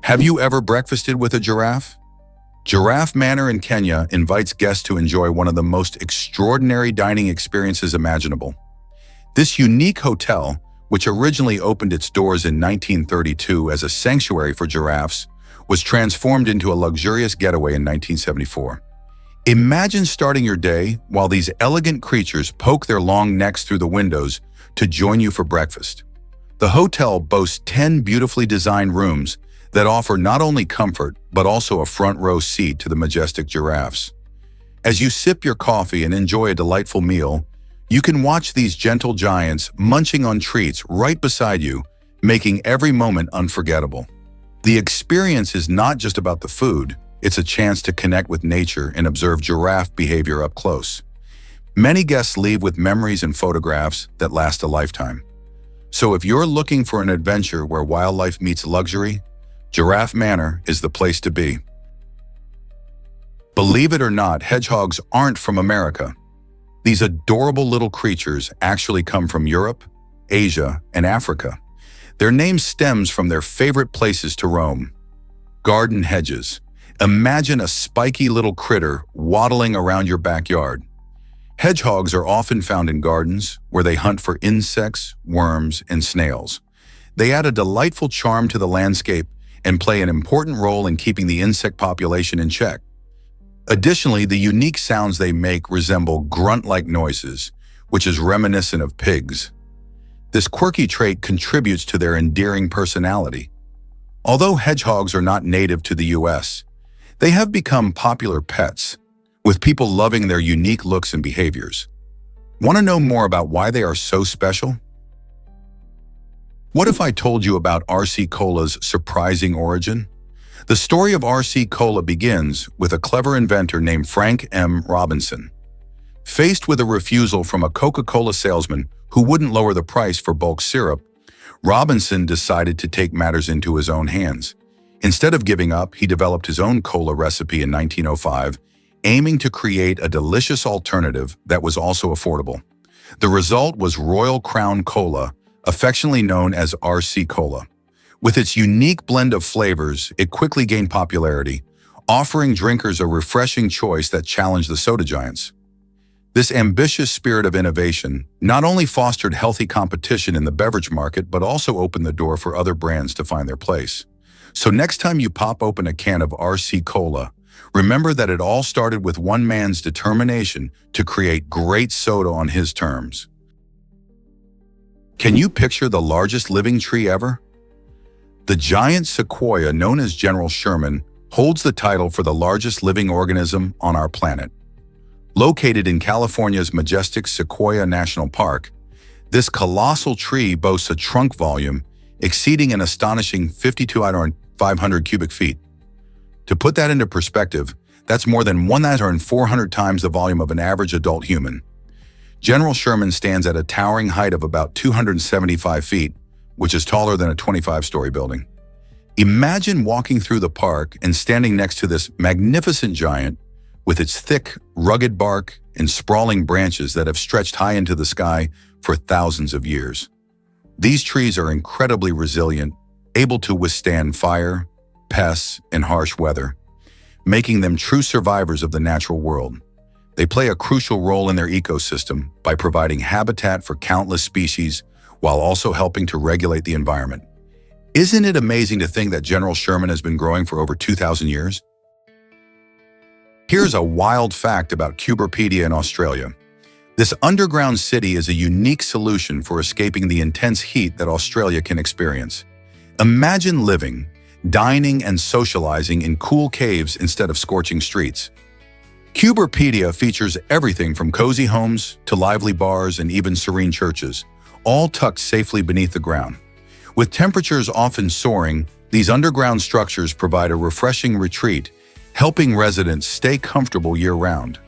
Have you ever breakfasted with a giraffe? Giraffe Manor in Kenya invites guests to enjoy one of the most extraordinary dining experiences imaginable. This unique hotel, which originally opened its doors in 1932 as a sanctuary for giraffes, was transformed into a luxurious getaway in 1974. Imagine starting your day while these elegant creatures poke their long necks through the windows to join you for breakfast. The hotel boasts 10 beautifully designed rooms that offer not only comfort, but also a front-row seat to the majestic giraffes. As you sip your coffee and enjoy a delightful meal, you can watch these gentle giants munching on treats right beside you, making every moment unforgettable. The experience is not just about the food, it's a chance to connect with nature and observe giraffe behavior up close. Many guests leave with memories and photographs that last a lifetime. So if you're looking for an adventure where wildlife meets luxury, Giraffe Manor is the place to be. Believe it or not, hedgehogs aren't from America. These adorable little creatures actually come from Europe, Asia, and Africa. Their name stems from their favorite places to roam. Garden hedges. Imagine a spiky little critter waddling around your backyard. Hedgehogs are often found in gardens where they hunt for insects, worms, and snails. They add a delightful charm to the landscape and play an important role in keeping the insect population in check. Additionally, the unique sounds they make resemble grunt-like noises, which is reminiscent of pigs. This quirky trait contributes to their endearing personality. Although hedgehogs are not native to the US, they have become popular pets, with people loving their unique looks and behaviors. Want to know more about why they are so special? What if I told you about RC Cola's surprising origin? The story of RC Cola begins with a clever inventor named Frank M. Robinson. Faced with a refusal from a Coca-Cola salesman who wouldn't lower the price for bulk syrup, Robinson decided to take matters into his own hands. Instead of giving up, he developed his own cola recipe in 1905, aiming to create a delicious alternative that was also affordable. The result was Royal Crown Cola, affectionately known as RC Cola. With its unique blend of flavors, it quickly gained popularity, offering drinkers a refreshing choice that challenged the soda giants. This ambitious spirit of innovation not only fostered healthy competition in the beverage market, but also opened the door for other brands to find their place. So next time you pop open a can of RC Cola, remember that it all started with one man's determination to create great soda on his terms. Can you picture the largest living tree ever? The giant sequoia, known as General Sherman, holds the title for the largest living organism on our planet. Located in California's majestic Sequoia National Park, this colossal tree boasts a trunk volume exceeding an astonishing 5,500 cubic feet. To put that into perspective, that's more than 1,400 times the volume of an average adult human. General Sherman stands at a towering height of about 275 feet, which is taller than a 25-story building. Imagine walking through the park and standing next to this magnificent giant with its thick, rugged bark and sprawling branches that have stretched high into the sky for thousands of years. These trees are incredibly resilient, able to withstand fire, pests, and harsh weather, making them true survivors of the natural world. They play a crucial role in their ecosystem by providing habitat for countless species while also helping to regulate the environment. Isn't it amazing to think that General Sherman has been growing for over 2,000 years? Here's a wild fact about Cuberpedia in Australia. This underground city is a unique solution for escaping the intense heat that Australia can experience. Imagine living, dining, and socializing in cool caves instead of scorching streets. Cuberpedia features everything from cozy homes to lively bars and even serene churches, all tucked safely beneath the ground. With temperatures often soaring, these underground structures provide a refreshing retreat, helping residents stay comfortable year-round.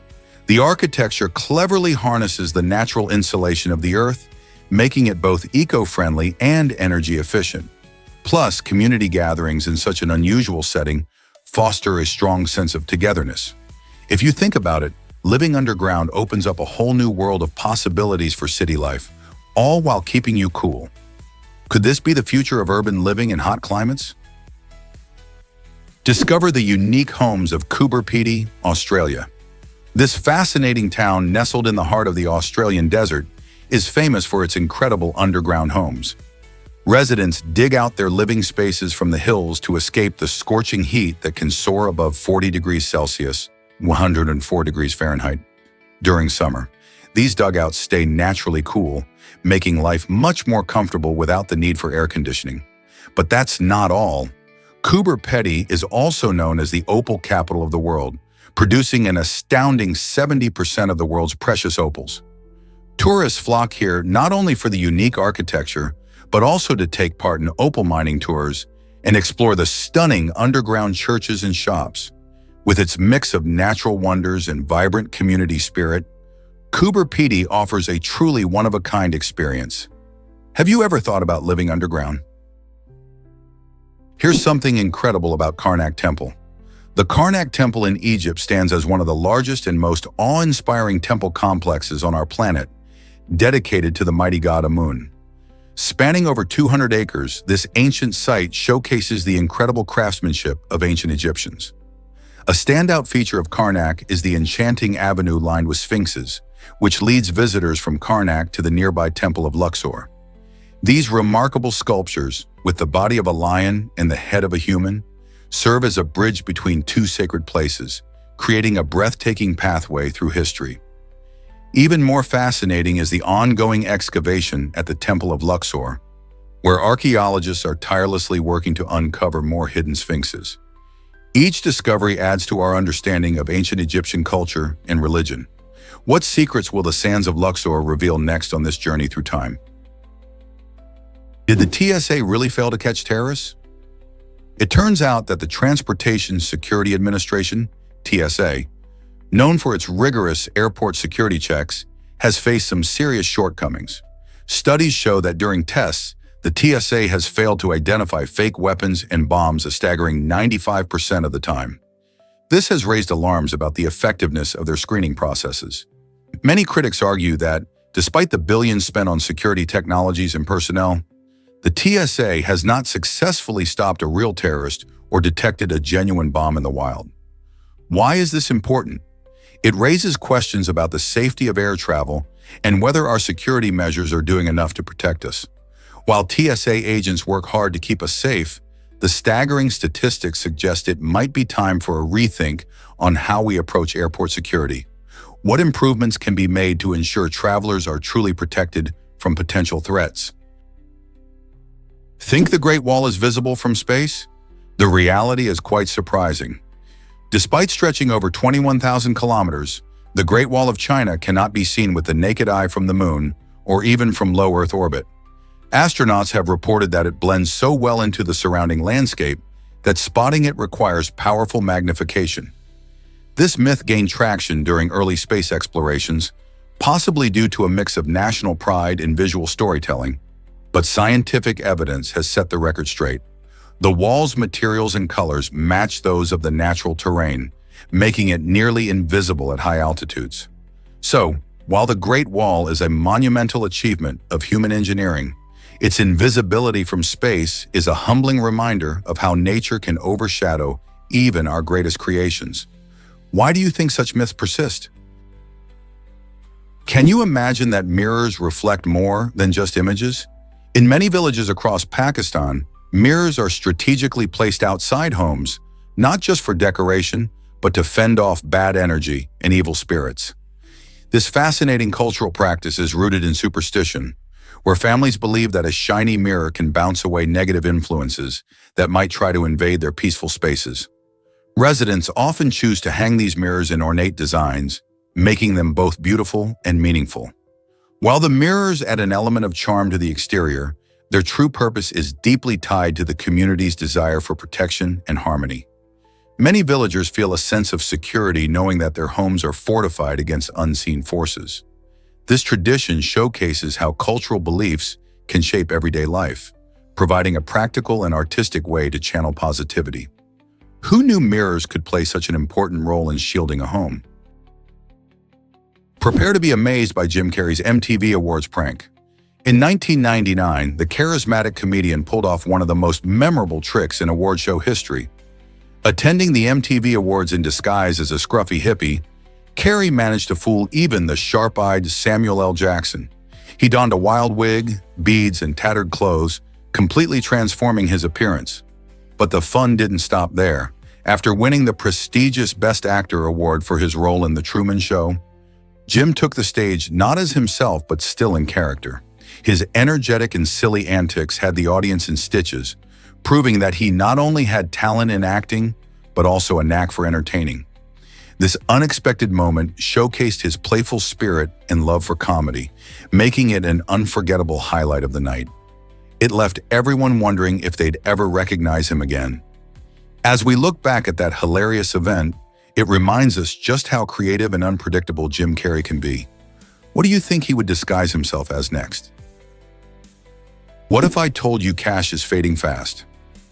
The architecture cleverly harnesses the natural insulation of the earth, making it both eco-friendly and energy efficient. Plus, community gatherings in such an unusual setting foster a strong sense of togetherness. If you think about it, living underground opens up a whole new world of possibilities for city life, all while keeping you cool. Could this be the future of urban living in hot climates? Discover the unique homes of Coober Pedy, Australia. This fascinating town, nestled in the heart of the Australian desert, is famous for its incredible underground homes. Residents dig out their living spaces from the hills to escape the scorching heat that can soar above 40 degrees Celsius, 104 degrees Fahrenheit, during summer. These dugouts stay naturally cool, making life much more comfortable without the need for air conditioning. But that's not all. Coober Pedy is also known as the opal capital of the world, producing an astounding 70% of the world's precious opals. Tourists flock here not only for the unique architecture, but also to take part in opal mining tours and explore the stunning underground churches and shops. With its mix of natural wonders and vibrant community spirit, Coober Pedy offers a truly one-of-a-kind experience. Have you ever thought about living underground? Here's something incredible about Karnak Temple. The Karnak Temple in Egypt stands as one of the largest and most awe-inspiring temple complexes on our planet, dedicated to the mighty god Amun. Spanning over 200 acres, this ancient site showcases the incredible craftsmanship of ancient Egyptians. A standout feature of Karnak is the enchanting avenue lined with sphinxes, which leads visitors from Karnak to the nearby Temple of Luxor. These remarkable sculptures, with the body of a lion and the head of a human, serve as a bridge between two sacred places, creating a breathtaking pathway through history. Even more fascinating is the ongoing excavation at the Temple of Luxor, where archaeologists are tirelessly working to uncover more hidden sphinxes. Each discovery adds to our understanding of ancient Egyptian culture and religion. What secrets will the sands of Luxor reveal next on this journey through time? Did the TSA really fail to catch terrorists? It turns out that the Transportation Security Administration, TSA, known for its rigorous airport security checks, has faced some serious shortcomings. Studies show that during tests, the TSA has failed to identify fake weapons and bombs a staggering 95% of the time. This has raised alarms about the effectiveness of their screening processes. Many critics argue that, despite the billions spent on security technologies and personnel, the TSA has not successfully stopped a real terrorist or detected a genuine bomb in the wild. Why is this important? It raises questions about the safety of air travel and whether our security measures are doing enough to protect us. While TSA agents work hard to keep us safe, the staggering statistics suggest it might be time for a rethink on how we approach airport security. What improvements can be made to ensure travelers are truly protected from potential threats? Think the Great Wall is visible from space? The reality is quite surprising. Despite stretching over 21,000 kilometers, the Great Wall of China cannot be seen with the naked eye from the moon or even from low Earth orbit. Astronauts have reported that it blends so well into the surrounding landscape that spotting it requires powerful magnification. This myth gained traction during early space explorations, possibly due to a mix of national pride and visual storytelling, but scientific evidence has set the record straight. The wall's materials and colors match those of the natural terrain, making it nearly invisible at high altitudes. So, while the Great Wall is a monumental achievement of human engineering, its invisibility from space is a humbling reminder of how nature can overshadow even our greatest creations. Why do you think such myths persist? Can you imagine that mirrors reflect more than just images? In many villages across Pakistan, mirrors are strategically placed outside homes, not just for decoration, but to fend off bad energy and evil spirits. This fascinating cultural practice is rooted in superstition, where families believe that a shiny mirror can bounce away negative influences that might try to invade their peaceful spaces. Residents often choose to hang these mirrors in ornate designs, making them both beautiful and meaningful. While the mirrors add an element of charm to the exterior, their true purpose is deeply tied to the community's desire for protection and harmony. Many villagers feel a sense of security knowing that their homes are fortified against unseen forces. This tradition showcases how cultural beliefs can shape everyday life, providing a practical and artistic way to channel positivity. Who knew mirrors could play such an important role in shielding a home? Prepare to be amazed by Jim Carrey's MTV Awards prank. In 1999, the charismatic comedian pulled off one of the most memorable tricks in award show history. Attending the MTV Awards in disguise as a scruffy hippie, Carey managed to fool even the sharp-eyed Samuel L. Jackson. He donned a wild wig, beads, and tattered clothes, completely transforming his appearance. But the fun didn't stop there. After winning the prestigious Best Actor award for his role in The Truman Show, Jim took the stage not as himself but still in character. His energetic and silly antics had the audience in stitches, proving that he not only had talent in acting, but also a knack for entertaining. This unexpected moment showcased his playful spirit and love for comedy, making it an unforgettable highlight of the night. It left everyone wondering if they'd ever recognize him again. As we look back at that hilarious event, it reminds us just how creative and unpredictable Jim Carrey can be. What do you think he would disguise himself as next? What if I told you cash is fading fast?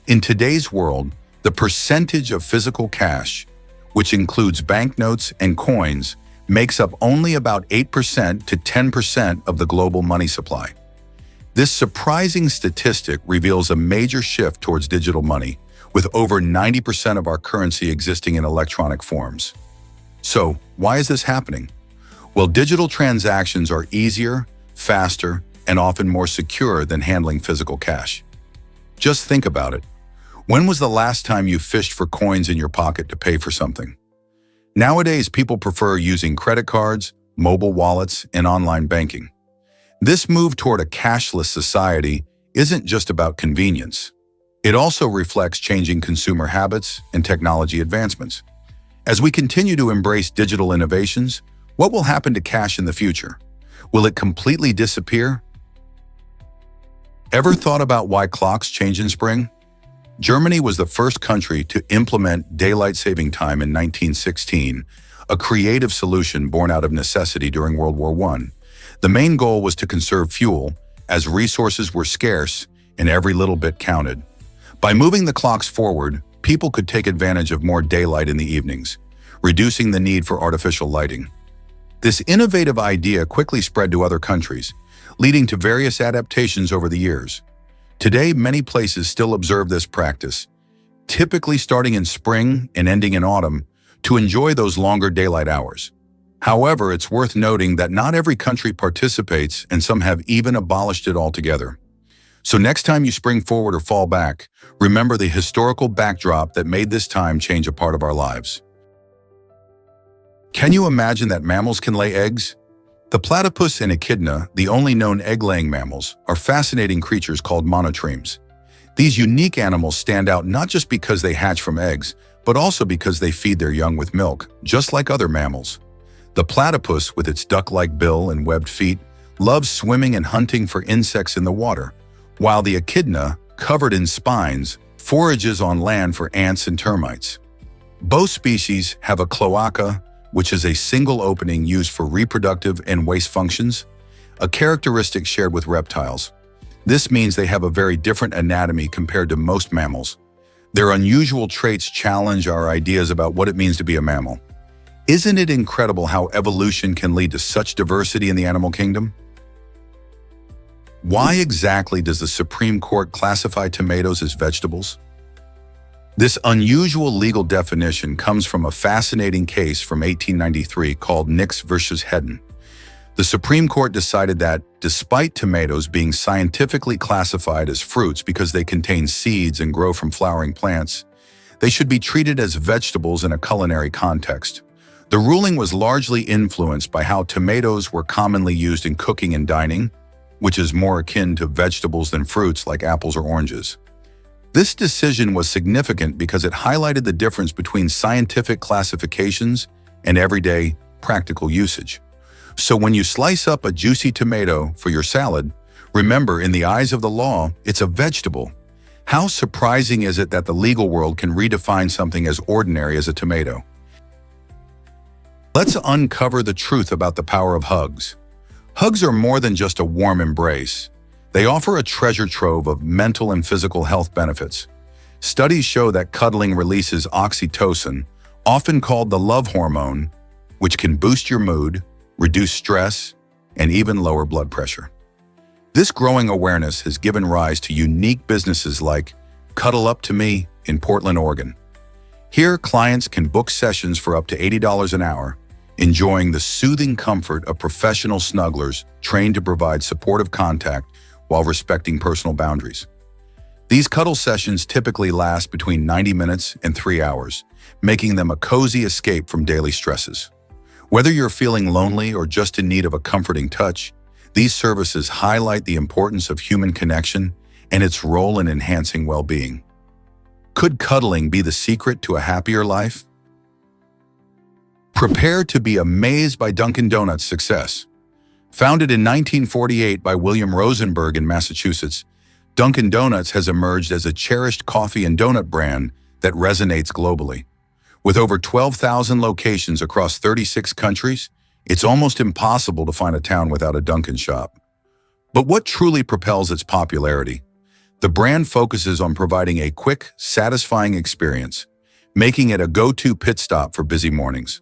In today's world, the percentage of physical cash, which includes banknotes and coins, makes up only about 8% to 10% of the global money supply. This surprising statistic reveals a major shift towards digital money, with over 90% of our currency existing in electronic forms. So, why is this happening? Well, digital transactions are easier, faster, and often more secure than handling physical cash. Just think about it. When was the last time you fished for coins in your pocket to pay for something? Nowadays, people prefer using credit cards, mobile wallets, and online banking. This move toward a cashless society isn't just about convenience. It also reflects changing consumer habits and technology advancements. As we continue to embrace digital innovations, what will happen to cash in the future? Will it completely disappear? Ever thought about why clocks change in spring? Germany was the first country to implement daylight saving time in 1916, a creative solution born out of necessity during World War I. The main goal was to conserve fuel, as resources were scarce and every little bit counted. By moving the clocks forward, people could take advantage of more daylight in the evenings, reducing the need for artificial lighting. This innovative idea quickly spread to other countries, leading to various adaptations over the years. Today, many places still observe this practice, typically starting in spring and ending in autumn, to enjoy those longer daylight hours. However, it's worth noting that not every country participates, and some have even abolished it altogether. So next time you spring forward or fall back, remember the historical backdrop that made this time change a part of our lives. Can you imagine that mammals can lay eggs? The platypus and echidna, the only known egg-laying mammals, are fascinating creatures called monotremes. These unique animals stand out not just because they hatch from eggs, but also because they feed their young with milk, just like other mammals. The platypus, with its duck-like bill and webbed feet, loves swimming and hunting for insects in the water, while the echidna, covered in spines, forages on land for ants and termites. Both species have a cloaca, which is a single opening used for reproductive and waste functions, a characteristic shared with reptiles. This means they have a very different anatomy compared to most mammals. Their unusual traits challenge our ideas about what it means to be a mammal. Isn't it incredible how evolution can lead to such diversity in the animal kingdom? Why exactly does the Supreme Court classify tomatoes as vegetables? This unusual legal definition comes from a fascinating case from 1893 called Nix versus Hedden. The Supreme Court decided that, despite tomatoes being scientifically classified as fruits because they contain seeds and grow from flowering plants, they should be treated as vegetables in a culinary context. The ruling was largely influenced by how tomatoes were commonly used in cooking and dining, which is more akin to vegetables than fruits like apples or oranges. This decision was significant because it highlighted the difference between scientific classifications and everyday, practical usage. So when you slice up a juicy tomato for your salad, remember, in the eyes of the law, it's a vegetable. How surprising is it that the legal world can redefine something as ordinary as a tomato? Let's uncover the truth about the power of hugs. Hugs are more than just a warm embrace. They offer a treasure trove of mental and physical health benefits. Studies show that cuddling releases oxytocin, often called the love hormone, which can boost your mood, reduce stress, and even lower blood pressure. This growing awareness has given rise to unique businesses like Cuddle Up to Me in Portland, Oregon. Here, clients can book sessions for up to $80 an hour, enjoying the soothing comfort of professional snugglers trained to provide supportive contact while respecting personal boundaries. These cuddle sessions typically last between 90 minutes and 3 hours, making them a cozy escape from daily stresses. Whether you're feeling lonely or just in need of a comforting touch, these services highlight the importance of human connection and its role in enhancing well-being. Could cuddling be the secret to a happier life? Prepare to be amazed by Dunkin' Donuts' success. Founded in 1948 by William Rosenberg in Massachusetts, Dunkin' Donuts has emerged as a cherished coffee and donut brand that resonates globally. With over 12,000 locations across 36 countries, it's almost impossible to find a town without a Dunkin' shop. But what truly propels its popularity? The brand focuses on providing a quick, satisfying experience, making it a go-to pit stop for busy mornings.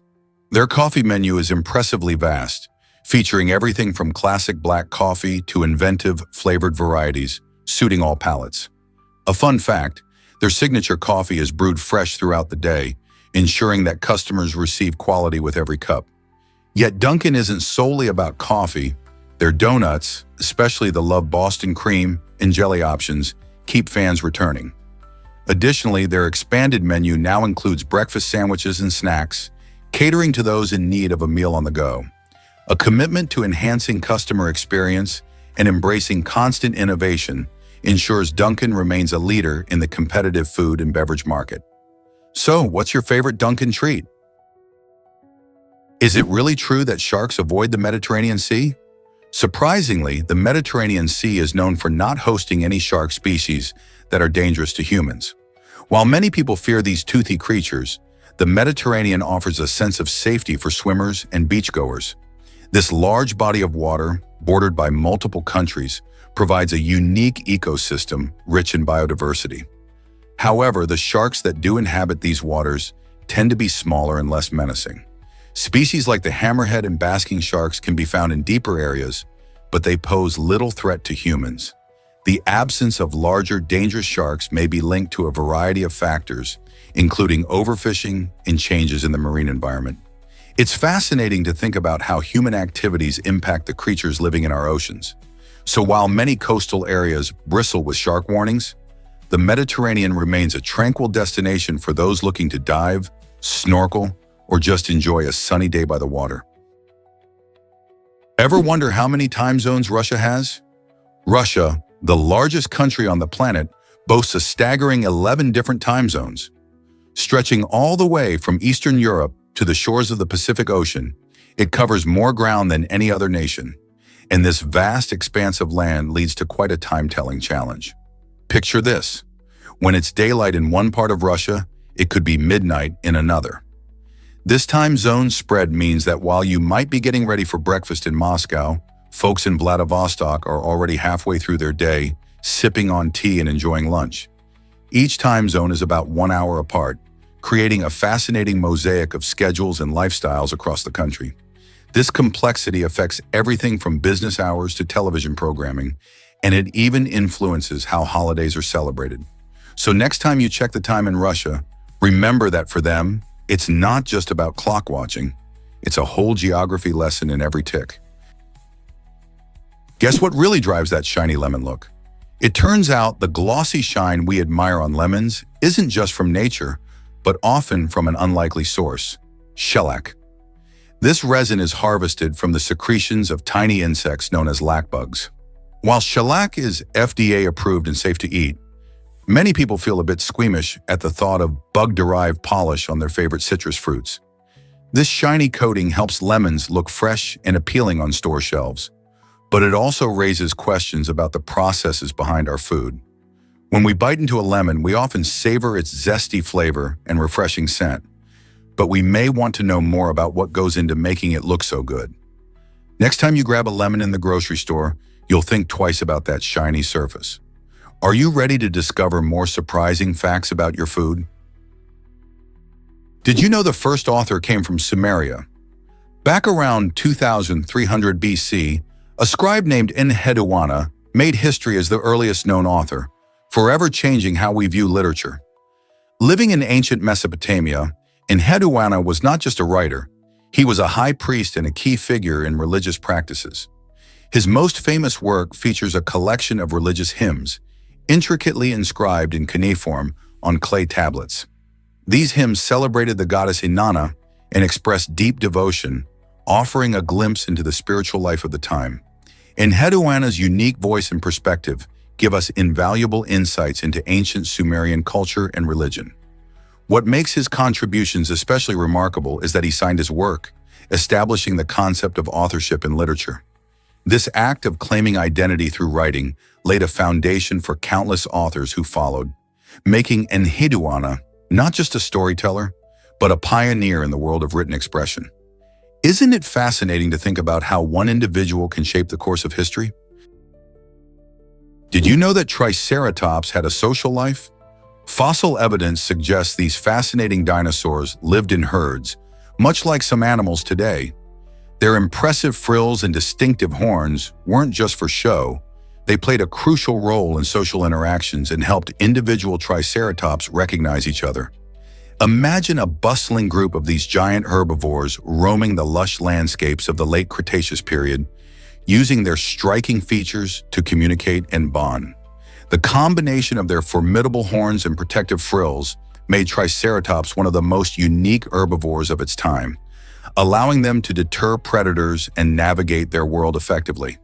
Their coffee menu is impressively vast, featuring everything from classic black coffee to inventive, flavored varieties, suiting all palates. A fun fact, their signature coffee is brewed fresh throughout the day, ensuring that customers receive quality with every cup. Yet Dunkin' isn't solely about coffee. Their donuts, especially the loved Boston cream and jelly options, keep fans returning. Additionally, their expanded menu now includes breakfast sandwiches and snacks, catering to those in need of a meal on the go. A commitment to enhancing customer experience and embracing constant innovation ensures Dunkin' remains a leader in the competitive food and beverage market. So, what's your favorite Dunkin' treat? Is it really true that sharks avoid the Mediterranean Sea? Surprisingly, the Mediterranean Sea is known for not hosting any shark species that are dangerous to humans. While many people fear these toothy creatures, the Mediterranean offers a sense of safety for swimmers and beachgoers. This large body of water, bordered by multiple countries, provides a unique ecosystem rich in biodiversity. However, the sharks that do inhabit these waters tend to be smaller and less menacing. Species like the hammerhead and basking sharks can be found in deeper areas, but they pose little threat to humans. The absence of larger, dangerous sharks may be linked to a variety of factors, including overfishing and changes in the marine environment. It's fascinating to think about how human activities impact the creatures living in our oceans. So while many coastal areas bristle with shark warnings, the Mediterranean remains a tranquil destination for those looking to dive, snorkel, or just enjoy a sunny day by the water. Ever wonder how many time zones Russia has? Russia, the largest country on the planet, boasts a staggering 11 different time zones. Stretching all the way from Eastern Europe to the shores of the Pacific Ocean, it covers more ground than any other nation. And this vast expanse of land leads to quite a time-telling challenge. Picture this. When it's daylight in one part of Russia, it could be midnight in another. This time zone spread means that while you might be getting ready for breakfast in Moscow, folks in Vladivostok are already halfway through their day, sipping on tea and enjoying lunch. Each time zone is about 1 hour apart, creating a fascinating mosaic of schedules and lifestyles across the country. This complexity affects everything from business hours to television programming, and it even influences how holidays are celebrated. So next time you check the time in Russia, remember that for them, it's not just about clock watching. It's a whole geography lesson in every tick. Guess what really drives that shiny lemon look? It turns out the glossy shine we admire on lemons isn't just from nature, but often from an unlikely source, shellac. This resin is harvested from the secretions of tiny insects known as lac bugs. While shellac is FDA approved and safe to eat, many people feel a bit squeamish at the thought of bug-derived polish on their favorite citrus fruits. This shiny coating helps lemons look fresh and appealing on store shelves, but it also raises questions about the processes behind our food. When we bite into a lemon, we often savor its zesty flavor and refreshing scent, but we may want to know more about what goes into making it look so good. Next time you grab a lemon in the grocery store, you'll think twice about that shiny surface. Are you ready to discover more surprising facts about your food? Did you know the first author came from Sumeria? Back around 2300 BC, a scribe named Enheduanna made history as the earliest known author, forever changing how we view literature. Living in ancient Mesopotamia, Enheduanna was not just a writer, he was a high priest and a key figure in religious practices. His most famous work features a collection of religious hymns, intricately inscribed in cuneiform on clay tablets. These hymns celebrated the goddess Inanna and expressed deep devotion, offering a glimpse into the spiritual life of the time. Enheduanna's unique voice and perspective give us invaluable insights into ancient Sumerian culture and religion. What makes his contributions especially remarkable is that he signed his work, establishing the concept of authorship in literature. This act of claiming identity through writing laid a foundation for countless authors who followed, making Enheduanna not just a storyteller, but a pioneer in the world of written expression. Isn't it fascinating to think about how one individual can shape the course of history? Did you know that Triceratops had a social life? Fossil evidence suggests these fascinating dinosaurs lived in herds, much like some animals today. Their impressive frills and distinctive horns weren't just for show. They played a crucial role in social interactions and helped individual Triceratops recognize each other. Imagine a bustling group of these giant herbivores roaming the lush landscapes of the late Cretaceous period, using their striking features to communicate and bond. The combination of their formidable horns and protective frills made Triceratops one of the most unique herbivores of its time, allowing them to deter predators and navigate their world effectively.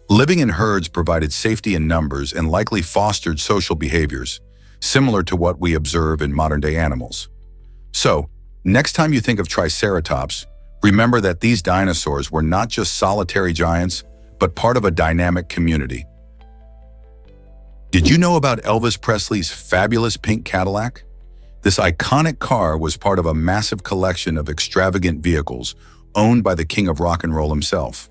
Living in herds provided safety in numbers and likely fostered social behaviors, similar to what we observe in modern-day animals. So, next time you think of Triceratops, remember that these dinosaurs were not just solitary giants, but part of a dynamic community. Did you know about Elvis Presley's fabulous pink Cadillac? This iconic car was part of a massive collection of extravagant vehicles owned by the king of rock and roll himself.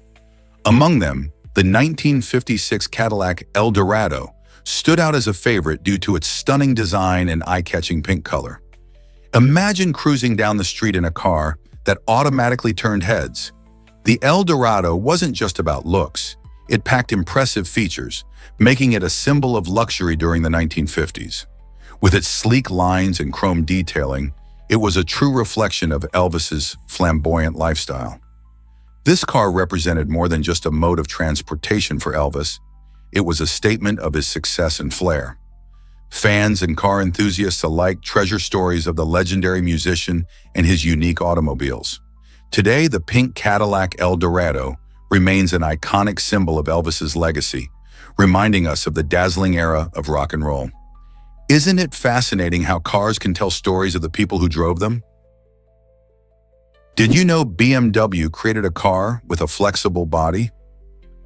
Among them, the 1956 Cadillac Eldorado stood out as a favorite due to its stunning design and eye-catching pink color. Imagine cruising down the street in a car that automatically turned heads. The Eldorado wasn't just about looks. It packed impressive features, making it a symbol of luxury during the 1950s. With its sleek lines and chrome detailing, it was a true reflection of Elvis's flamboyant lifestyle. This car represented more than just a mode of transportation for Elvis. It was a statement of his success and flair. Fans and car enthusiasts alike treasure stories of the legendary musician and his unique automobiles. Today, the pink Cadillac Eldorado remains an iconic symbol of Elvis's legacy, reminding us of the dazzling era of rock and roll. Isn't it fascinating how cars can tell stories of the people who drove them? Did you know BMW created a car with a flexible body?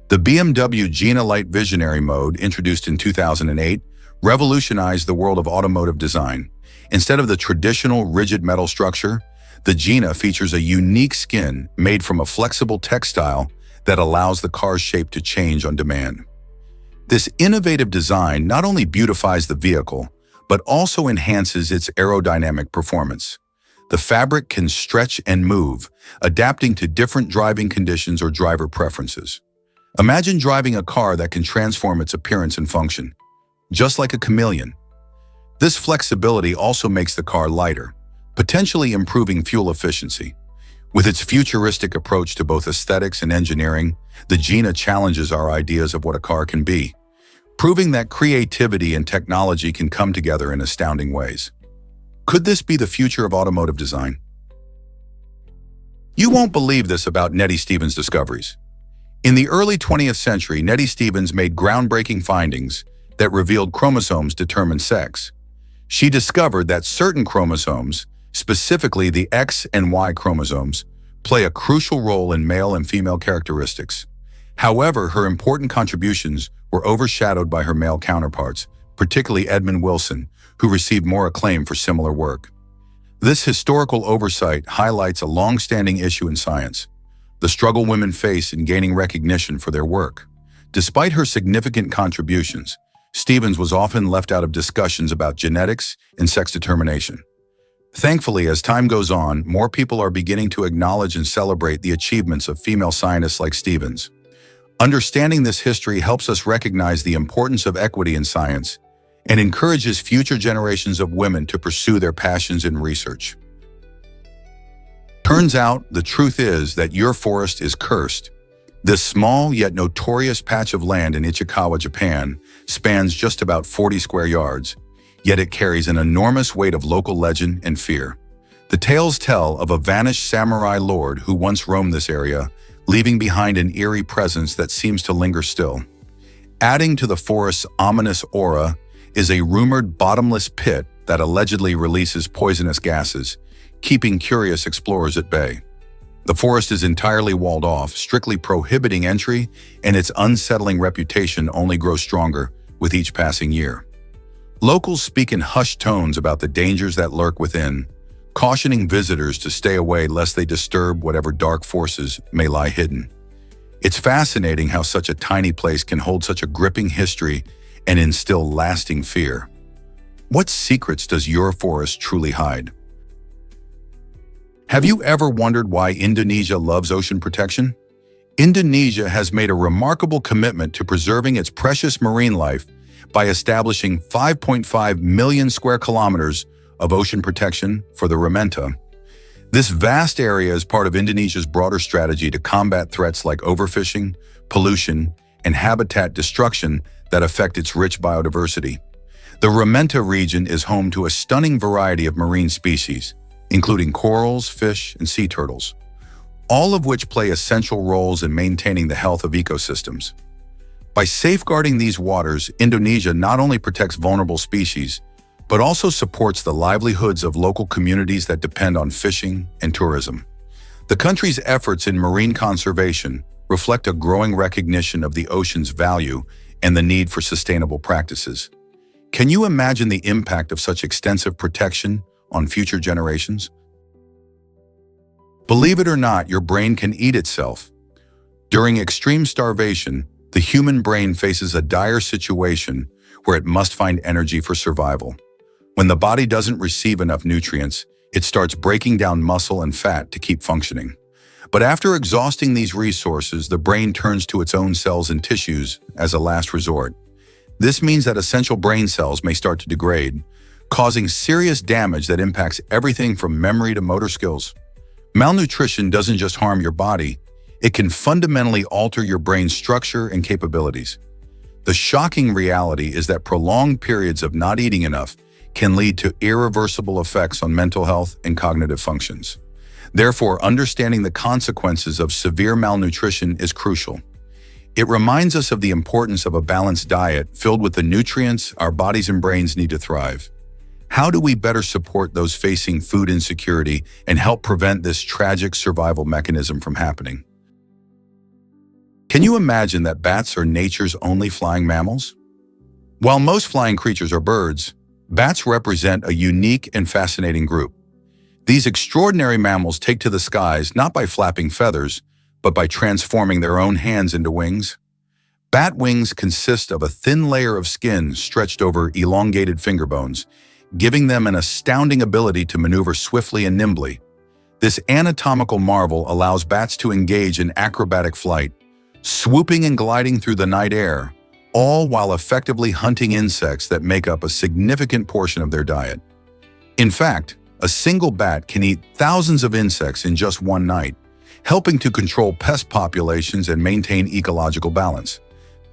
The BMW Gina Light Visionary Mode, introduced in 2008, revolutionized the world of automotive design. Instead of the traditional rigid metal structure, the Gina features a unique skin made from a flexible textile that allows the car's shape to change on demand. This innovative design not only beautifies the vehicle, but also enhances its aerodynamic performance. The fabric can stretch and move, adapting to different driving conditions or driver preferences. Imagine driving a car that can transform its appearance and function, just like a chameleon. This flexibility also makes the car lighter, potentially improving fuel efficiency. With its futuristic approach to both aesthetics and engineering, the Gina challenges our ideas of what a car can be, proving that creativity and technology can come together in astounding ways. Could this be the future of automotive design? You won't believe this about Nettie Stevens' discoveries. In the early 20th century, Nettie Stevens made groundbreaking findings that revealed chromosomes determine sex. She discovered that certain chromosomes, specifically the X and Y chromosomes, play a crucial role in male and female characteristics. However, her important contributions were overshadowed by her male counterparts, particularly Edmund Wilson, who received more acclaim for similar work. This historical oversight highlights a long-standing issue in science, the struggle women face in gaining recognition for their work. Despite her significant contributions, Stevens was often left out of discussions about genetics and sex determination. Thankfully, as time goes on, more people are beginning to acknowledge and celebrate the achievements of female scientists like Stevens. Understanding this history helps us recognize the importance of equity in science and encourages future generations of women to pursue their passions in research. Turns out, the truth is that your forest is cursed. This small yet notorious patch of land in Ichikawa, Japan, spans just about 40 square yards, yet it carries an enormous weight of local legend and fear. The tales tell of a vanished samurai lord who once roamed this area, leaving behind an eerie presence that seems to linger still. Adding to the forest's ominous aura is a rumored bottomless pit that allegedly releases poisonous gases, keeping curious explorers at bay. The forest is entirely walled off, strictly prohibiting entry, and its unsettling reputation only grows stronger with each passing year. Locals speak in hushed tones about the dangers that lurk within, cautioning visitors to stay away lest they disturb whatever dark forces may lie hidden. It's fascinating how such a tiny place can hold such a gripping history and instill lasting fear. What secrets does your forest truly hide? Have you ever wondered why Indonesia loves ocean protection? Indonesia has made a remarkable commitment to preserving its precious marine life by establishing 5.5 million square kilometers of ocean protection for the Rementa. This vast area is part of Indonesia's broader strategy to combat threats like overfishing, pollution, and habitat destruction that affect its rich biodiversity. The Rementa region is home to a stunning variety of marine species, including corals, fish, and sea turtles, all of which play essential roles in maintaining the health of ecosystems. By safeguarding these waters, Indonesia not only protects vulnerable species, but also supports the livelihoods of local communities that depend on fishing and tourism. The country's efforts in marine conservation reflect a growing recognition of the ocean's value and the need for sustainable practices. Can you imagine the impact of such extensive protection on future generations? Believe it or not, your brain can eat itself. During extreme starvation, the human brain faces a dire situation where it must find energy for survival. When the body doesn't receive enough nutrients, it starts breaking down muscle and fat to keep functioning. But after exhausting these resources, the brain turns to its own cells and tissues as a last resort. This means that essential brain cells may start to degrade, causing serious damage that impacts everything from memory to motor skills. Malnutrition doesn't just harm your body, it can fundamentally alter your brain's structure and capabilities. The shocking reality is that prolonged periods of not eating enough can lead to irreversible effects on mental health and cognitive functions. Therefore, understanding the consequences of severe malnutrition is crucial. It reminds us of the importance of a balanced diet filled with the nutrients our bodies and brains need to thrive. How do we better support those facing food insecurity and help prevent this tragic survival mechanism from happening? Can you imagine that bats are nature's only flying mammals? While most flying creatures are birds, bats represent a unique and fascinating group. These extraordinary mammals take to the skies not by flapping feathers, but by transforming their own hands into wings. Bat wings consist of a thin layer of skin stretched over elongated finger bones, giving them an astounding ability to maneuver swiftly and nimbly. This anatomical marvel allows bats to engage in acrobatic flight, swooping and gliding through the night air, all while effectively hunting insects that make up a significant portion of their diet. In fact, a single bat can eat thousands of insects in just one night, helping to control pest populations and maintain ecological balance.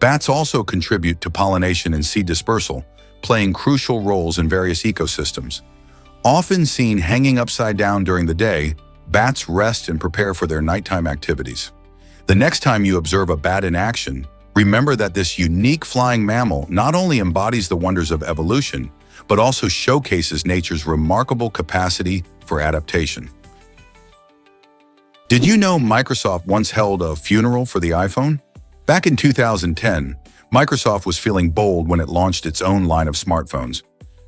Bats also contribute to pollination and seed dispersal, playing crucial roles in various ecosystems. Often seen hanging upside down during the day, bats rest and prepare for their nighttime activities. The next time you observe a bat in action, remember that this unique flying mammal not only embodies the wonders of evolution, but also showcases nature's remarkable capacity for adaptation. Did you know Microsoft once held a funeral for the iPhone? Back in 2010, Microsoft was feeling bold when it launched its own line of smartphones.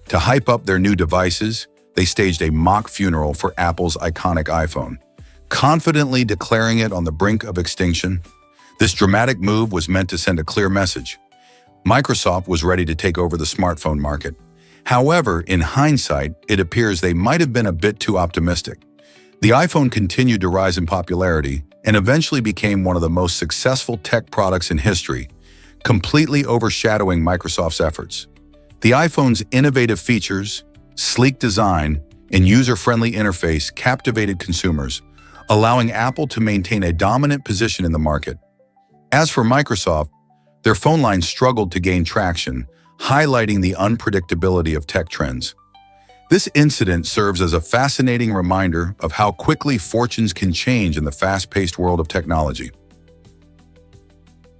To hype up their new devices, they staged a mock funeral for Apple's iconic iPhone, confidently declaring it on the brink of extinction. This dramatic move was meant to send a clear message. Microsoft was ready to take over the smartphone market. However, in hindsight, it appears they might have been a bit too optimistic. The iPhone continued to rise in popularity and eventually became one of the most successful tech products in history, completely overshadowing Microsoft's efforts. The iPhone's innovative features, sleek design, and user-friendly interface captivated consumers, allowing Apple to maintain a dominant position in the market. As for Microsoft, their phone line struggled to gain traction, highlighting the unpredictability of tech trends. This incident serves as a fascinating reminder of how quickly fortunes can change in the fast-paced world of technology.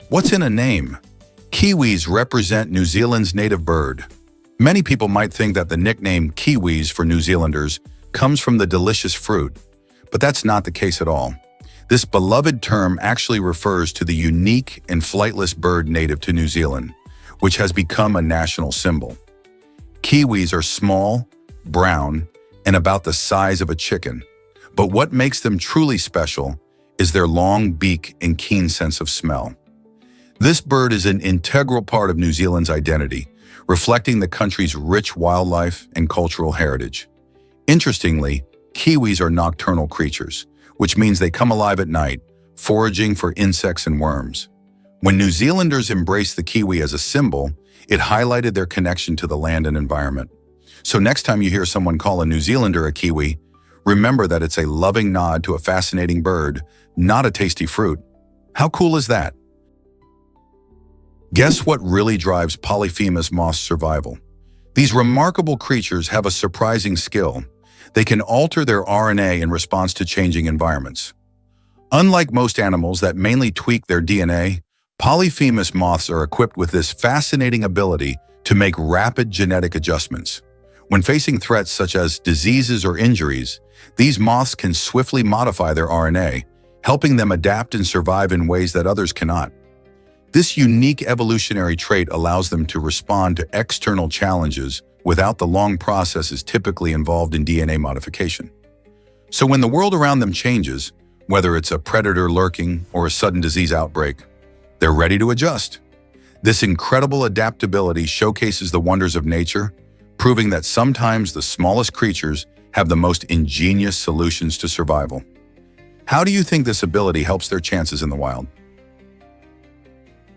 What's in a name? Kiwis represent New Zealand's native bird. Many people might think that the nickname Kiwis for New Zealanders comes from the delicious fruit, but that's not the case at all. This beloved term actually refers to the unique and flightless bird native to New Zealand, which has become a national symbol. Kiwis are small, brown, and about the size of a chicken. But what makes them truly special is their long beak and keen sense of smell. This bird is an integral part of New Zealand's identity, reflecting the country's rich wildlife and cultural heritage. Interestingly, Kiwis are nocturnal creatures, which means they come alive at night, foraging for insects and worms. When New Zealanders embraced the Kiwi as a symbol, it highlighted their connection to the land and environment. So next time you hear someone call a New Zealander a Kiwi, remember that it's a loving nod to a fascinating bird, not a tasty fruit. How cool is that? Guess what really drives Polyphemus moth's survival? These remarkable creatures have a surprising skill. They can alter their RNA in response to changing environments. Unlike most animals that mainly tweak their DNA, Polyphemus moths are equipped with this fascinating ability to make rapid genetic adjustments. When facing threats such as diseases or injuries, these moths can swiftly modify their RNA, helping them adapt and survive in ways that others cannot. This unique evolutionary trait allows them to respond to external challenges without the long processes typically involved in DNA modification. So when the world around them changes, whether it's a predator lurking or a sudden disease outbreak, they're ready to adjust. This incredible adaptability showcases the wonders of nature, proving that sometimes the smallest creatures have the most ingenious solutions to survival. How do you think this ability helps their chances in the wild?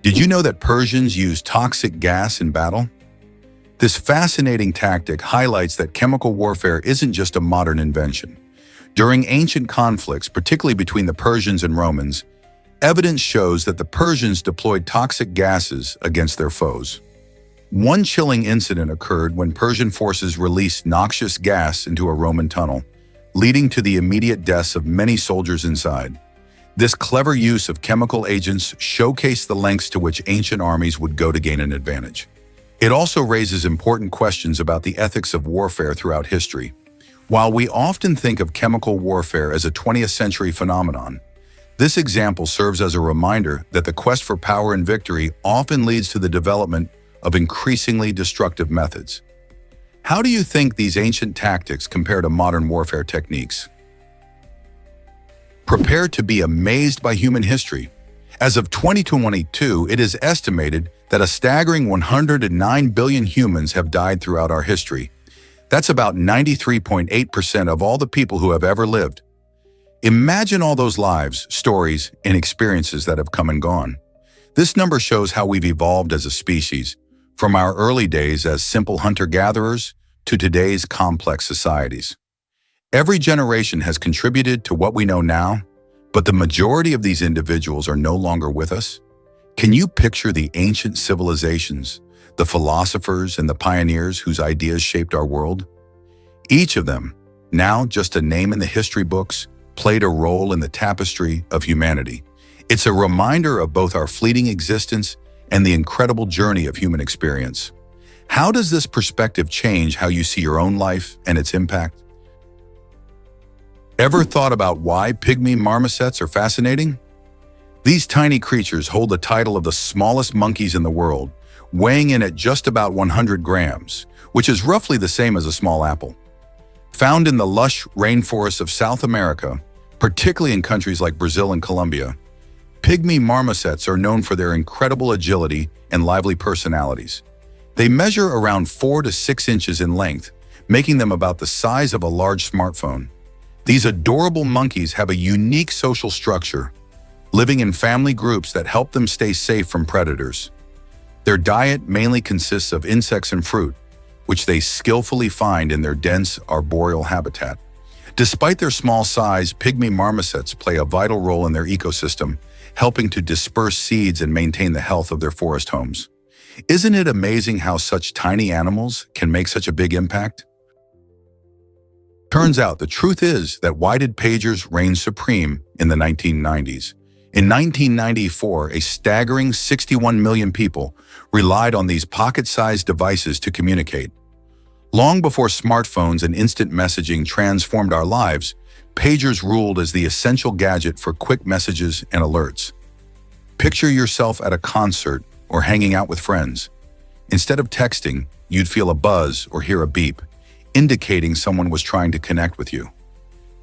Did you know that Persians use toxic gas in battle? This fascinating tactic highlights that chemical warfare isn't just a modern invention. During ancient conflicts, particularly between the Persians and Romans, evidence shows that the Persians deployed toxic gases against their foes. One chilling incident occurred when Persian forces released noxious gas into a Roman tunnel, leading to the immediate deaths of many soldiers inside. This clever use of chemical agents showcased the lengths to which ancient armies would go to gain an advantage. It also raises important questions about the ethics of warfare throughout history. While we often think of chemical warfare as a 20th century phenomenon, this example serves as a reminder that the quest for power and victory often leads to the development of increasingly destructive methods. How do you think these ancient tactics compare to modern warfare techniques? Prepare to be amazed by human history. As of 2022, it is estimated that a staggering 109 billion humans have died throughout our history. That's about 93.8% of all the people who have ever lived. Imagine all those lives, stories, and experiences that have come and gone. This number shows how we've evolved as a species, from our early days as simple hunter-gatherers to today's complex societies. Every generation has contributed to what we know now, but the majority of these individuals are no longer with us. Can you picture the ancient civilizations, the philosophers and the pioneers whose ideas shaped our world? Each of them, now just a name in the history books, played a role in the tapestry of humanity. It's a reminder of both our fleeting existence and the incredible journey of human experience. How does this perspective change how you see your own life and its impact? Ever thought about why pygmy marmosets are fascinating? These tiny creatures hold the title of the smallest monkeys in the world, weighing in at just about 100 grams, which is roughly the same as a small apple. Found in the lush rainforests of South America, particularly in countries like Brazil and Colombia, pygmy marmosets are known for their incredible agility and lively personalities. They measure around 4 to 6 inches in length, making them about the size of a large smartphone. These adorable monkeys have a unique social structure, living in family groups that help them stay safe from predators. Their diet mainly consists of insects and fruit, which they skillfully find in their dense arboreal habitat. Despite their small size, pygmy marmosets play a vital role in their ecosystem, helping to disperse seeds and maintain the health of their forest homes. Isn't it amazing how such tiny animals can make such a big impact? Turns out the truth is that why did pagers reign supreme in the 1990s? In 1994, a staggering 61 million people relied on these pocket-sized devices to communicate. Long before smartphones and instant messaging transformed our lives, pagers ruled as the essential gadget for quick messages and alerts. Picture yourself at a concert or hanging out with friends. Instead of texting, you'd feel a buzz or hear a beep, indicating someone was trying to connect with you.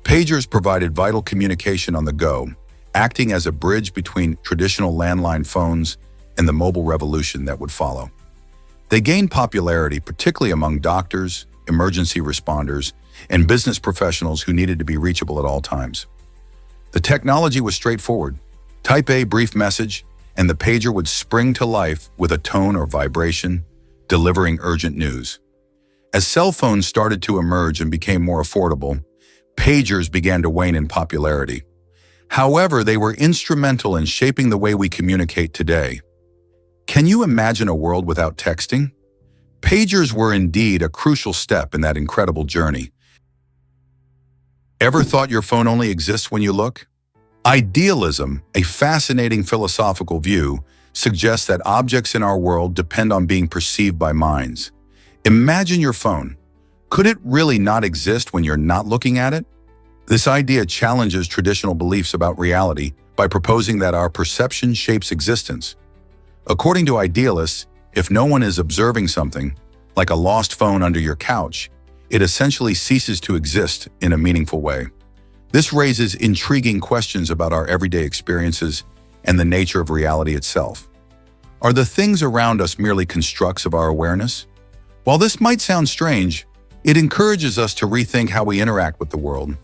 Pagers provided vital communication on the go, acting as a bridge between traditional landline phones and the mobile revolution that would follow. They gained popularity particularly among doctors, emergency responders, and business professionals who needed to be reachable at all times. The technology was straightforward. Type a brief message, and the pager would spring to life with a tone or vibration, delivering urgent news. As cell phones started to emerge and became more affordable, pagers began to wane in popularity. However, they were instrumental in shaping the way we communicate today. Can you imagine a world without texting? Pagers were indeed a crucial step in that incredible journey. Ever thought your phone only exists when you look? Idealism, a fascinating philosophical view, suggests that objects in our world depend on being perceived by minds. Imagine your phone. Could it really not exist when you're not looking at it? This idea challenges traditional beliefs about reality by proposing that our perception shapes existence. According to idealists, if no one is observing something, like a lost phone under your couch, it essentially ceases to exist in a meaningful way. This raises intriguing questions about our everyday experiences and the nature of reality itself. Are the things around us merely constructs of our awareness? While this might sound strange, it encourages us to rethink how we interact with the world.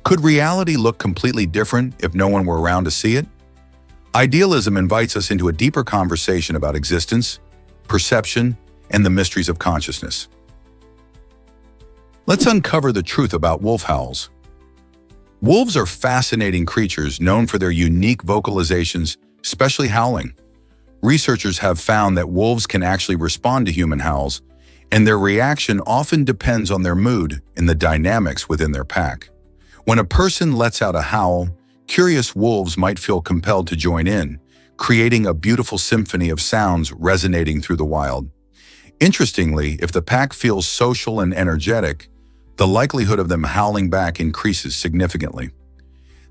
Could reality look completely different if no one were around to see it? Idealism invites us into a deeper conversation about existence, perception, and the mysteries of consciousness. Let's uncover the truth about wolf howls. Wolves are fascinating creatures known for their unique vocalizations, especially howling. Researchers have found that wolves can actually respond to human howls, and their reaction often depends on their mood and the dynamics within their pack. When a person lets out a howl, curious wolves might feel compelled to join in, creating a beautiful symphony of sounds resonating through the wild. Interestingly, if the pack feels social and energetic, the likelihood of them howling back increases significantly.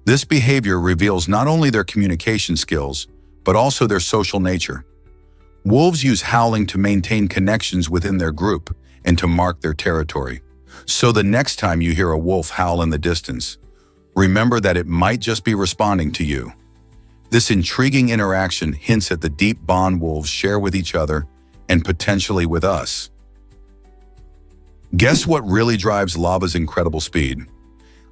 This behavior reveals not only their communication skills, but also their social nature. Wolves use howling to maintain connections within their group and to mark their territory. So the next time you hear a wolf howl in the distance, remember that it might just be responding to you. This intriguing interaction hints at the deep bond wolves share with each other and potentially with us. Guess what really drives lava's incredible speed?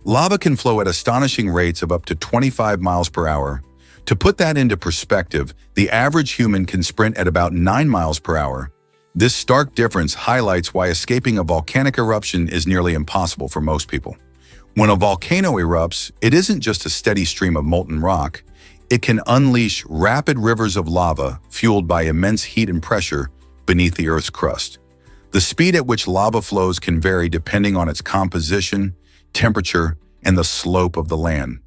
Lava can flow at astonishing rates of up to 25 miles per hour. To put that into perspective, the average human can sprint at about 9 miles per hour. This stark difference highlights why escaping a volcanic eruption is nearly impossible for most people. When a volcano erupts, it isn't just a steady stream of molten rock. It can unleash rapid rivers of lava fueled by immense heat and pressure beneath the Earth's crust. The speed at which lava flows can vary depending on its composition, temperature, and the slope of the land.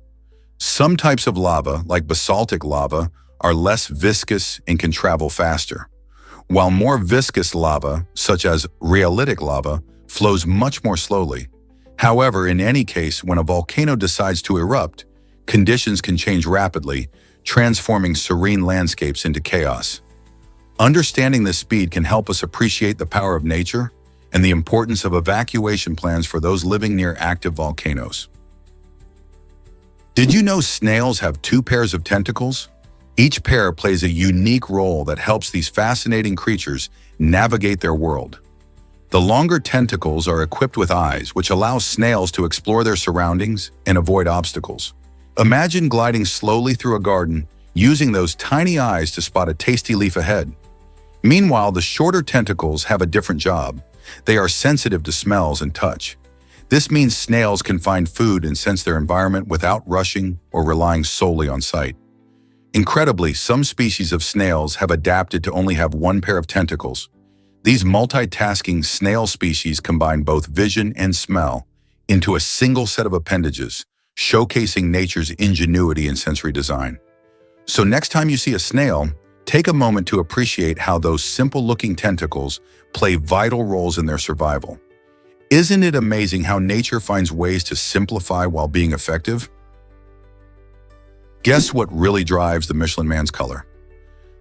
Some types of lava, like basaltic lava, are less viscous and can travel faster, while more viscous lava, such as rhyolitic lava, flows much more slowly. However, in any case, when a volcano decides to erupt, conditions can change rapidly, transforming serene landscapes into chaos. Understanding this speed can help us appreciate the power of nature and the importance of evacuation plans for those living near active volcanoes. Did you know snails have 2 pairs of tentacles? Each pair plays a unique role that helps these fascinating creatures navigate their world. The longer tentacles are equipped with eyes, which allows snails to explore their surroundings and avoid obstacles. Imagine gliding slowly through a garden, using those tiny eyes to spot a tasty leaf ahead. Meanwhile, the shorter tentacles have a different job. They are sensitive to smells and touch. This means snails can find food and sense their environment without rushing or relying solely on sight. Incredibly, some species of snails have adapted to only have one pair of tentacles. These multitasking snail species combine both vision and smell into a single set of appendages, showcasing nature's ingenuity in sensory design. So next time you see a snail, take a moment to appreciate how those simple-looking tentacles play vital roles in their survival. Isn't it amazing how nature finds ways to simplify while being effective? Guess what really drives the Michelin Man's color?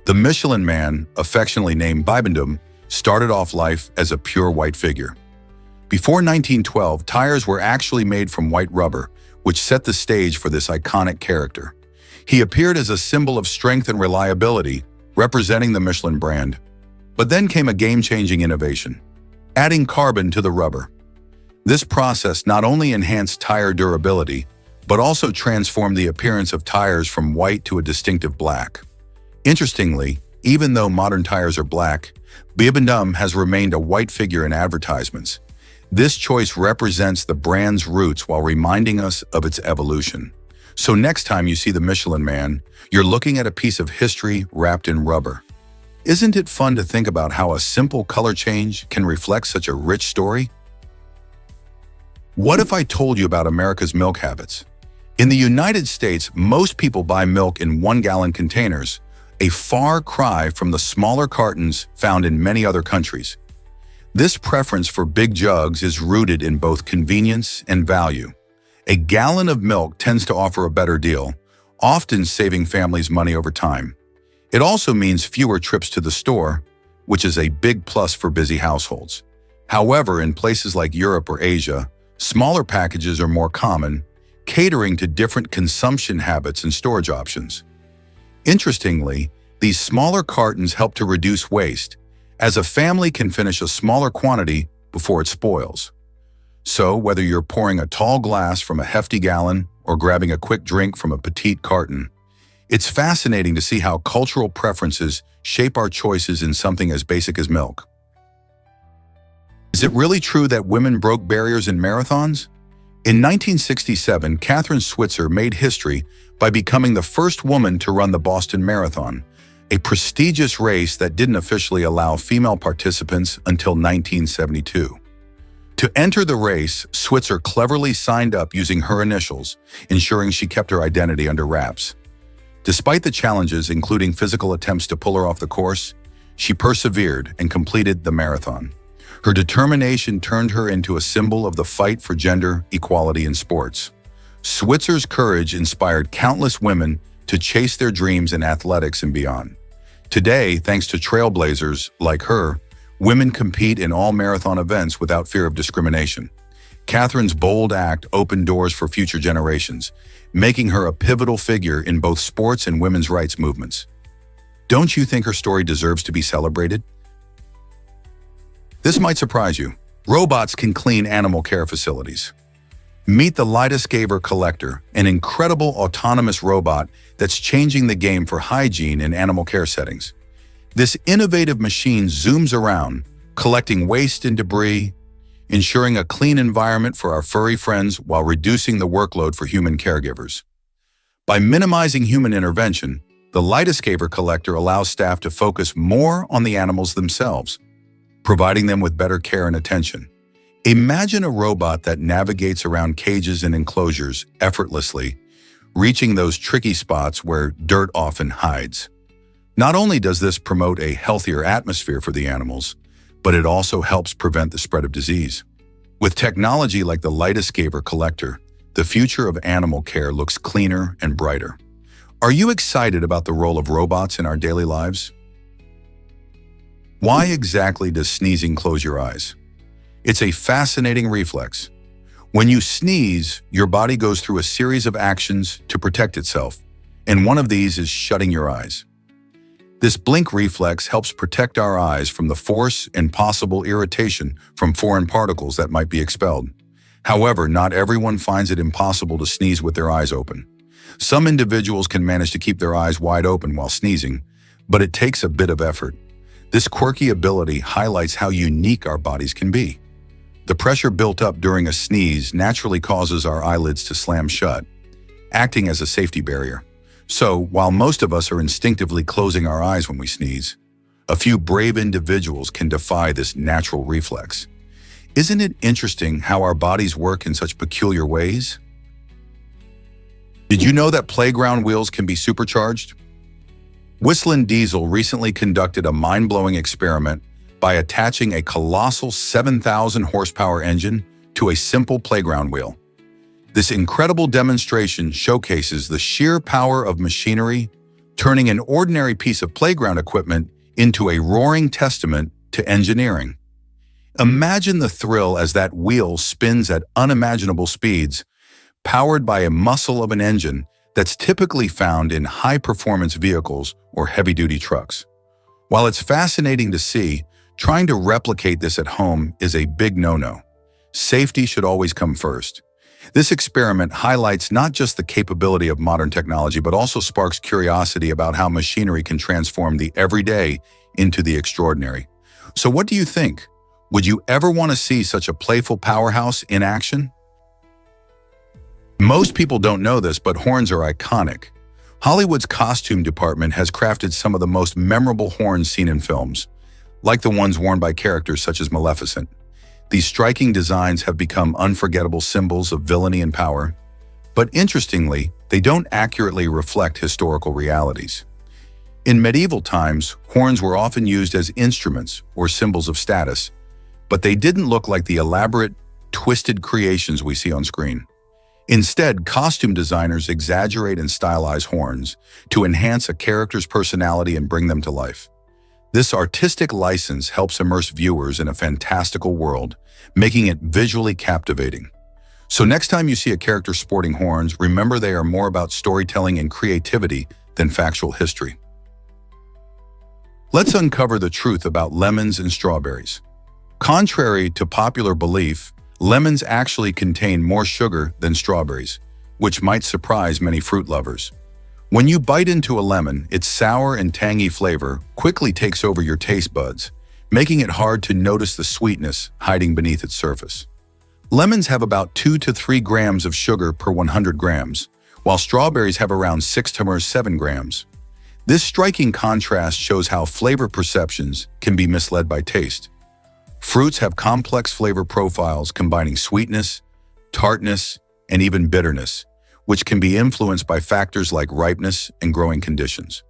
The Michelin Man, affectionately named Bibendum, started off life as a pure white figure. Before 1912, tires were actually made from white rubber, which set the stage for this iconic character. He appeared as a symbol of strength and reliability, representing the Michelin brand. But then came a game-changing innovation, adding carbon to the rubber. This process not only enhanced tire durability, but also transformed the appearance of tires from white to a distinctive black. Interestingly, even though modern tires are black, Bibendum has remained a white figure in advertisements. This choice represents the brand's roots while reminding us of its evolution. So next time you see the Michelin Man, you're looking at a piece of history wrapped in rubber. Isn't it fun to think about how a simple color change can reflect such a rich story? What if I told you about America's milk habits? In the United States, most people buy milk in 1-gallon containers, a far cry from the smaller cartons found in many other countries. This preference for big jugs is rooted in both convenience and value. A gallon of milk tends to offer a better deal, often saving families money over time. It also means fewer trips to the store, which is a big plus for busy households. However, in places like Europe or Asia, smaller packages are more common, catering to different consumption habits and storage options. Interestingly, these smaller cartons help to reduce waste, as a family can finish a smaller quantity before it spoils. So, whether you're pouring a tall glass from a hefty gallon or grabbing a quick drink from a petite carton, it's fascinating to see how cultural preferences shape our choices in something as basic as milk. Is it really true that women broke barriers in marathons? In 1967, Kathrine Switzer made history by becoming the first woman to run the Boston Marathon, a prestigious race that didn't officially allow female participants until 1972. To enter the race, Switzer cleverly signed up using her initials, ensuring she kept her identity under wraps. Despite the challenges, including physical attempts to pull her off the course, she persevered and completed the marathon. Her determination turned her into a symbol of the fight for gender equality in sports. Switzer's courage inspired countless women to chase their dreams in athletics and beyond. Today, thanks to trailblazers like her, women compete in all marathon events without fear of discrimination. Kathrine's bold act opened doors for future generations, making her a pivotal figure in both sports and women's rights movements. Don't you think her story deserves to be celebrated? This might surprise you. Robots can clean animal care facilities. Meet the Lidescaver Collector, an incredible autonomous robot that's changing the game for hygiene in animal care settings. This innovative machine zooms around, collecting waste and debris, ensuring a clean environment for our furry friends while reducing the workload for human caregivers. By minimizing human intervention, the Lidescaver Collector allows staff to focus more on the animals themselves, providing them with better care and attention. Imagine a robot that navigates around cages and enclosures effortlessly, reaching those tricky spots where dirt often hides. Not only does this promote a healthier atmosphere for the animals, but it also helps prevent the spread of disease. With technology like the Lidescaver Collector, the future of animal care looks cleaner and brighter. Are you excited about the role of robots in our daily lives? Why exactly does sneezing close your eyes? It's a fascinating reflex. When you sneeze, your body goes through a series of actions to protect itself, and one of these is shutting your eyes. This blink reflex helps protect our eyes from the force and possible irritation from foreign particles that might be expelled. However, not everyone finds it impossible to sneeze with their eyes open. Some individuals can manage to keep their eyes wide open while sneezing, but it takes a bit of effort. This quirky ability highlights how unique our bodies can be. The pressure built up during a sneeze naturally causes our eyelids to slam shut, acting as a safety barrier. So, while most of us are instinctively closing our eyes when we sneeze, a few brave individuals can defy this natural reflex. Isn't it interesting how our bodies work in such peculiar ways? Did you know that playground wheels can be supercharged? Whistling Diesel recently conducted a mind-blowing experiment by attaching a colossal 7,000 horsepower engine to a simple playground wheel. This incredible demonstration showcases the sheer power of machinery, turning an ordinary piece of playground equipment into a roaring testament to engineering. Imagine the thrill as that wheel spins at unimaginable speeds, powered by a muscle of an engine that's typically found in high-performance vehicles or heavy-duty trucks. While it's fascinating to see, trying to replicate this at home is a big no-no. Safety should always come first. This experiment highlights not just the capability of modern technology, but also sparks curiosity about how machinery can transform the everyday into the extraordinary. So what do you think? Would you ever want to see such a playful powerhouse in action? Most people don't know this, but horns are iconic. Hollywood's costume department has crafted some of the most memorable horns seen in films, like the ones worn by characters such as Maleficent. These striking designs have become unforgettable symbols of villainy and power, but interestingly, they don't accurately reflect historical realities. In medieval times, horns were often used as instruments or symbols of status, but they didn't look like the elaborate, twisted creations we see on screen. Instead, costume designers exaggerate and stylize horns to enhance a character's personality and bring them to life. This artistic license helps immerse viewers in a fantastical world, making it visually captivating. So next time you see a character sporting horns, remember they are more about storytelling and creativity than factual history. Let's uncover the truth about lemons and strawberries. Contrary to popular belief, lemons actually contain more sugar than strawberries, which might surprise many fruit lovers. When you bite into a lemon, its sour and tangy flavor quickly takes over your taste buds, making it hard to notice the sweetness hiding beneath its surface. Lemons have about 2 to 3 grams of sugar per 100 grams, while strawberries have around 6 to 7 grams. This striking contrast shows how flavor perceptions can be misled by taste. Fruits have complex flavor profiles combining sweetness, tartness, and even bitterness, which can be influenced by factors like ripeness and growing conditions.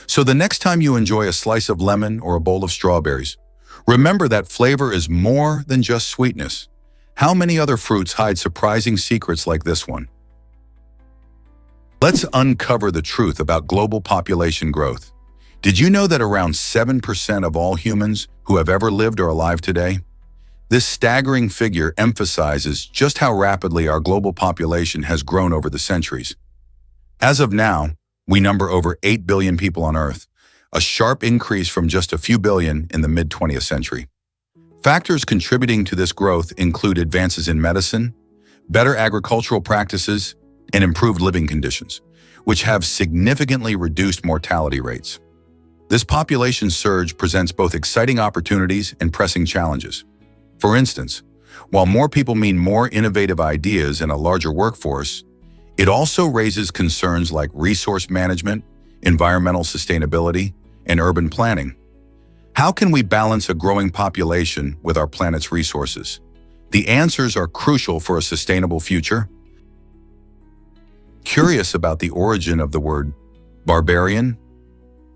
So the next time you enjoy a slice of lemon or a bowl of strawberries, remember that flavor is more than just sweetness. How many other fruits hide surprising secrets like this one? Let's uncover the truth about global population growth. Did you know that around 7% of all humans who have ever lived are alive today? This staggering figure emphasizes just how rapidly our global population has grown over the centuries. As of now, we number over 8 billion people on Earth, a sharp increase from just a few billion in the mid-20th century. Factors contributing to this growth include advances in medicine, better agricultural practices, and improved living conditions, which have significantly reduced mortality rates. This population surge presents both exciting opportunities and pressing challenges. For instance, while more people mean more innovative ideas and a larger workforce, it also raises concerns like resource management, environmental sustainability, and urban planning. How can we balance a growing population with our planet's resources? The answers are crucial for a sustainable future. Curious about the origin of the word barbarian?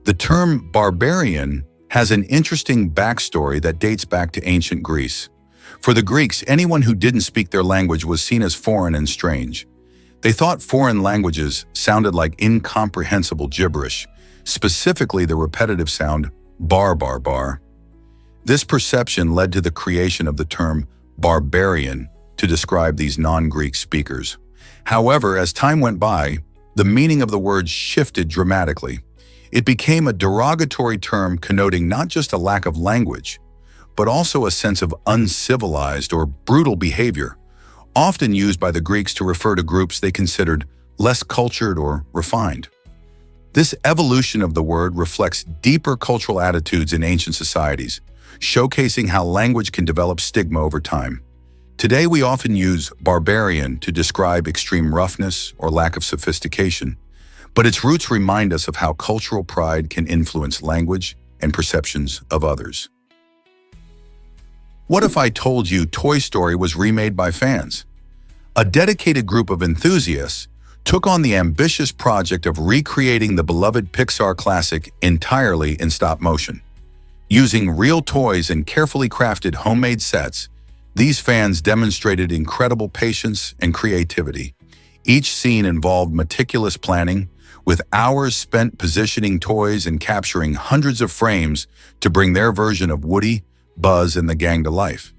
The term barbarian has an interesting backstory that dates back to ancient Greece. For the Greeks, anyone who didn't speak their language was seen as foreign and strange. They thought foreign languages sounded like incomprehensible gibberish, specifically the repetitive sound bar, bar, bar. This perception led to the creation of the term barbarian to describe these non-Greek speakers. However, as time went by, the meaning of the word shifted dramatically. It became a derogatory term connoting not just a lack of language, but also a sense of uncivilized or brutal behavior, often used by the Greeks to refer to groups they considered less cultured or refined. This evolution of the word reflects deeper cultural attitudes in ancient societies, showcasing how language can develop stigma over time. Today, we often use barbarian to describe extreme roughness or lack of sophistication, but its roots remind us of how cultural pride can influence language and perceptions of others. What if I told you Toy Story was remade by fans? A dedicated group of enthusiasts took on the ambitious project of recreating the beloved Pixar classic entirely in stop motion. Using real toys and carefully crafted homemade sets, these fans demonstrated incredible patience and creativity. Each scene involved meticulous planning, with hours spent positioning toys and capturing hundreds of frames to bring their version of Woody, Buzz, and the gang to life.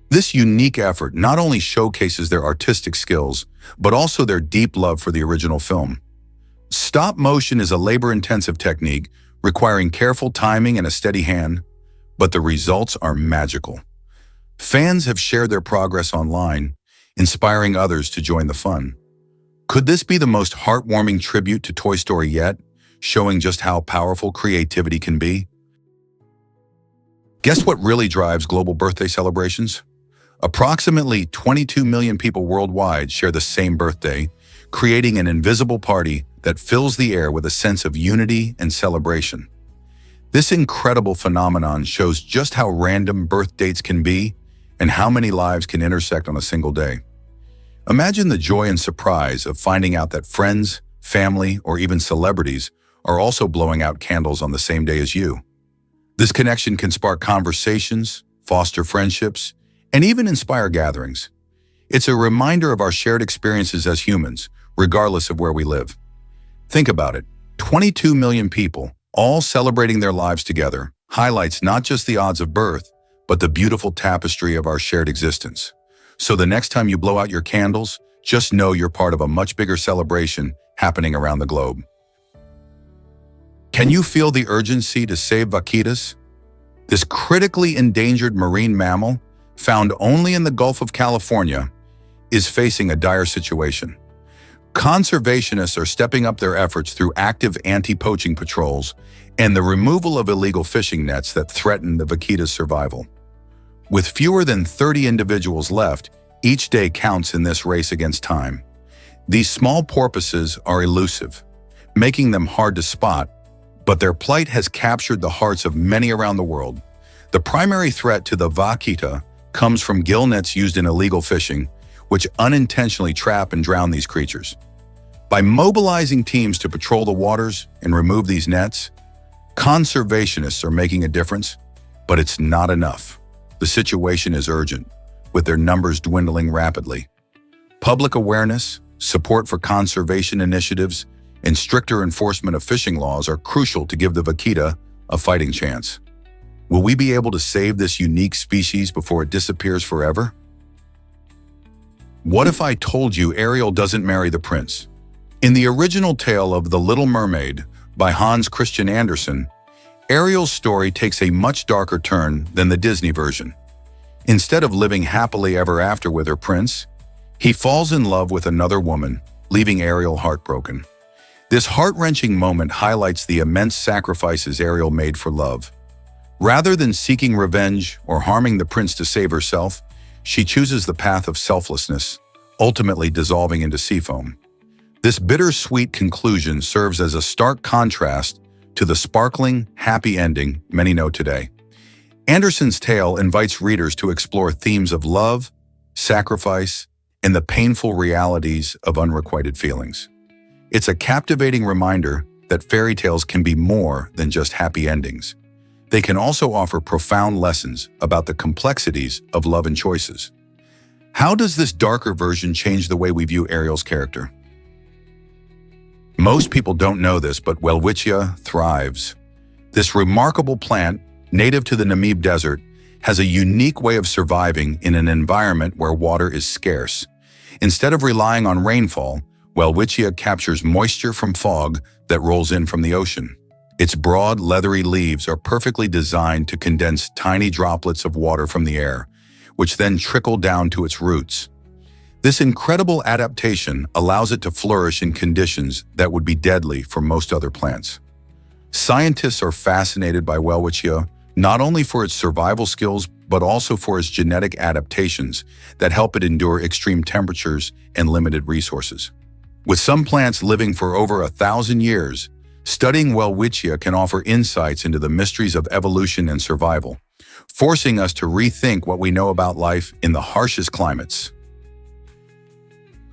This unique effort not only showcases their artistic skills, but also their deep love for the original film. Stop motion is a labor-intensive technique requiring careful timing and a steady hand, but the results are magical. Fans have shared their progress online, inspiring others to join the fun. Could this be the most heartwarming tribute to Toy Story yet, showing just how powerful creativity can be? Guess what really drives global birthday celebrations? Approximately 22 million people worldwide share the same birthday, creating an invisible party that fills the air with a sense of unity and celebration. This incredible phenomenon shows just how random birth dates can be and how many lives can intersect on a single day. Imagine the joy and surprise of finding out that friends, family, or even celebrities are also blowing out candles on the same day as you. This connection can spark conversations, foster friendships, and even inspire gatherings. It's a reminder of our shared experiences as humans, regardless of where we live. Think about it, 22 million people, all celebrating their lives together, highlights not just the odds of birth, but the beautiful tapestry of our shared existence. So the next time you blow out your candles, just know you're part of a much bigger celebration happening around the globe. Can you feel the urgency to save vaquitas? This critically endangered marine mammal, found only in the Gulf of California, is facing a dire situation. Conservationists are stepping up their efforts through active anti-poaching patrols and the removal of illegal fishing nets that threaten the vaquita's survival. With fewer than 30 individuals left, each day counts in this race against time. These small porpoises are elusive, making them hard to spot, but their plight has captured the hearts of many around the world. The primary threat to the vaquita comes from gill nets used in illegal fishing, which unintentionally trap and drown these creatures. By mobilizing teams to patrol the waters and remove these nets, conservationists are making a difference, but it's not enough. The situation is urgent, with their numbers dwindling rapidly. Public awareness, support for conservation initiatives, and stricter enforcement of fishing laws are crucial to give the vaquita a fighting chance. Will we be able to save this unique species before it disappears forever? What if I told you Ariel doesn't marry the prince? In the original tale of The Little Mermaid by Hans Christian Andersen, Ariel's story takes a much darker turn than the Disney version. Instead of living happily ever after with her prince, he falls in love with another woman, leaving Ariel heartbroken. This heart-wrenching moment highlights the immense sacrifices Ariel made for love. Rather than seeking revenge or harming the prince to save herself, she chooses the path of selflessness, ultimately dissolving into sea foam. This bittersweet conclusion serves as a stark contrast to the sparkling, happy ending many know today. Andersen's tale invites readers to explore themes of love, sacrifice, and the painful realities of unrequited feelings. It's a captivating reminder that fairy tales can be more than just happy endings. They can also offer profound lessons about the complexities of love and choices. How does this darker version change the way we view Ariel's character? Most people don't know this, but Welwitschia thrives. This remarkable plant, native to the Namib Desert, has a unique way of surviving in an environment where water is scarce. Instead of relying on rainfall, Welwitschia captures moisture from fog that rolls in from the ocean. Its broad, leathery leaves are perfectly designed to condense tiny droplets of water from the air, which then trickle down to its roots. This incredible adaptation allows it to flourish in conditions that would be deadly for most other plants. Scientists are fascinated by Welwitschia not only for its survival skills, but also for its genetic adaptations that help it endure extreme temperatures and limited resources. With some plants living for over 1,000 years, studying Welwitschia can offer insights into the mysteries of evolution and survival, forcing us to rethink what we know about life in the harshest climates.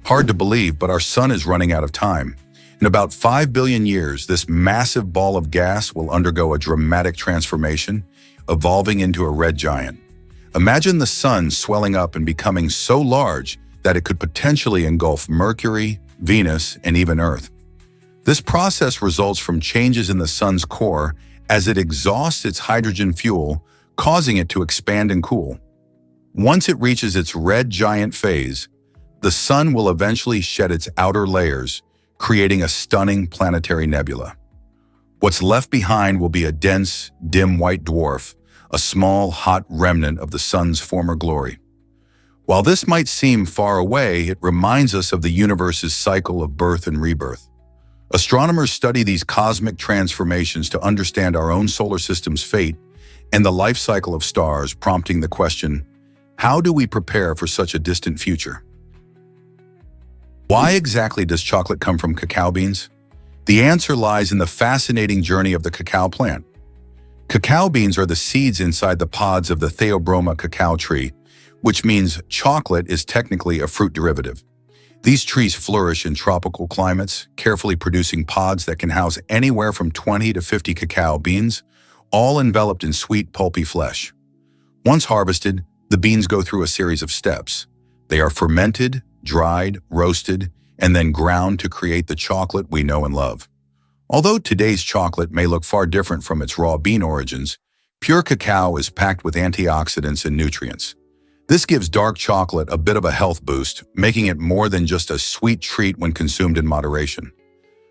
Hard to believe, but our sun is running out of time. In about 5 billion years, this massive ball of gas will undergo a dramatic transformation, evolving into a red giant. Imagine the sun swelling up and becoming so large that it could potentially engulf Mercury, Venus, and even Earth. This process results from changes in the sun's core as it exhausts its hydrogen fuel, causing it to expand and cool. Once it reaches its red giant phase, the sun will eventually shed its outer layers, creating a stunning planetary nebula. What's left behind will be a dense, dim white dwarf, a small, hot remnant of the sun's former glory. While this might seem far away, it reminds us of the universe's cycle of birth and rebirth. Astronomers study these cosmic transformations to understand our own solar system's fate and the life cycle of stars, prompting the question, how do we prepare for such a distant future? Why exactly does chocolate come from cacao beans? The answer lies in the fascinating journey of the cacao plant. Cacao beans are the seeds inside the pods of the Theobroma cacao tree, which means chocolate is technically a fruit derivative. These trees flourish in tropical climates, carefully producing pods that can house anywhere from 20 to 50 cacao beans, all enveloped in sweet, pulpy flesh. Once harvested, the beans go through a series of steps. They are fermented, dried, roasted, and then ground to create the chocolate we know and love. Although today's chocolate may look far different from its raw bean origins, pure cacao is packed with antioxidants and nutrients. This gives dark chocolate a bit of a health boost, making it more than just a sweet treat when consumed in moderation.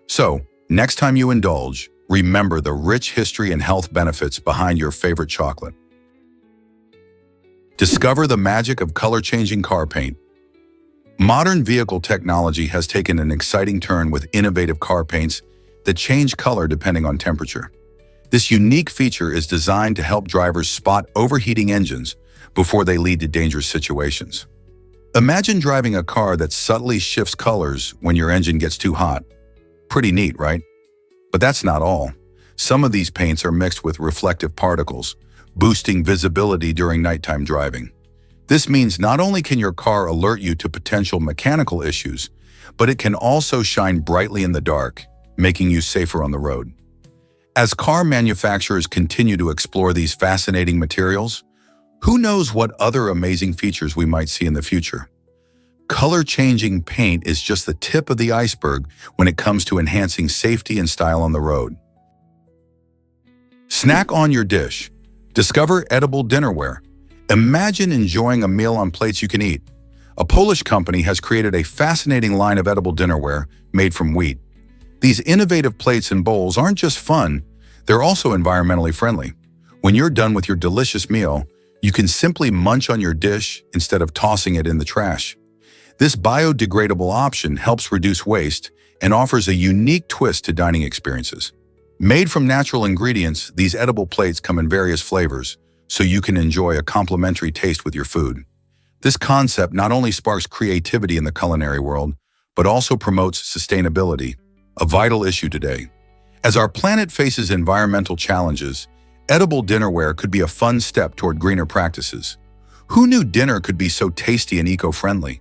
So, next time you indulge, remember the rich history and health benefits behind your favorite chocolate. Discover the magic of color-changing car paint. Modern vehicle technology has taken an exciting turn with innovative car paints that change color depending on temperature. This unique feature is designed to help drivers spot overheating engines before they lead to dangerous situations. Imagine driving a car that subtly shifts colors when your engine gets too hot. Pretty neat, right? But that's not all. Some of these paints are mixed with reflective particles, boosting visibility during nighttime driving. This means not only can your car alert you to potential mechanical issues, but it can also shine brightly in the dark, making you safer on the road. As car manufacturers continue to explore these fascinating materials, who knows what other amazing features we might see in the future? Color-changing paint is just the tip of the iceberg when it comes to enhancing safety and style on the road. Snack on your dish. Discover edible dinnerware. Imagine enjoying a meal on plates you can eat. A Polish company has created a fascinating line of edible dinnerware made from wheat. These innovative plates and bowls aren't just fun, they're also environmentally friendly. When you're done with your delicious meal, you can simply munch on your dish instead of tossing it in the trash. This biodegradable option helps reduce waste and offers a unique twist to dining experiences. Made from natural ingredients, these edible plates come in various flavors, so you can enjoy a complimentary taste with your food. This concept not only sparks creativity in the culinary world, but also promotes sustainability, a vital issue today. As our planet faces environmental challenges, edible dinnerware could be a fun step toward greener practices. Who knew dinner could be so tasty and eco-friendly?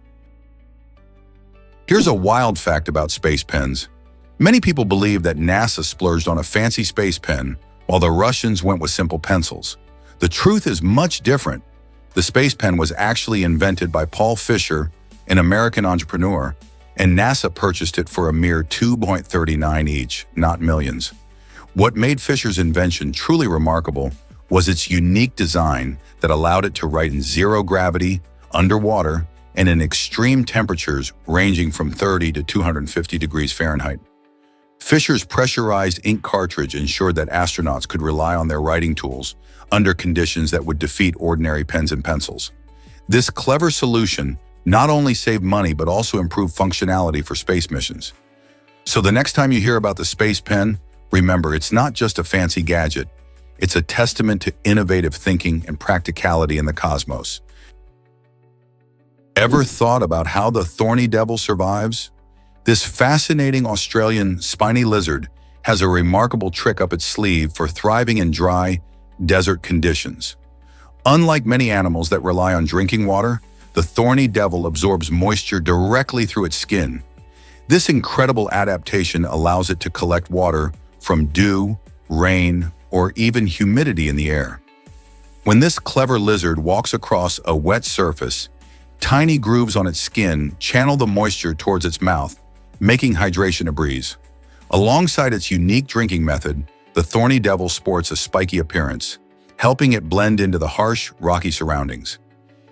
Here's a wild fact about space pens. Many people believe that NASA splurged on a fancy space pen, while the Russians went with simple pencils. The truth is much different. The space pen was actually invented by Paul Fisher, an American entrepreneur, and NASA purchased it for a mere $2.39 each, not millions. What made Fisher's invention truly remarkable was its unique design that allowed it to write in zero gravity, underwater, and in extreme temperatures ranging from 30 to 250 degrees Fahrenheit. Fisher's pressurized ink cartridge ensured that astronauts could rely on their writing tools under conditions that would defeat ordinary pens and pencils. This clever solution not only save money but also improve functionality for space missions. So the next time you hear about the Space Pen, remember it's not just a fancy gadget. It's a testament to innovative thinking and practicality in the cosmos. Ever thought about how the thorny devil survives? This fascinating Australian spiny lizard has a remarkable trick up its sleeve for thriving in dry, desert conditions. Unlike many animals that rely on drinking water, the thorny devil absorbs moisture directly through its skin. This incredible adaptation allows it to collect water from dew, rain, or even humidity in the air. When this clever lizard walks across a wet surface, tiny grooves on its skin channel the moisture towards its mouth, making hydration a breeze. Alongside its unique drinking method, the thorny devil sports a spiky appearance, helping it blend into the harsh, rocky surroundings.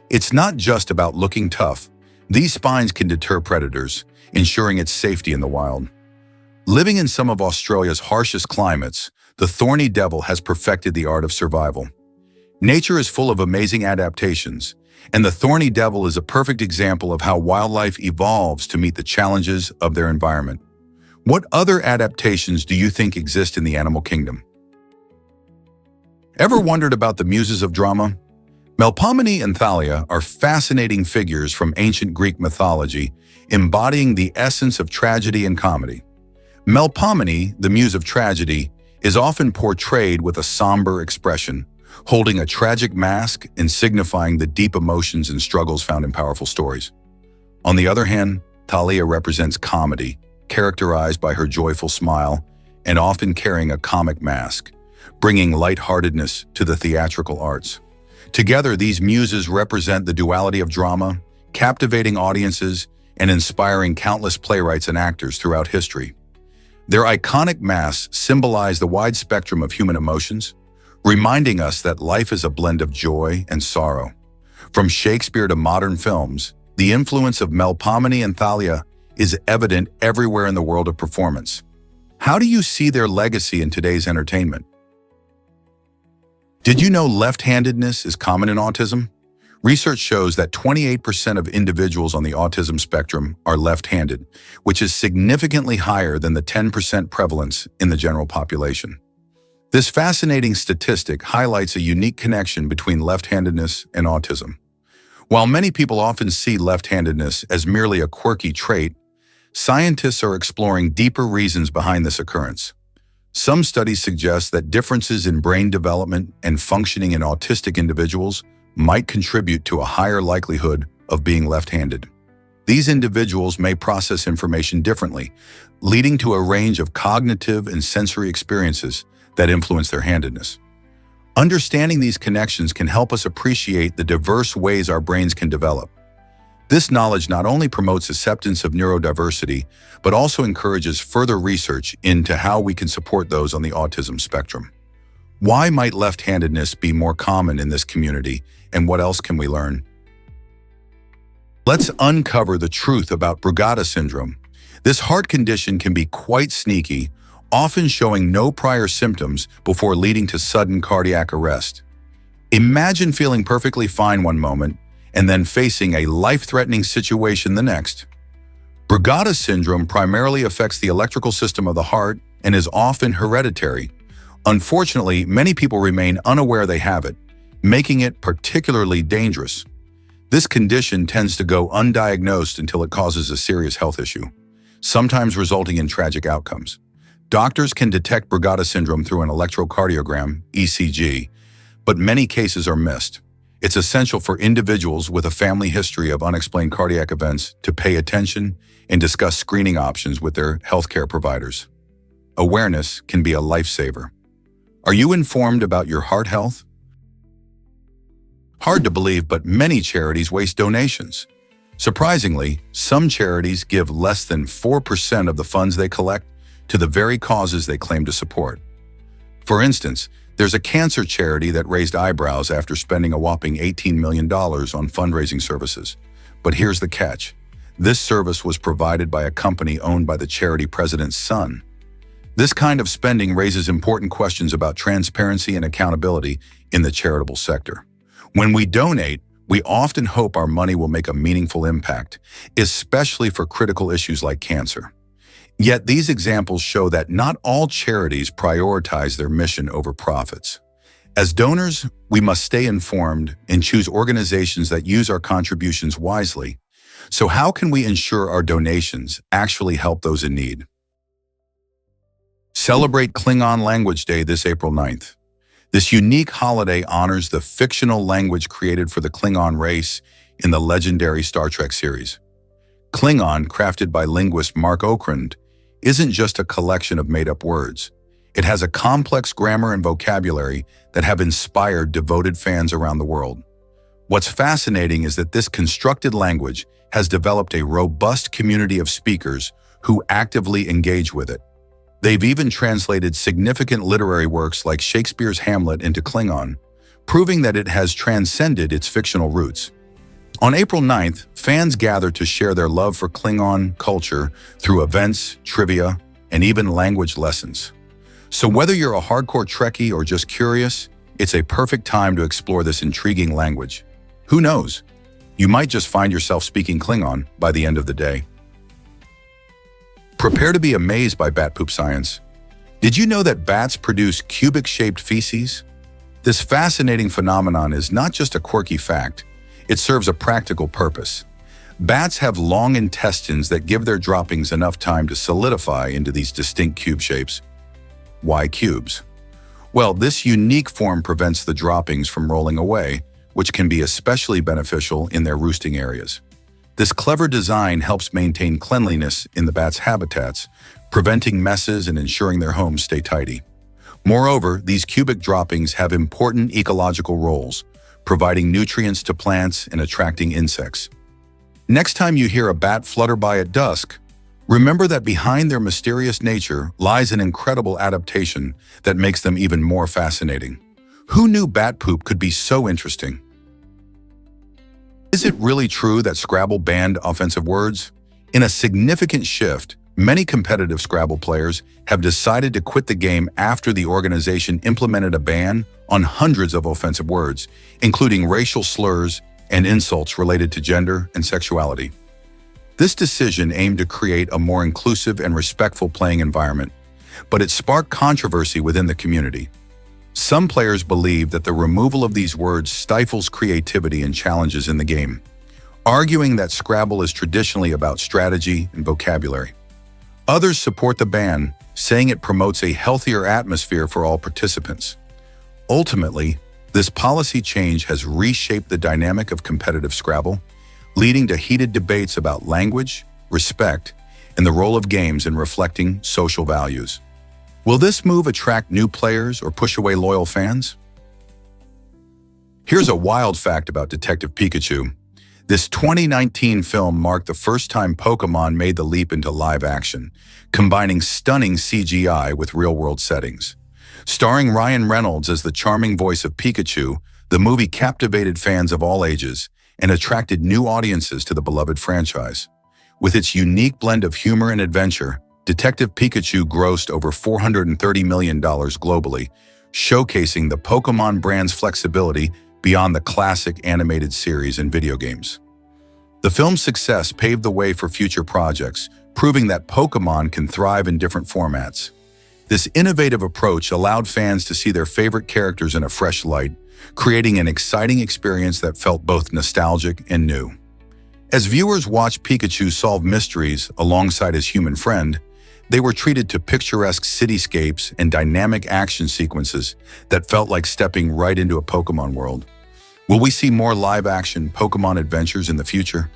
It's not just about looking tough. These spines can deter predators, ensuring its safety in the wild. Living in some of Australia's harshest climates, the thorny devil has perfected the art of survival. Nature is full of amazing adaptations, and the thorny devil is a perfect example of how wildlife evolves to meet the challenges of their environment. What other adaptations do you think exist in the animal kingdom? Ever wondered about the muses of drama? Melpomene and Thalia are fascinating figures from ancient Greek mythology, embodying the essence of tragedy and comedy. Melpomene, the muse of tragedy, is often portrayed with a somber expression, holding a tragic mask and signifying the deep emotions and struggles found in powerful stories. On the other hand, Thalia represents comedy, characterized by her joyful smile and often carrying a comic mask, bringing lightheartedness to the theatrical arts. Together, these muses represent the duality of drama, captivating audiences and inspiring countless playwrights and actors throughout history. Their iconic masks symbolize the wide spectrum of human emotions, reminding us that life is a blend of joy and sorrow. From Shakespeare to modern films, the influence of Melpomene and Thalia is evident everywhere in the world of performance. How do you see their legacy in today's entertainment? Did you know left-handedness is common in autism? Research shows that 28% of individuals on the autism spectrum are left-handed, which is significantly higher than the 10% prevalence in the general population. This fascinating statistic highlights a unique connection between left-handedness and autism. While many people often see left-handedness as merely a quirky trait, scientists are exploring deeper reasons behind this occurrence. Some studies suggest that differences in brain development and functioning in autistic individuals might contribute to a higher likelihood of being left-handed. These individuals may process information differently, leading to a range of cognitive and sensory experiences that influence their handedness. Understanding these connections can help us appreciate the diverse ways our brains can develop. This knowledge not only promotes acceptance of neurodiversity, but also encourages further research into how we can support those on the autism spectrum. Why might left-handedness be more common in this community, and what else can we learn? Let's uncover the truth about Brugada syndrome. This heart condition can be quite sneaky, often showing no prior symptoms before leading to sudden cardiac arrest. Imagine feeling perfectly fine one moment and then facing a life-threatening situation the next. Brugada syndrome primarily affects the electrical system of the heart and is often hereditary. Unfortunately, many people remain unaware they have it, making it particularly dangerous. This condition tends to go undiagnosed until it causes a serious health issue, sometimes resulting in tragic outcomes. Doctors can detect Brugada syndrome through an electrocardiogram, ECG, but many cases are missed. It's essential for individuals with a family history of unexplained cardiac events to pay attention and discuss screening options with their healthcare providers. Awareness can be a lifesaver. Are you informed about your heart health? Hard to believe, but many charities waste donations. Surprisingly, some charities give less than 4% of the funds they collect to the very causes they claim to support. For instance, there's a cancer charity that raised eyebrows after spending a whopping $18 million on fundraising services. But here's the catch. This service was provided by a company owned by the charity president's son. This kind of spending raises important questions about transparency and accountability in the charitable sector. When we donate, We often hope our money will make a meaningful impact, especially for critical issues like cancer. Yet these examples show that not all charities prioritize their mission over profits. As donors, we must stay informed and choose organizations that use our contributions wisely. So how can we ensure our donations actually help those in need? Celebrate Klingon Language Day this April 9th. This unique holiday honors the fictional language created for the Klingon race in the legendary Star Trek series. Klingon, crafted by linguist Mark Okrand, isn't just a collection of made-up words. It has a complex grammar and vocabulary that have inspired devoted fans around the world. What's fascinating is that this constructed language has developed a robust community of speakers who actively engage with it. They've even translated significant literary works like Shakespeare's Hamlet into Klingon, proving that it has transcended its fictional roots. On April 9th, fans gather to share their love for Klingon culture through events, trivia, and even language lessons. So whether you're a hardcore Trekkie or just curious, it's a perfect time to explore this intriguing language. Who knows? You might just find yourself speaking Klingon by the end of the day. Prepare to be amazed by bat poop science. Did you know that bats produce cubic-shaped feces? This fascinating phenomenon is not just a quirky fact, it serves a practical purpose. Bats have long intestines that give their droppings enough time to solidify into these distinct cube shapes. Why cubes? Well, this unique form prevents the droppings from rolling away, which can be especially beneficial in their roosting areas. This clever design helps maintain cleanliness in the bats' habitats, preventing messes and ensuring their homes stay tidy. Moreover, these cubic droppings have important ecological roles, providing nutrients to plants and attracting insects. Next time you hear a bat flutter by at dusk, remember that behind their mysterious nature lies an incredible adaptation that makes them even more fascinating. Who knew bat poop could be so interesting? Is it really true that Scrabble banned offensive words? In a significant shift, many competitive Scrabble players have decided to quit the game after the organization implemented a ban on hundreds of offensive words, including racial slurs and insults related to gender and sexuality. This decision aimed to create a more inclusive and respectful playing environment, but it sparked controversy within the community. Some players believe that the removal of these words stifles creativity and challenges in the game, arguing that Scrabble is traditionally about strategy and vocabulary. Others support the ban, saying it promotes a healthier atmosphere for all participants. Ultimately, this policy change has reshaped the dynamic of competitive Scrabble, leading to heated debates about language, respect, and the role of games in reflecting social values. Will this move attract new players or push away loyal fans? Here's a wild fact about Detective Pikachu. This 2019 film marked the first time Pokémon made the leap into live action, combining stunning CGI with real-world settings. Starring Ryan Reynolds as the charming voice of Pikachu, the movie captivated fans of all ages and attracted new audiences to the beloved franchise. With its unique blend of humor and adventure, Detective Pikachu grossed over $430 million globally, showcasing the Pokémon brand's flexibility beyond the classic animated series and video games. The film's success paved the way for future projects, proving that Pokémon can thrive in different formats. This innovative approach allowed fans to see their favorite characters in a fresh light, creating an exciting experience that felt both nostalgic and new. As viewers watched Pikachu solve mysteries alongside his human friend, they were treated to picturesque cityscapes and dynamic action sequences that felt like stepping right into a Pokémon world. Will we see more live-action Pokémon adventures in the future?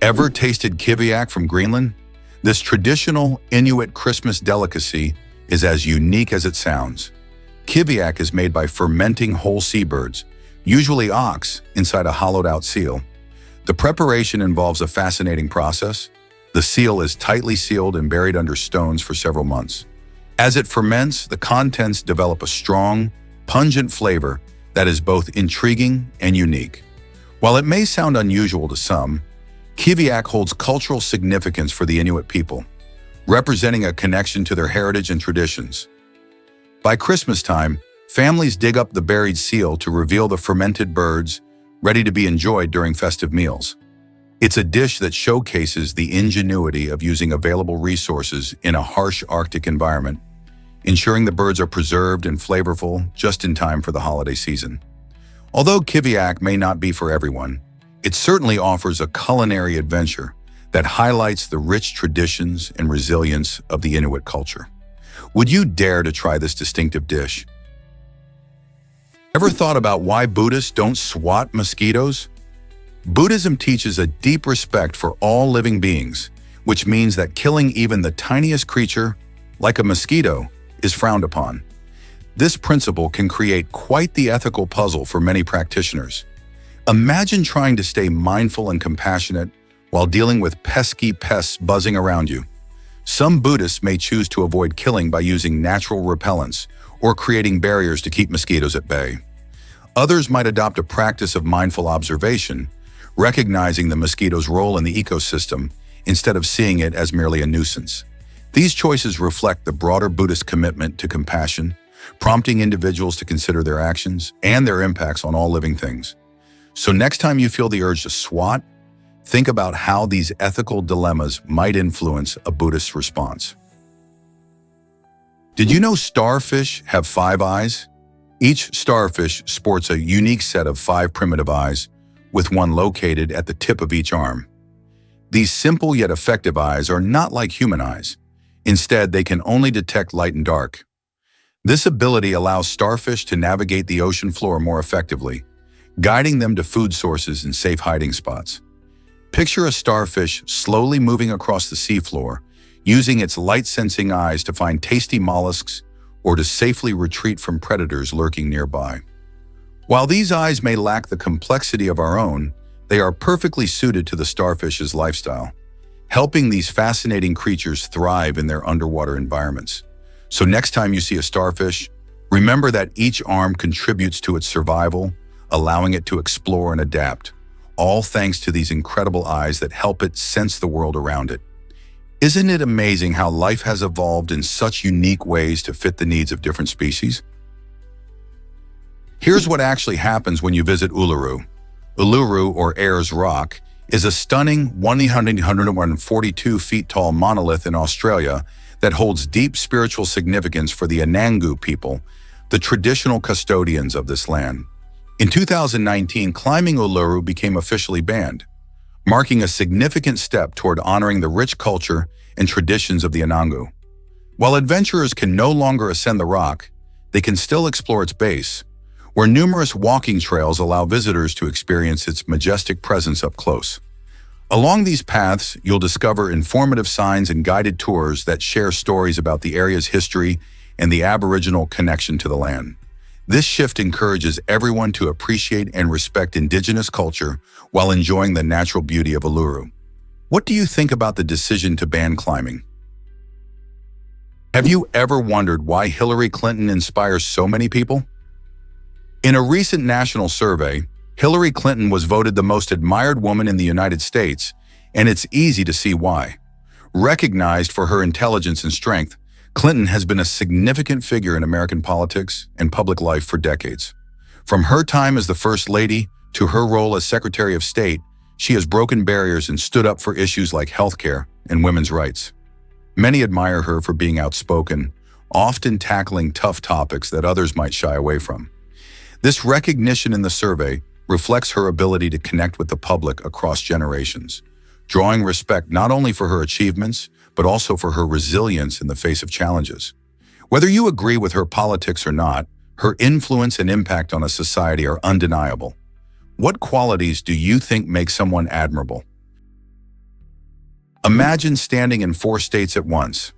Ever tasted kiviak from Greenland? This traditional Inuit Christmas delicacy is as unique as it sounds. Kiviak is made by fermenting whole seabirds, usually ox, inside a hollowed-out seal. The preparation involves a fascinating process. The seal is tightly sealed and buried under stones for several months. As it ferments, the contents develop a strong, pungent flavor that is both intriguing and unique. While it may sound unusual to some, kiviak holds cultural significance for the Inuit people, representing a connection to their heritage and traditions. By Christmas time, families dig up the buried seal to reveal the fermented birds ready to be enjoyed during festive meals. It's a dish that showcases the ingenuity of using available resources in a harsh Arctic environment, ensuring the birds are preserved and flavorful just in time for the holiday season. Although kiviak may not be for everyone, it certainly offers a culinary adventure that highlights the rich traditions and resilience of the Inuit culture. Would you dare to try this distinctive dish? Ever thought about why Buddhists don't swat mosquitoes? Buddhism teaches a deep respect for all living beings, which means that killing even the tiniest creature, like a mosquito, is frowned upon. This principle can create quite the ethical puzzle for many practitioners. Imagine trying to stay mindful and compassionate while dealing with pesky pests buzzing around you. Some Buddhists may choose to avoid killing by using natural repellents or creating barriers to keep mosquitoes at bay. Others might adopt a practice of mindful observation, recognizing the mosquito's role in the ecosystem instead of seeing it as merely a nuisance. These choices reflect the broader Buddhist commitment to compassion, prompting individuals to consider their actions and their impacts on all living things. So next time you feel the urge to swat, think about how these ethical dilemmas might influence a Buddhist response. Did you know starfish have 5 eyes? Each starfish sports a unique set of 5 primitive eyes, with one located at the tip of each arm. These simple yet effective eyes are not like human eyes. Instead, they can only detect light and dark. This ability allows starfish to navigate the ocean floor more effectively, guiding them to food sources and safe hiding spots. Picture a starfish slowly moving across the seafloor, using its light-sensing eyes to find tasty mollusks or to safely retreat from predators lurking nearby. While these eyes may lack the complexity of our own, they are perfectly suited to the starfish's lifestyle, helping these fascinating creatures thrive in their underwater environments. So next time you see a starfish, remember that each arm contributes to its survival, allowing it to explore and adapt, all thanks to these incredible eyes that help it sense the world around it. Isn't it amazing how life has evolved in such unique ways to fit the needs of different species? Here's what actually happens when you visit Uluru. Uluru, or Ayers Rock, is a stunning 142 feet tall monolith in Australia that holds deep spiritual significance for the Anangu people, the traditional custodians of this land. In 2019, climbing Uluru became officially banned, marking a significant step toward honoring the rich culture and traditions of the Anangu. While adventurers can no longer ascend the rock, they can still explore its base, where numerous walking trails allow visitors to experience its majestic presence up close. Along these paths, you'll discover informative signs and guided tours that share stories about the area's history and the Aboriginal connection to the land. This shift encourages everyone to appreciate and respect Indigenous culture while enjoying the natural beauty of Uluru. What do you think about the decision to ban climbing? Have you ever wondered why Hillary Clinton inspires so many people? In a recent national survey, Hillary Clinton was voted the most admired woman in the United States, and it's easy to see why. Recognized for her intelligence and strength, Clinton has been a significant figure in American politics and public life for decades. From her time as the First Lady to her role as Secretary of State, she has broken barriers and stood up for issues like healthcare and women's rights. Many admire her for being outspoken, often tackling tough topics that others might shy away from. This recognition in the survey reflects her ability to connect with the public across generations, drawing respect not only for her achievements, but also for her resilience in the face of challenges. Whether you agree with her politics or not, her influence and impact on a society are undeniable. What qualities do you think make someone admirable? Imagine standing in 4 states at once.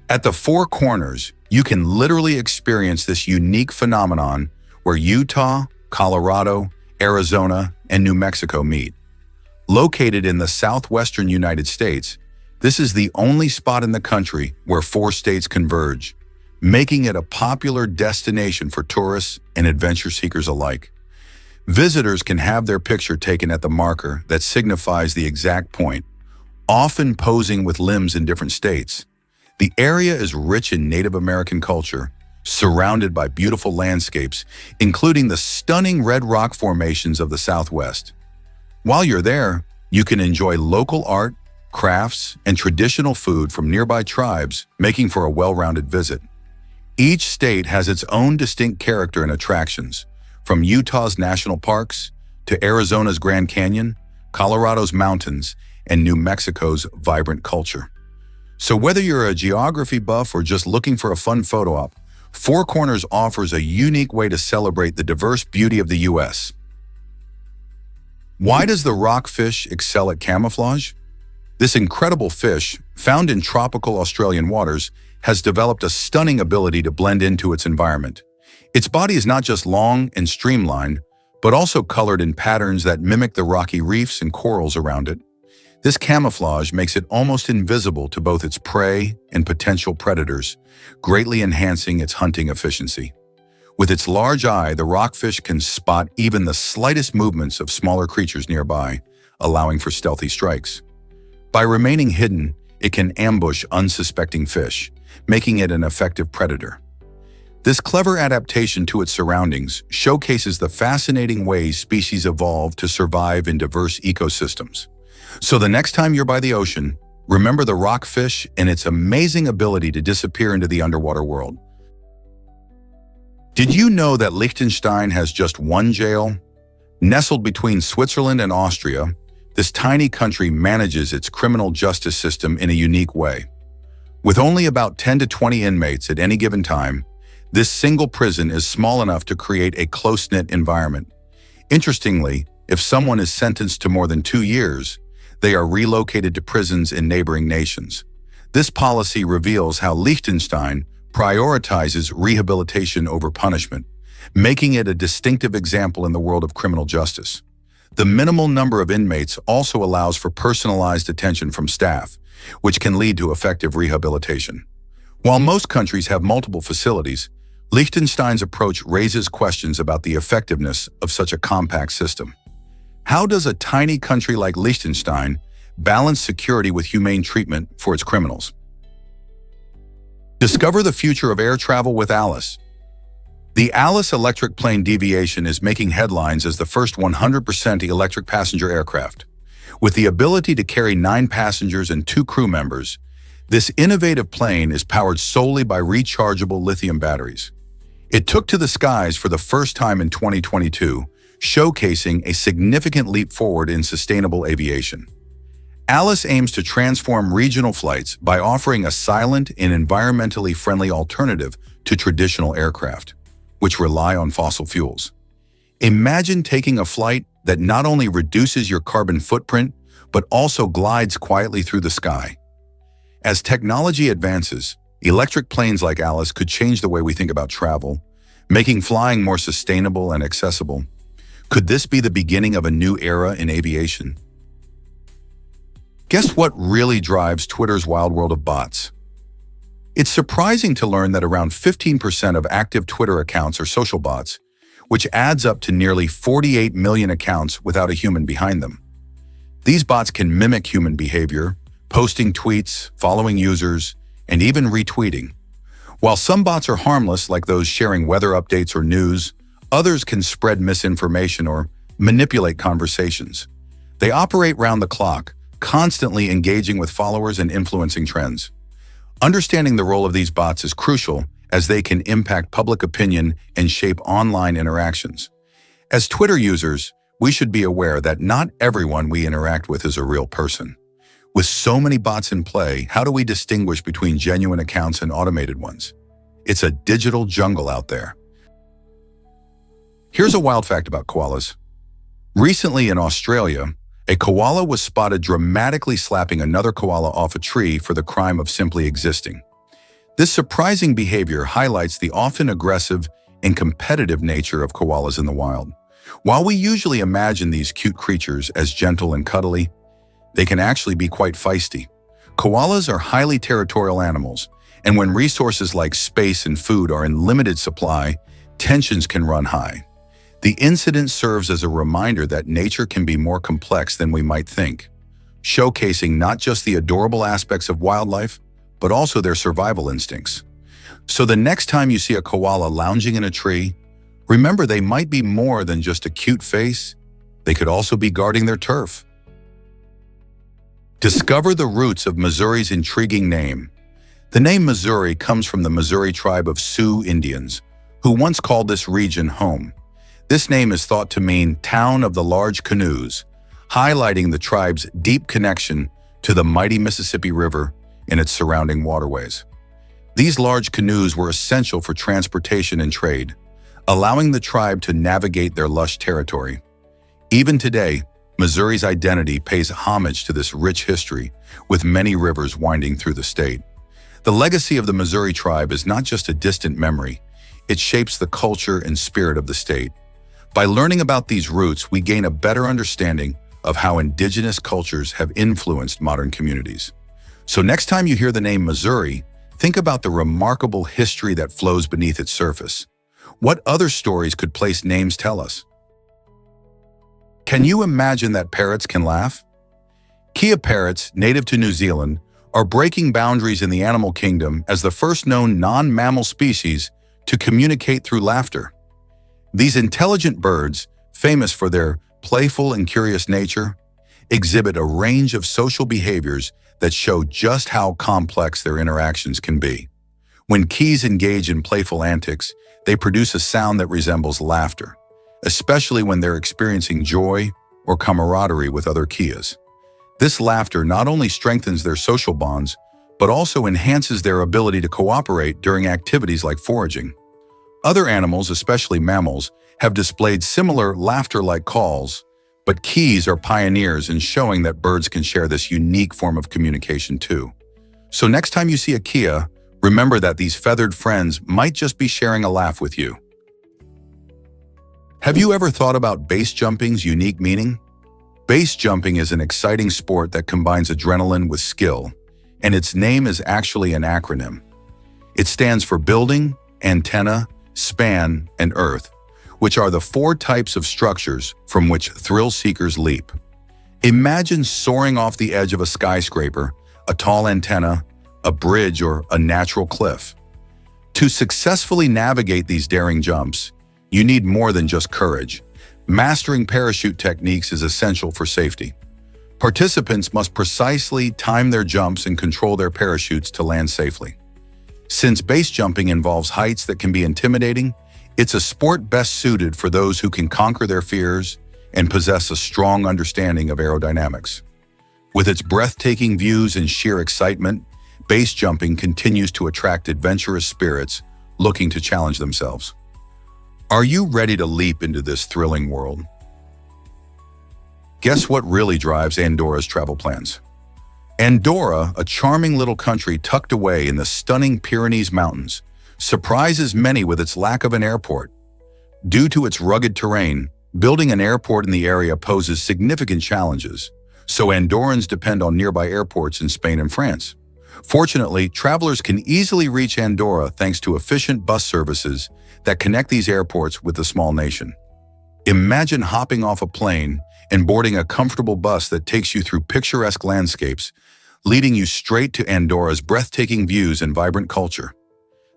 At the 4 corners, you can literally experience this unique phenomenon where Utah, Colorado, Arizona, and New Mexico meet. Located in the southwestern United States, this is the only spot in the country where 4 states converge, making it a popular destination for tourists and adventure seekers alike. Visitors can have their picture taken at the marker that signifies the exact point, often posing with limbs in different states. The area is rich in Native American culture, surrounded by beautiful landscapes, including the stunning red rock formations of the Southwest. While you're there, you can enjoy local art, crafts, and traditional food from nearby tribes, making for a well-rounded visit. Each state has its own distinct character and attractions, from Utah's national parks to Arizona's Grand Canyon, Colorado's mountains, and New Mexico's vibrant culture. So whether you're a geography buff or just looking for a fun photo op, Four Corners offers a unique way to celebrate the diverse beauty of the U.S. Why does the rockfish excel at camouflage? This incredible fish, found in tropical Australian waters, has developed a stunning ability to blend into its environment. Its body is not just long and streamlined, but also colored in patterns that mimic the rocky reefs and corals around it. This camouflage makes it almost invisible to both its prey and potential predators, greatly enhancing its hunting efficiency. With its large eye, the rockfish can spot even the slightest movements of smaller creatures nearby, allowing for stealthy strikes. By remaining hidden, it can ambush unsuspecting fish, making it an effective predator. This clever adaptation to its surroundings showcases the fascinating ways species evolve to survive in diverse ecosystems. So the next time you're by the ocean, remember the rockfish and its amazing ability to disappear into the underwater world. Did you know that Liechtenstein has just one jail? Nestled between Switzerland and Austria, this tiny country manages its criminal justice system in a unique way. With only about 10 to 20 inmates at any given time, this single prison is small enough to create a close-knit environment. Interestingly, if someone is sentenced to more than 2 years, they are relocated to prisons in neighboring nations. This policy reveals how Liechtenstein prioritizes rehabilitation over punishment, making it a distinctive example in the world of criminal justice. The minimal number of inmates also allows for personalized attention from staff, which can lead to effective rehabilitation. While most countries have multiple facilities, Liechtenstein's approach raises questions about the effectiveness of such a compact system. How does a tiny country like Liechtenstein balance security with humane treatment for its criminals? Discover the future of air travel with Alice. The Alice electric plane deviation is making headlines as the first 100% electric passenger aircraft. With the ability to carry 9 passengers and 2 crew members, this innovative plane is powered solely by rechargeable lithium batteries. It took to the skies for the first time in 2022, showcasing a significant leap forward in sustainable aviation. Alice aims to transform regional flights by offering a silent and environmentally friendly alternative to traditional aircraft, which rely on fossil fuels. Imagine taking a flight that not only reduces your carbon footprint, but also glides quietly through the sky. As technology advances, electric planes like Alice could change the way we think about travel, making flying more sustainable and accessible. Could this be the beginning of a new era in aviation? Guess what really drives Twitter's wild world of bots? It's surprising to learn that around 15% of active Twitter accounts are social bots, which adds up to nearly 48 million accounts without a human behind them. These bots can mimic human behavior, posting tweets, following users, and even retweeting. While some bots are harmless, like those sharing weather updates or news, others can spread misinformation or manipulate conversations. They operate round the clock, constantly engaging with followers and influencing trends. Understanding the role of these bots is crucial, as they can impact public opinion and shape online interactions. As Twitter users, we should be aware that not everyone we interact with is a real person. With so many bots in play, how do we distinguish between genuine accounts and automated ones? It's a digital jungle out there. Here's a wild fact about koalas. Recently in Australia, a koala was spotted dramatically slapping another koala off a tree for the crime of simply existing. This surprising behavior highlights the often aggressive and competitive nature of koalas in the wild. While we usually imagine these cute creatures as gentle and cuddly, they can actually be quite feisty. Koalas are highly territorial animals, and when resources like space and food are in limited supply, tensions can run high. The incident serves as a reminder that nature can be more complex than we might think, showcasing not just the adorable aspects of wildlife, but also their survival instincts. So the next time you see a koala lounging in a tree, remember they might be more than just a cute face. They could also be guarding their turf. Discover the roots of Missouri's intriguing name. The name Missouri comes from the Missouri tribe of Sioux Indians, who once called this region home. This name is thought to mean town of the large canoes, highlighting the tribe's deep connection to the mighty Mississippi River and its surrounding waterways. These large canoes were essential for transportation and trade, allowing the tribe to navigate their lush territory. Even today, Missouri's identity pays homage to this rich history, with many rivers winding through the state. The legacy of the Missouri tribe is not just a distant memory, it shapes the culture and spirit of the state. By learning about these roots, we gain a better understanding of how indigenous cultures have influenced modern communities. So next time you hear the name Missouri, think about the remarkable history that flows beneath its surface. What other stories could place names tell us? Can you imagine that parrots can laugh? Kea parrots, native to New Zealand, are breaking boundaries in the animal kingdom as the first known non-mammal species to communicate through laughter. These intelligent birds, famous for their playful and curious nature, exhibit a range of social behaviors that show just how complex their interactions can be. When keas engage in playful antics, they produce a sound that resembles laughter, especially when they're experiencing joy or camaraderie with other keas. This laughter not only strengthens their social bonds, but also enhances their ability to cooperate during activities like foraging. Other animals, especially mammals, have displayed similar laughter-like calls, but keas are pioneers in showing that birds can share this unique form of communication too. So next time you see a kea, remember that these feathered friends might just be sharing a laugh with you. Have you ever thought about base jumping's unique meaning? Base jumping is an exciting sport that combines adrenaline with skill, and its name is actually an acronym. It stands for building, antenna, span, and earth, which are the 4 types of structures from which thrill seekers leap. Imagine soaring off the edge of a skyscraper, a tall antenna, a bridge, or a natural cliff. To successfully navigate these daring jumps, you need more than just courage. Mastering parachute techniques is essential for safety. Participants must precisely time their jumps and control their parachutes to land safely. Since base jumping involves heights that can be intimidating, it's a sport best suited for those who can conquer their fears and possess a strong understanding of aerodynamics. With its breathtaking views and sheer excitement, base jumping continues to attract adventurous spirits looking to challenge themselves. Are you ready to leap into this thrilling world? Guess what really drives Andorra's travel plans? Andorra, a charming little country tucked away in the stunning Pyrenees Mountains, surprises many with its lack of an airport. Due to its rugged terrain, building an airport in the area poses significant challenges, so Andorrans depend on nearby airports in Spain and France. Fortunately, travelers can easily reach Andorra thanks to efficient bus services that connect these airports with the small nation. Imagine hopping off a plane and boarding a comfortable bus that takes you through picturesque landscapes, leading you straight to Andorra's breathtaking views and vibrant culture.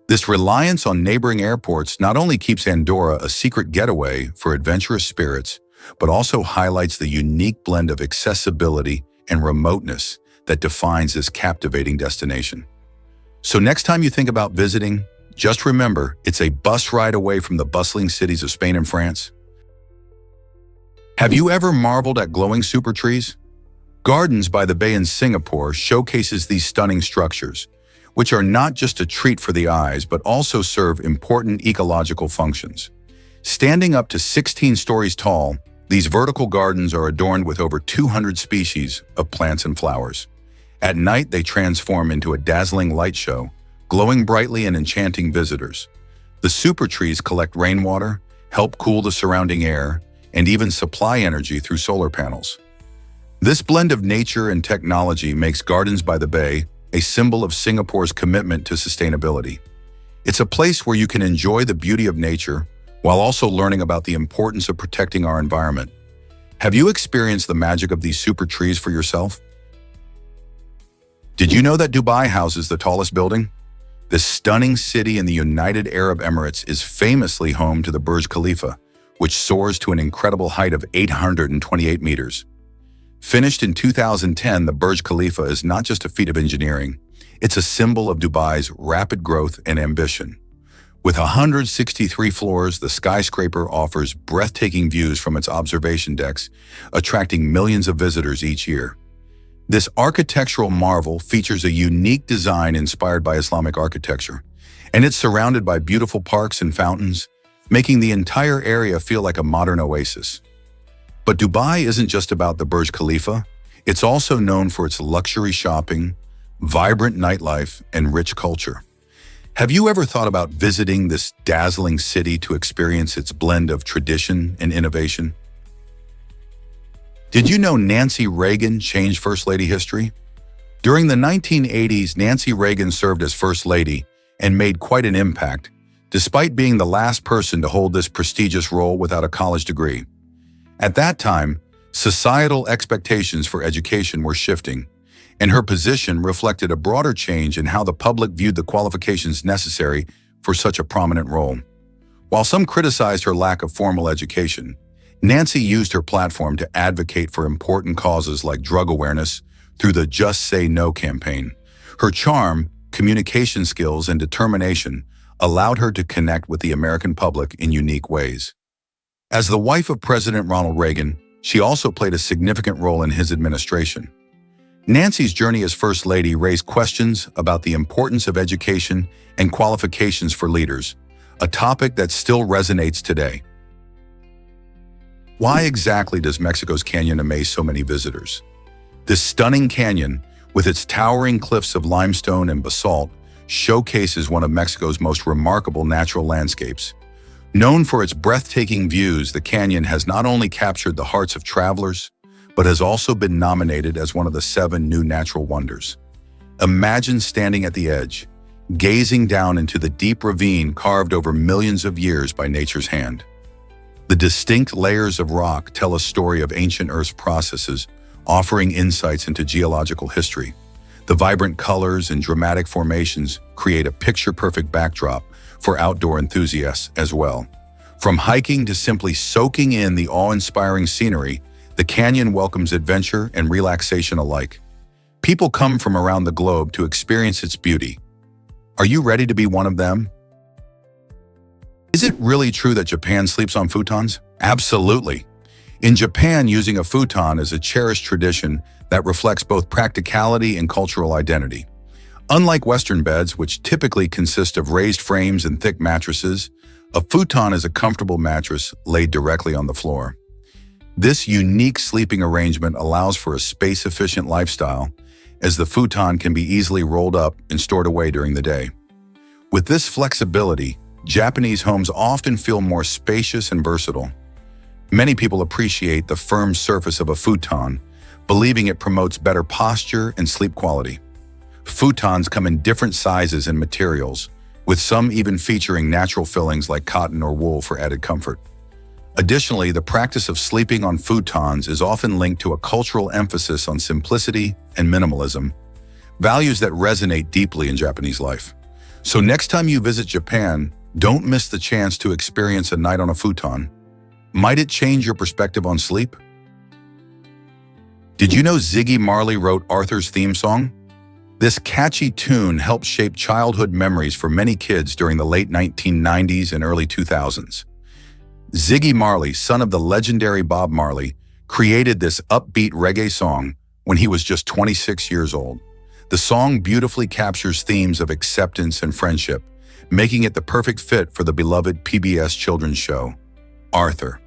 This reliance on neighboring airports not only keeps Andorra a secret getaway for adventurous spirits, but also highlights the unique blend of accessibility and remoteness that defines this captivating destination. So next time you think about visiting, just remember it's a bus ride away from the bustling cities of Spain and France. Have you ever marveled at glowing super trees? Gardens by the Bay in Singapore showcases these stunning structures, which are not just a treat for the eyes, but also serve important ecological functions. Standing up to 16 stories tall, these vertical gardens are adorned with over 200 species of plants and flowers. At night, they transform into a dazzling light show, glowing brightly and enchanting visitors. The super trees collect rainwater, help cool the surrounding air, and even supply energy through solar panels. This blend of nature and technology makes Gardens by the Bay a symbol of Singapore's commitment to sustainability. It's a place where you can enjoy the beauty of nature while also learning about the importance of protecting our environment. Have you experienced the magic of these super trees for yourself? Did you know that Dubai houses the tallest building? This stunning city in the United Arab Emirates is famously home to the Burj Khalifa, which soars to an incredible height of 828 meters. Finished in 2010, the Burj Khalifa is not just a feat of engineering, it's a symbol of Dubai's rapid growth and ambition. With 163 floors, the skyscraper offers breathtaking views from its observation decks, attracting millions of visitors each year. This architectural marvel features a unique design inspired by Islamic architecture, and it's surrounded by beautiful parks and fountains, making the entire area feel like a modern oasis. But Dubai isn't just about the Burj Khalifa. It's also known for its luxury shopping, vibrant nightlife, and rich culture. Have you ever thought about visiting this dazzling city to experience its blend of tradition and innovation? Did you know Nancy Reagan changed First Lady history? During the 1980s, Nancy Reagan served as First Lady and made quite an impact, despite being the last person to hold this prestigious role without a college degree. At that time, societal expectations for education were shifting, and her position reflected a broader change in how the public viewed the qualifications necessary for such a prominent role. While some criticized her lack of formal education, Nancy used her platform to advocate for important causes like drug awareness through the Just Say No campaign. Her charm, communication skills, and determination allowed her to connect with the American public in unique ways. As the wife of President Ronald Reagan, she also played a significant role in his administration. Nancy's journey as First Lady raised questions about the importance of education and qualifications for leaders, a topic that still resonates today. Why exactly does Mexico's canyon amaze so many visitors? This stunning canyon, with its towering cliffs of limestone and basalt, showcases one of Mexico's most remarkable natural landscapes. Known for its breathtaking views, the canyon has not only captured the hearts of travelers, but has also been nominated as one of the 7 new natural wonders. Imagine standing at the edge, gazing down into the deep ravine carved over millions of years by nature's hand. The distinct layers of rock tell a story of ancient Earth's processes, offering insights into geological history. The vibrant colors and dramatic formations create a picture-perfect backdrop for outdoor enthusiasts as well. From hiking to simply soaking in the awe-inspiring scenery, the canyon welcomes adventure and relaxation alike. People come from around the globe to experience its beauty. Are you ready to be one of them? Is it really true that Japan sleeps on futons? Absolutely. In Japan, using a futon is a cherished tradition that reflects both practicality and cultural identity. Unlike Western beds, which typically consist of raised frames and thick mattresses, a futon is a comfortable mattress laid directly on the floor. This unique sleeping arrangement allows for a space-efficient lifestyle, as the futon can be easily rolled up and stored away during the day. With this flexibility, Japanese homes often feel more spacious and versatile. Many people appreciate the firm surface of a futon, believing it promotes better posture and sleep quality. Futons come in different sizes and materials, with some even featuring natural fillings like cotton or wool for added comfort. Additionally, the practice of sleeping on futons is often linked to a cultural emphasis on simplicity and minimalism, values that resonate deeply in Japanese life. So next time you visit Japan, don't miss the chance to experience a night on a futon. Might it change your perspective on sleep? Did you know Ziggy Marley wrote Arthur's theme song? This catchy tune helped shape childhood memories for many kids during the late 1990s and early 2000s. Ziggy Marley, son of the legendary Bob Marley, created this upbeat reggae song when he was just 26 years old. The song beautifully captures themes of acceptance and friendship, making it the perfect fit for the beloved PBS children's show, Arthur.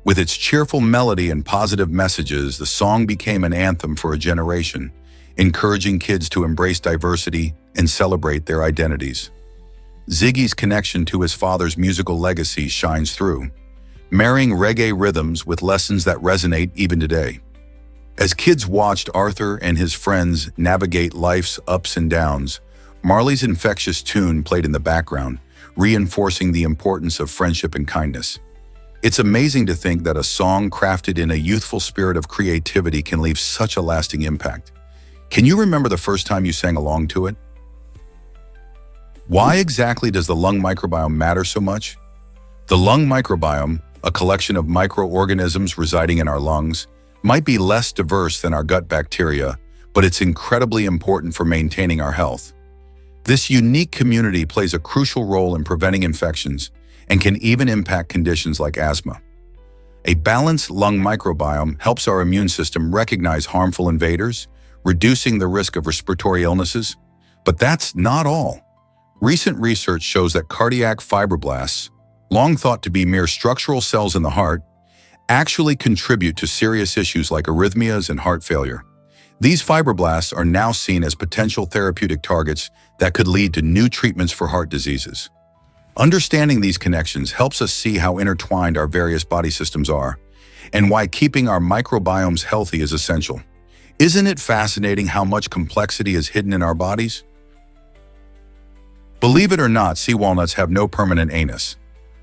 With its cheerful melody and positive messages, the song became an anthem for a generation, encouraging kids to embrace diversity and celebrate their identities. Ziggy's connection to his father's musical legacy shines through, marrying reggae rhythms with lessons that resonate even today. As kids watched Arthur and his friends navigate life's ups and downs, Marley's infectious tune played in the background, reinforcing the importance of friendship and kindness. It's amazing to think that a song crafted in a youthful spirit of creativity can leave such a lasting impact. Can you remember the first time you sang along to it? Why exactly does the lung microbiome matter so much? The lung microbiome, a collection of microorganisms residing in our lungs, might be less diverse than our gut bacteria, but it's incredibly important for maintaining our health. This unique community plays a crucial role in preventing infections and can even impact conditions like asthma. A balanced lung microbiome helps our immune system recognize harmful invaders, reducing the risk of respiratory illnesses. But that's not all. Recent research shows that cardiac fibroblasts, long thought to be mere structural cells in the heart, actually contribute to serious issues like arrhythmias and heart failure. These fibroblasts are now seen as potential therapeutic targets that could lead to new treatments for heart diseases. Understanding these connections helps us see how intertwined our various body systems are and why keeping our microbiomes healthy is essential. Isn't it fascinating how much complexity is hidden in our bodies? Believe it or not, sea walnuts have no permanent anus.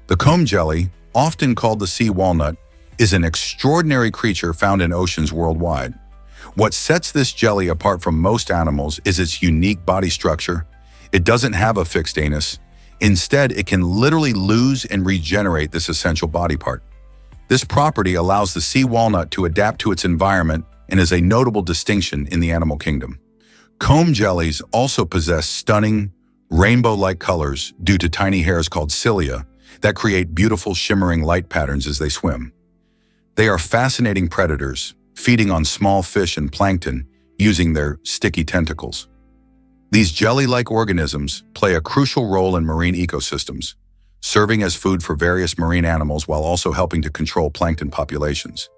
The comb jelly, often called the sea walnut, is an extraordinary creature found in oceans worldwide. What sets this jelly apart from most animals is its unique body structure. It doesn't have a fixed anus. Instead, it can literally lose and regenerate this essential body part. This property allows the sea walnut to adapt to its environment and is a notable distinction in the animal kingdom. Comb jellies also possess stunning, rainbow-like colors due to tiny hairs called cilia that create beautiful shimmering light patterns as they swim. They are fascinating predators, feeding on small fish and plankton using their sticky tentacles. These jelly-like organisms play a crucial role in marine ecosystems, serving as food for various marine animals while also helping to control plankton populations.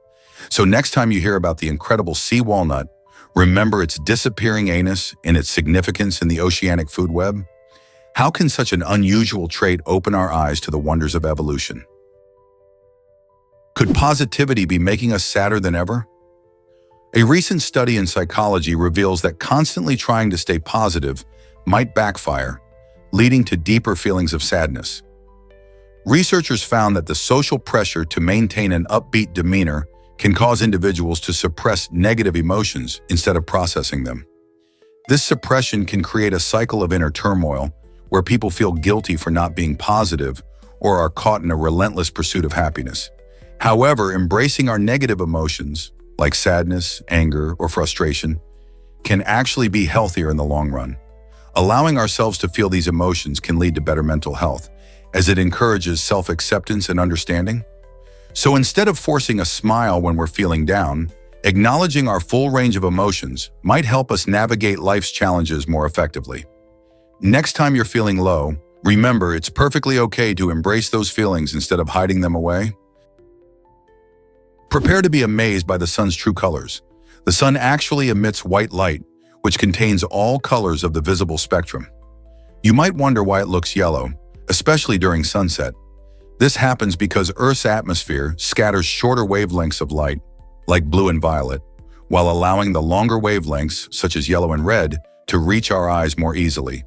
So next time you hear about the incredible sea walnut, remember its disappearing anus and its significance in the oceanic food web. How can such an unusual trait open our eyes to the wonders of evolution? Could positivity be making us sadder than ever? A recent study in psychology reveals that constantly trying to stay positive might backfire, leading to deeper feelings of sadness. Researchers found that the social pressure to maintain an upbeat demeanor can cause individuals to suppress negative emotions instead of processing them. This suppression can create a cycle of inner turmoil where people feel guilty for not being positive or are caught in a relentless pursuit of happiness. However, embracing our negative emotions, like sadness, anger, or frustration, can actually be healthier in the long run. Allowing ourselves to feel these emotions can lead to better mental health, as it encourages self-acceptance and understanding. So instead of forcing a smile when we're feeling down, acknowledging our full range of emotions might help us navigate life's challenges more effectively. Next time you're feeling low, remember it's perfectly okay to embrace those feelings instead of hiding them away. Prepare to be amazed by the sun's true colors. The sun actually emits white light, which contains all colors of the visible spectrum. You might wonder why it looks yellow, especially during sunset. This happens because Earth's atmosphere scatters shorter wavelengths of light, like blue and violet, while allowing the longer wavelengths, such as yellow and red, to reach our eyes more easily.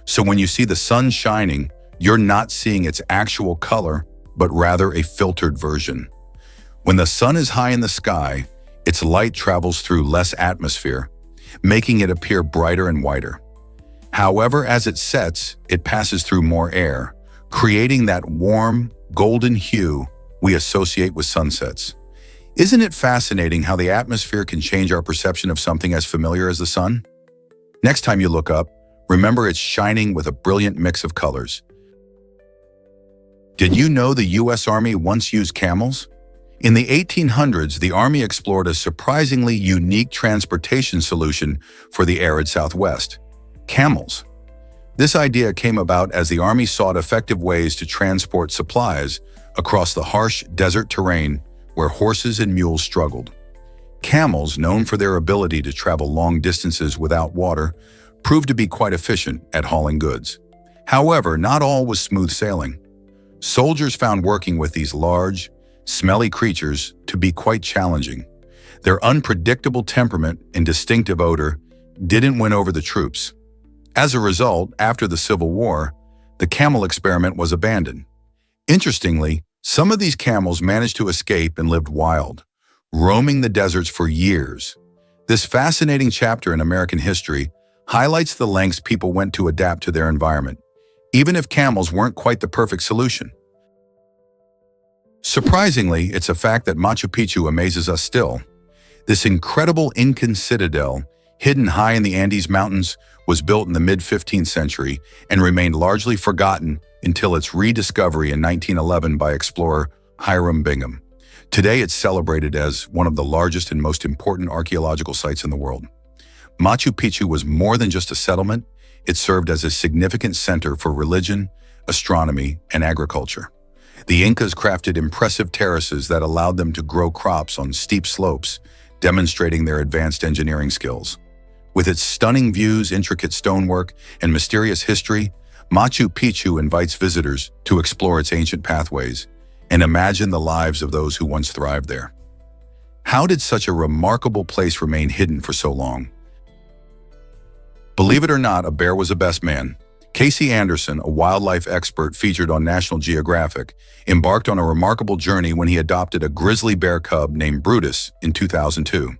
So when you see the sun shining, you're not seeing its actual color, but rather a filtered version. When the sun is high in the sky, its light travels through less atmosphere, making it appear brighter and whiter. However, as it sets, it passes through more air, creating that warm, golden hue we associate with sunsets. Isn't it fascinating how the atmosphere can change our perception of something as familiar as the sun? Next time you look up, remember it's shining with a brilliant mix of colors. Did you know the U.S. Army once used camels? In the 1800s, the Army explored a surprisingly unique transportation solution for the arid Southwest: camels. This idea came about as the Army sought effective ways to transport supplies across the harsh desert terrain where horses and mules struggled. Camels, known for their ability to travel long distances without water, proved to be quite efficient at hauling goods. However, not all was smooth sailing. Soldiers found working with these large, smelly creatures to be quite challenging. Their unpredictable temperament and distinctive odor didn't win over the troops. As a result, after the Civil War, the camel experiment was abandoned. Interestingly, some of these camels managed to escape and lived wild, roaming the deserts for years. This fascinating chapter in American history highlights the lengths people went to adapt to their environment, even if camels weren't quite the perfect solution. Surprisingly, it's a fact that Machu Picchu amazes us still. This incredible Incan citadel, hidden high in the Andes Mountains, was built in the mid-15th century and remained largely forgotten until its rediscovery in 1911 by explorer Hiram Bingham. Today, it's celebrated as one of the largest and most important archaeological sites in the world. Machu Picchu was more than just a settlement. It served as a significant center for religion, astronomy, and agriculture. The Incas crafted impressive terraces that allowed them to grow crops on steep slopes, demonstrating their advanced engineering skills. With its stunning views, intricate stonework, and mysterious history, Machu Picchu invites visitors to explore its ancient pathways and imagine the lives of those who once thrived there. How did such a remarkable place remain hidden for so long? Believe it or not, a bear was a best man. Casey Anderson, a wildlife expert featured on National Geographic, embarked on a remarkable journey when he adopted a grizzly bear cub named Brutus in 2002.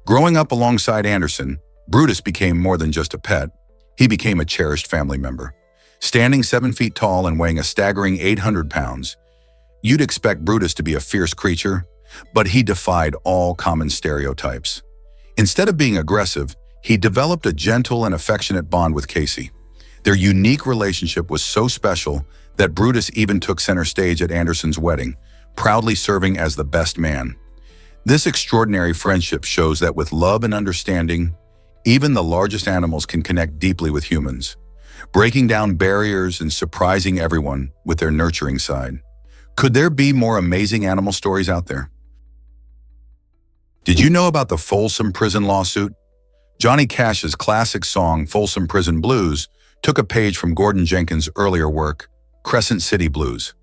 Growing up alongside Anderson, Brutus became more than just a pet. He became a cherished family member. Standing 7 feet tall and weighing a staggering 800 pounds, you'd expect Brutus to be a fierce creature, but he defied all common stereotypes. Instead of being aggressive, he developed a gentle and affectionate bond with Casey. Their unique relationship was so special that Brutus even took center stage at Anderson's wedding, proudly serving as the best man. This extraordinary friendship shows that with love and understanding, even the largest animals can connect deeply with humans, breaking down barriers and surprising everyone with their nurturing side. Could there be more amazing animal stories out there? Did you know about the Folsom Prison lawsuit? Johnny Cash's classic song, Folsom Prison Blues, took a page from Gordon Jenkins' earlier work, Crescent City Blues.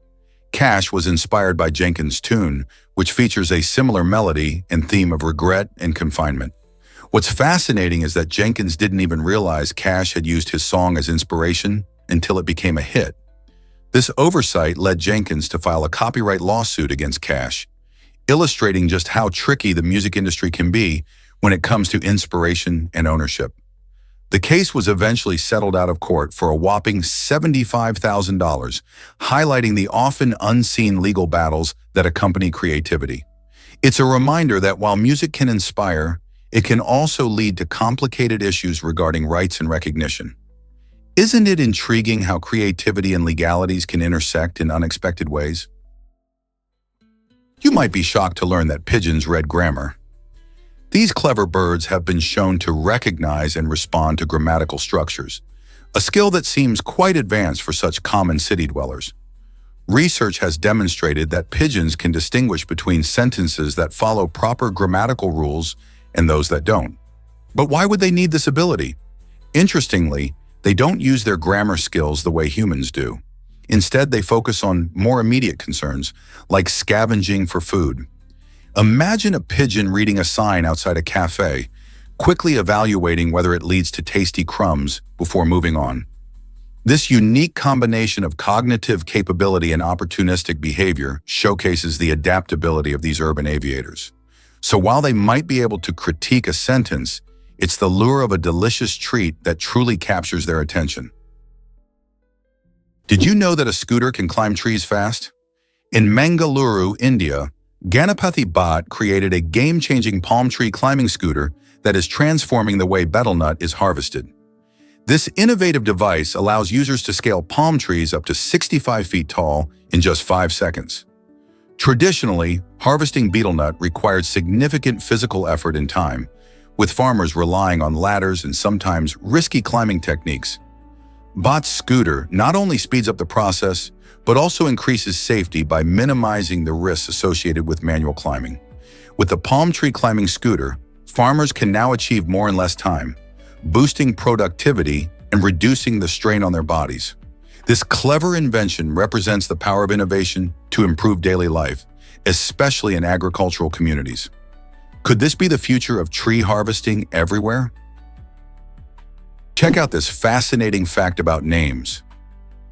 Cash was inspired by Jenkins' tune, which features a similar melody and theme of regret and confinement. What's fascinating is that Jenkins didn't even realize Cash had used his song as inspiration until it became a hit. This oversight led Jenkins to file a copyright lawsuit against Cash, illustrating just how tricky the music industry can be when it comes to inspiration and ownership. The case was eventually settled out of court for a whopping $75,000, highlighting the often unseen legal battles that accompany creativity. It's a reminder that while music can inspire, it can also lead to complicated issues regarding rights and recognition. Isn't it intriguing how creativity and legalities can intersect in unexpected ways? You might be shocked to learn that pigeons read grammar. These clever birds have been shown to recognize and respond to grammatical structures, a skill that seems quite advanced for such common city dwellers. Research has demonstrated that pigeons can distinguish between sentences that follow proper grammatical rules and those that don't. But why would they need this ability? Interestingly, they don't use their grammar skills the way humans do. Instead, they focus on more immediate concerns, like scavenging for food. Imagine a pigeon reading a sign outside a cafe, quickly evaluating whether it leads to tasty crumbs before moving on. This unique combination of cognitive capability and opportunistic behavior showcases the adaptability of these urban aviators. So while they might be able to critique a sentence, it's the lure of a delicious treat that truly captures their attention. Did you know that a scooter can climb trees fast? In Mangaluru, India, Ganapathy Bhatt created a game-changing palm tree climbing scooter that is transforming the way betel nut is harvested. This innovative device allows users to scale palm trees up to 65 feet tall in just 5 seconds. Traditionally, harvesting betel nut required significant physical effort and time, with farmers relying on ladders and sometimes risky climbing techniques. Bhatt's scooter not only speeds up the process, but also increases safety by minimizing the risks associated with manual climbing. With the palm tree climbing scooter, farmers can now achieve more in less time, boosting productivity and reducing the strain on their bodies. This clever invention represents the power of innovation to improve daily life, especially in agricultural communities. Could this be the future of tree harvesting everywhere? Check out this fascinating fact about names.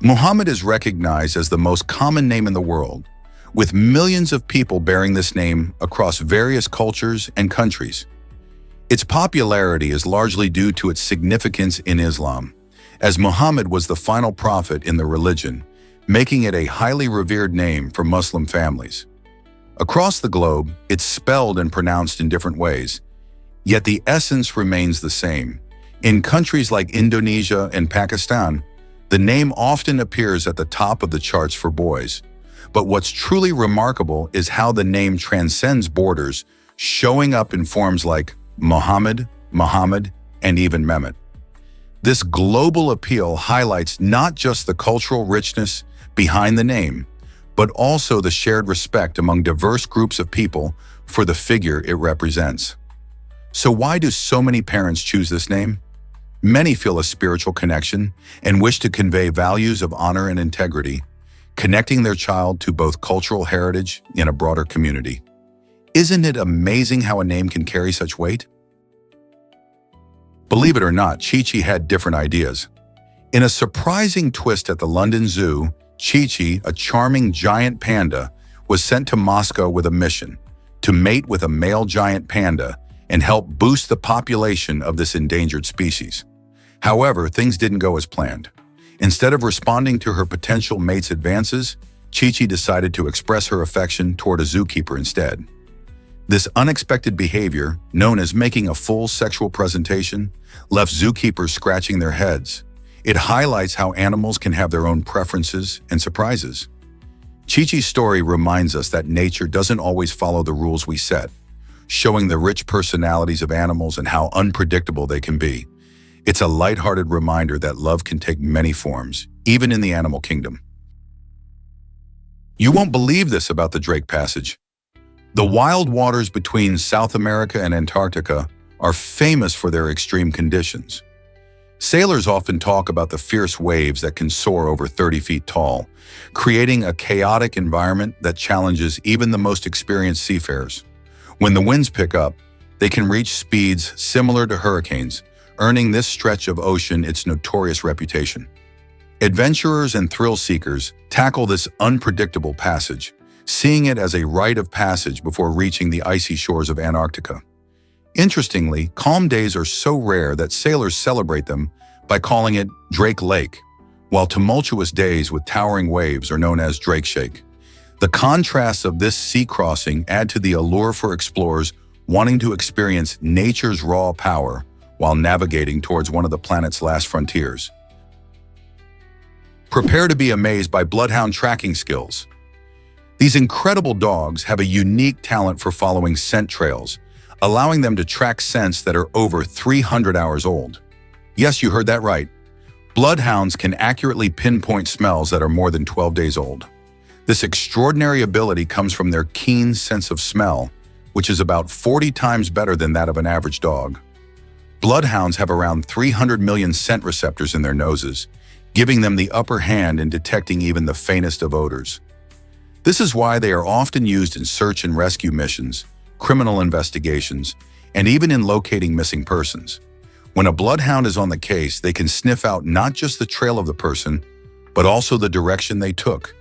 Muhammad is recognized as the most common name in the world, with millions of people bearing this name across various cultures and countries. Its popularity is largely due to its significance in Islam, as Muhammad was the final prophet in the religion, making it a highly revered name for Muslim families. Across the globe, it's spelled and pronounced in different ways, yet the essence remains the same. In countries like Indonesia and Pakistan, the name often appears at the top of the charts for boys. But what's truly remarkable is how the name transcends borders, showing up in forms like Muhammad, Muhammad, and even Mehmet. This global appeal highlights not just the cultural richness behind the name, but also the shared respect among diverse groups of people for the figure it represents. So why do so many parents choose this name? Many feel a spiritual connection and wish to convey values of honor and integrity, connecting their child to both cultural heritage and a broader community. Isn't it amazing how a name can carry such weight? Believe it or not, Chi-Chi had different ideas. In a surprising twist at the London Zoo, Chi-Chi, a charming giant panda, was sent to Moscow with a mission to mate with a male giant panda and help boost the population of this endangered species. However, things didn't go as planned. Instead of responding to her potential mate's advances, Chi-Chi decided to express her affection toward a zookeeper instead. This unexpected behavior, known as making a full sexual presentation, left zookeepers scratching their heads. It highlights how animals can have their own preferences and surprises. Chi-Chi's story reminds us that nature doesn't always follow the rules we set, showing the rich personalities of animals and how unpredictable they can be. It's a lighthearted reminder that love can take many forms, even in the animal kingdom. You won't believe this about the Drake Passage. The wild waters between South America and Antarctica are famous for their extreme conditions. Sailors often talk about the fierce waves that can soar over 30 feet tall, creating a chaotic environment that challenges even the most experienced seafarers. When the winds pick up, they can reach speeds similar to hurricanes, earning this stretch of ocean its notorious reputation. Adventurers and thrill-seekers tackle this unpredictable passage, seeing it as a rite of passage before reaching the icy shores of Antarctica. Interestingly, calm days are so rare that sailors celebrate them by calling it Drake Lake, while tumultuous days with towering waves are known as Drake Shake. The contrasts of this sea crossing add to the allure for explorers wanting to experience nature's raw power while navigating towards one of the planet's last frontiers. Prepare to be amazed by bloodhound tracking skills. These incredible dogs have a unique talent for following scent trails, allowing them to track scents that are over 300 hours old. Yes, you heard that right. Bloodhounds can accurately pinpoint smells that are more than 12 days old. This extraordinary ability comes from their keen sense of smell, which is about 40 times better than that of an average dog. Bloodhounds have around 300 million scent receptors in their noses, giving them the upper hand in detecting even the faintest of odors. This is why they are often used in search and rescue missions, criminal investigations, and even in locating missing persons. When a bloodhound is on the case, they can sniff out not just the trail of the person, but also the direction they took.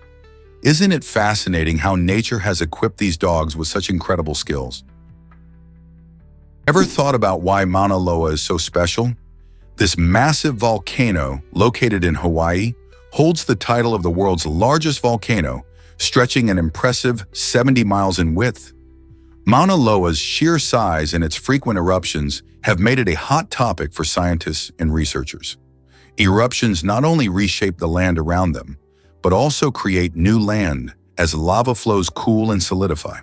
Isn't it fascinating how nature has equipped these dogs with such incredible skills? Ever thought about why Mauna Loa is so special? This massive volcano, located in Hawaii, holds the title of the world's largest volcano, stretching an impressive 70 miles in width. Mauna Loa's sheer size and its frequent eruptions have made it a hot topic for scientists and researchers. Eruptions not only reshape the land around them, but also create new land as lava flows cool and solidify.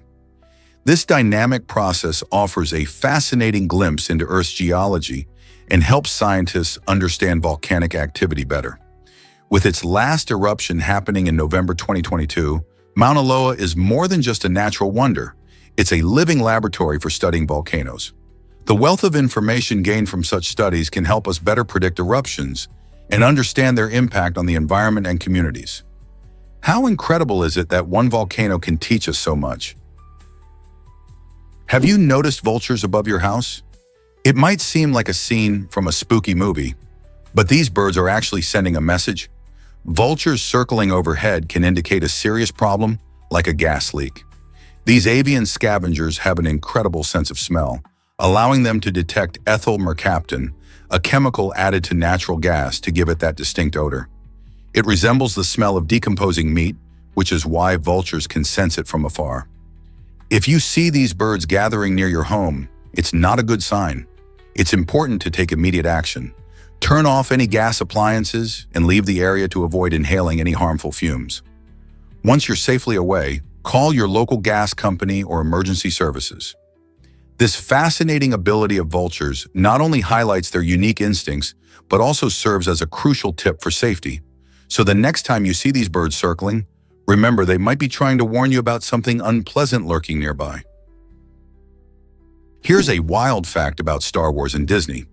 This dynamic process offers a fascinating glimpse into Earth's geology and helps scientists understand volcanic activity better. With its last eruption happening in November 2022, Mauna Loa is more than just a natural wonder. It's a living laboratory for studying volcanoes. The wealth of information gained from such studies can help us better predict eruptions and understand their impact on the environment and communities. How incredible is it that one volcano can teach us so much? Have you noticed vultures above your house? It might seem like a scene from a spooky movie, but these birds are actually sending a message. Vultures circling overhead can indicate a serious problem, like a gas leak. These avian scavengers have an incredible sense of smell, allowing them to detect ethyl mercaptan, a chemical added to natural gas to give it that distinct odor. It resembles the smell of decomposing meat, which is why vultures can sense it from afar. If you see these birds gathering near your home, it's not a good sign. It's important to take immediate action. Turn off any gas appliances and leave the area to avoid inhaling any harmful fumes. Once you're safely away, call your local gas company or emergency services. This fascinating ability of vultures not only highlights their unique instincts, but also serves as a crucial tip for safety. So the next time you see these birds circling, remember they might be trying to warn you about something unpleasant lurking nearby. Here's a wild fact about Star Wars and Disney.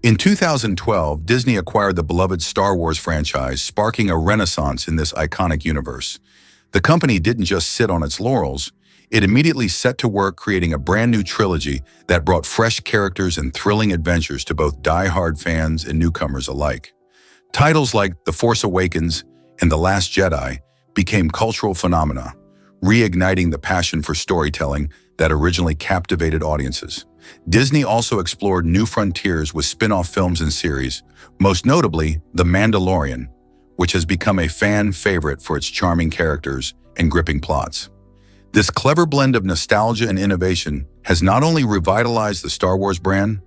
In 2012, Disney acquired the beloved Star Wars franchise, sparking a renaissance in this iconic universe. The company didn't just sit on its laurels, it immediately set to work creating a brand new trilogy that brought fresh characters and thrilling adventures to both die-hard fans and newcomers alike. Titles like The Force Awakens and The Last Jedi became cultural phenomena, reigniting the passion for storytelling that originally captivated audiences. Disney also explored new frontiers with spin-off films and series, most notably The Mandalorian, which has become a fan favorite for its charming characters and gripping plots. This clever blend of nostalgia and innovation has not only revitalized the Star Wars brand,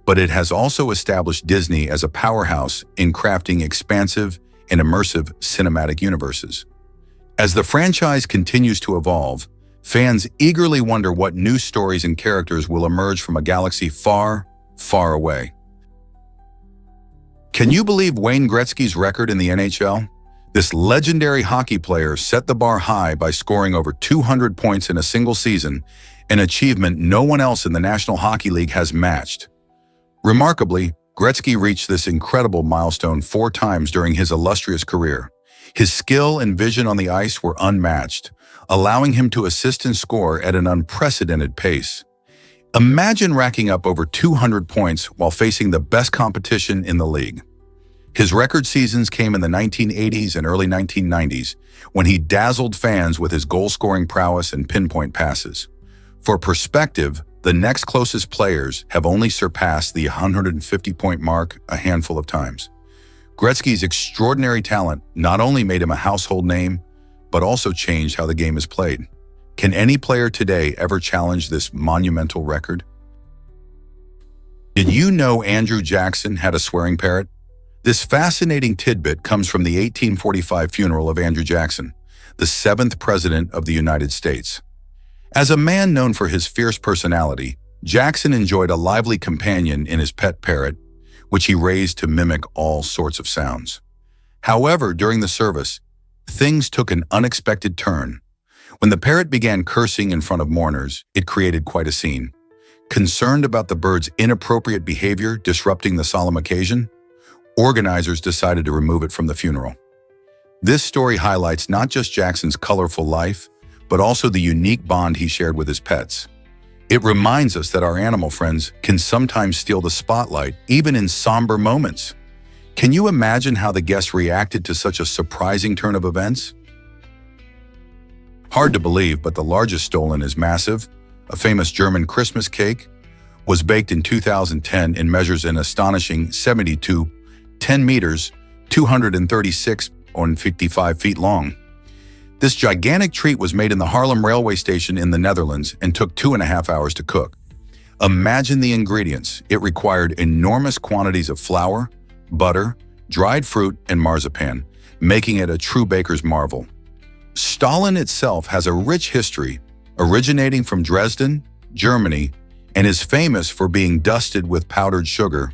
but it has also established Disney as a powerhouse in crafting expansive and immersive cinematic universes. As the franchise continues to evolve, fans eagerly wonder what new stories and characters will emerge from a galaxy far, far away. Can you believe Wayne Gretzky's record in the NHL? This legendary hockey player set the bar high by scoring over 200 points in a single season, an achievement no one else in the National Hockey League has matched. Remarkably, Gretzky reached this incredible milestone 4 times during his illustrious career. His skill and vision on the ice were unmatched, allowing him to assist and score at an unprecedented pace. Imagine racking up over 200 points while facing the best competition in the league. His record seasons came in the 1980s and early 1990s, when he dazzled fans with his goal-scoring prowess and pinpoint passes. For perspective, the next closest players have only surpassed the 150-point mark a handful of times. Gretzky's extraordinary talent not only made him a household name, but also changed how the game is played. Can any player today ever challenge this monumental record? Did you know Andrew Jackson had a swearing parrot? This fascinating tidbit comes from the 1845 funeral of Andrew Jackson, the 7th President of the United States. As a man known for his fierce personality, Jackson enjoyed a lively companion in his pet parrot, which he raised to mimic all sorts of sounds. However, during the service, things took an unexpected turn. When the parrot began cursing in front of mourners, it created quite a scene. Concerned about the bird's inappropriate behavior disrupting the solemn occasion, organizers decided to remove it from the funeral. This story highlights not just Jackson's colorful life, but also the unique bond he shared with his pets. It reminds us that our animal friends can sometimes steal the spotlight, even in somber moments. Can you imagine how the guests reacted to such a surprising turn of events? Hard to believe, but the largest stolen is massive. A famous German Christmas cake was baked in 2010 and measures an astonishing 10 meters, 236.55 feet long. This gigantic treat was made in the Haarlem railway station in the Netherlands and took 2.5 hours to cook. Imagine the ingredients. It required enormous quantities of flour, butter, dried fruit, and marzipan, making it a true baker's marvel. Stollen itself has a rich history, originating from Dresden, Germany, and is famous for being dusted with powdered sugar,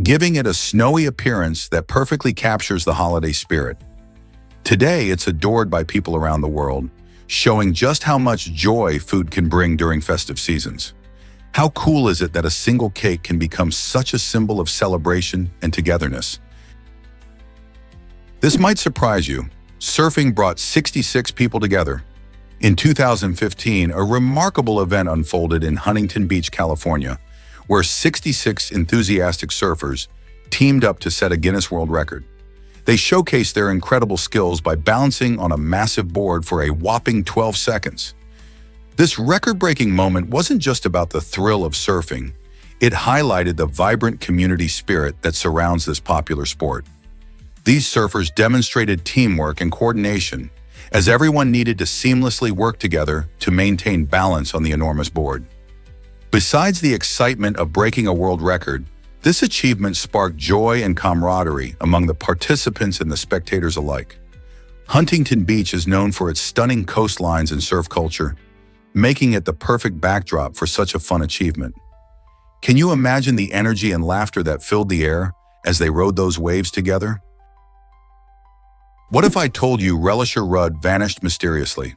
giving it a snowy appearance that perfectly captures the holiday spirit. Today, it's adored by people around the world, showing just how much joy food can bring during festive seasons. How cool is it that a single cake can become such a symbol of celebration and togetherness? This might surprise you. Surfing brought 66 people together. In 2015, a remarkable event unfolded in Huntington Beach, California, where 66 enthusiastic surfers teamed up to set a Guinness World Record. They showcased their incredible skills by balancing on a massive board for a whopping 12 seconds. This record-breaking moment wasn't just about the thrill of surfing. It highlighted the vibrant community spirit that surrounds this popular sport. These surfers demonstrated teamwork and coordination, as everyone needed to seamlessly work together to maintain balance on the enormous board. Besides the excitement of breaking a world record, this achievement sparked joy and camaraderie among the participants and the spectators alike. Huntington Beach is known for its stunning coastlines and surf culture, making it the perfect backdrop for such a fun achievement. Can you imagine the energy and laughter that filled the air as they rode those waves together? What if I told you Relisher Rudd vanished mysteriously?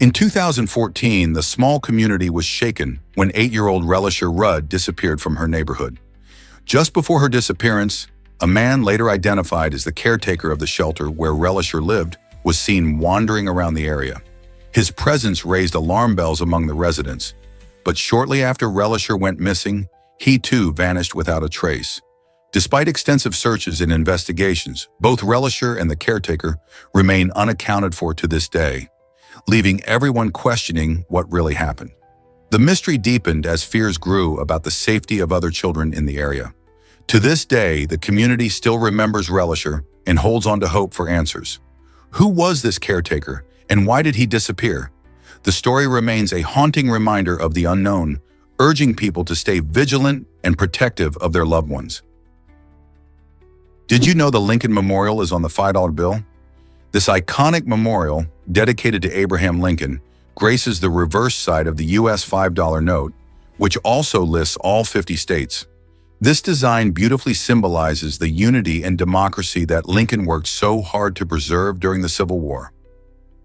In 2014, the small community was shaken when 8-year-old Relisher Rudd disappeared from her neighborhood. Just before her disappearance, a man later identified as the caretaker of the shelter where Relisher lived was seen wandering around the area. His presence raised alarm bells among the residents, but shortly after Relisher went missing, he too vanished without a trace. Despite extensive searches and investigations, both Relisher and the caretaker remain unaccounted for to this day, leaving everyone questioning what really happened. The mystery deepened as fears grew about the safety of other children in the area. To this day, the community still remembers Relisher and holds on to hope for answers. Who was this caretaker, and why did he disappear? The story remains a haunting reminder of the unknown, urging people to stay vigilant and protective of their loved ones. Did you know the Lincoln Memorial is on the $5 bill? This iconic memorial, dedicated to Abraham Lincoln, graces the reverse side of the U.S. $5 note, which also lists all 50 states. This design beautifully symbolizes the unity and democracy that Lincoln worked so hard to preserve during the Civil War.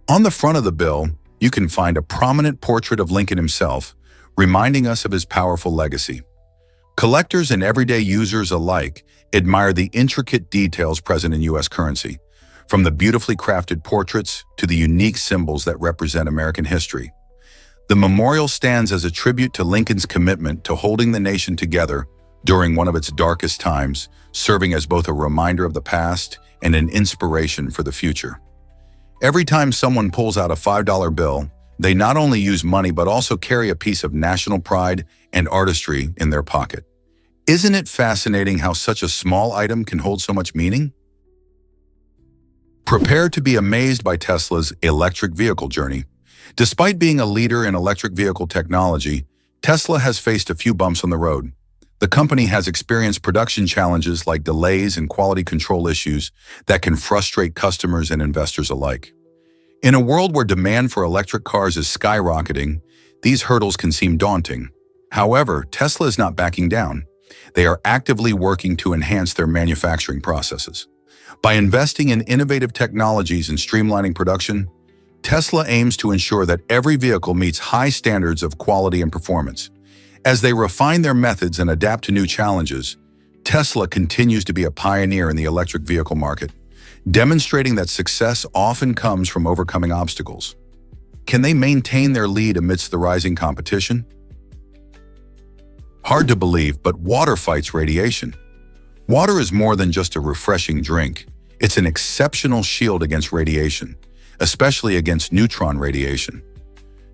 On the front of the bill, you can find a prominent portrait of Lincoln himself, reminding us of his powerful legacy. Collectors and everyday users alike admire the intricate details present in U.S. currency, from the beautifully crafted portraits to the unique symbols that represent American history. The memorial stands as a tribute to Lincoln's commitment to holding the nation together during one of its darkest times, serving as both a reminder of the past and an inspiration for the future. Every time someone pulls out a $5 bill, they not only use money but also carry a piece of national pride and artistry in their pocket. Isn't it fascinating how such a small item can hold so much meaning? Prepare to be amazed by Tesla's electric vehicle journey. Despite being a leader in electric vehicle technology, Tesla has faced a few bumps on the road. The company has experienced production challenges like delays and quality control issues that can frustrate customers and investors alike. In a world where demand for electric cars is skyrocketing, these hurdles can seem daunting. However, Tesla is not backing down. They are actively working to enhance their manufacturing processes. By investing in innovative technologies and streamlining production, Tesla aims to ensure that every vehicle meets high standards of quality and performance. As they refine their methods and adapt to new challenges, Tesla continues to be a pioneer in the electric vehicle market, demonstrating that success often comes from overcoming obstacles. Can they maintain their lead amidst the rising competition? Hard to believe, but water fights radiation. Water is more than just a refreshing drink. It's an exceptional shield against radiation, especially against neutron radiation.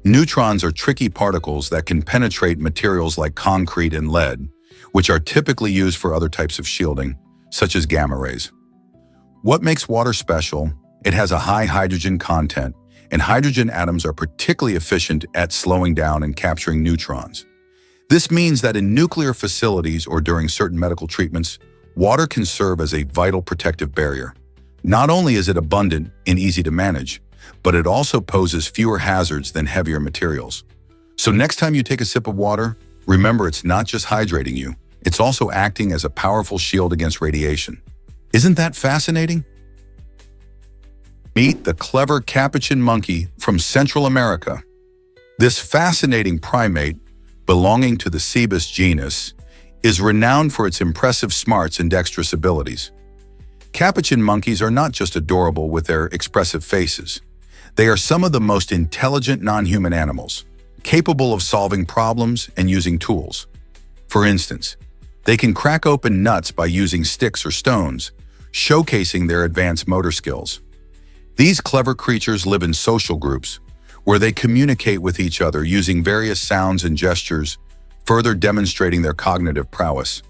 Neutrons are tricky particles that can penetrate materials like concrete and lead, which are typically used for other types of shielding, such as gamma rays. What makes water special? It has a high hydrogen content, and hydrogen atoms are particularly efficient at slowing down and capturing neutrons. This means that in nuclear facilities or during certain medical treatments, water can serve as a vital protective barrier. Not only is it abundant and easy to manage, but it also poses fewer hazards than heavier materials. So next time you take a sip of water, remember it's not just hydrating you, it's also acting as a powerful shield against radiation. Isn't that fascinating? Meet the clever capuchin monkey from Central America. This fascinating primate, belonging to the Cebus genus, is renowned for its impressive smarts and dexterous abilities. Capuchin monkeys are not just adorable with their expressive faces. They are some of the most intelligent non-human animals, capable of solving problems and using tools. For instance, they can crack open nuts by using sticks or stones, showcasing their advanced motor skills. These clever creatures live in social groups, where they communicate with each other using various sounds and gestures, further demonstrating their cognitive prowess.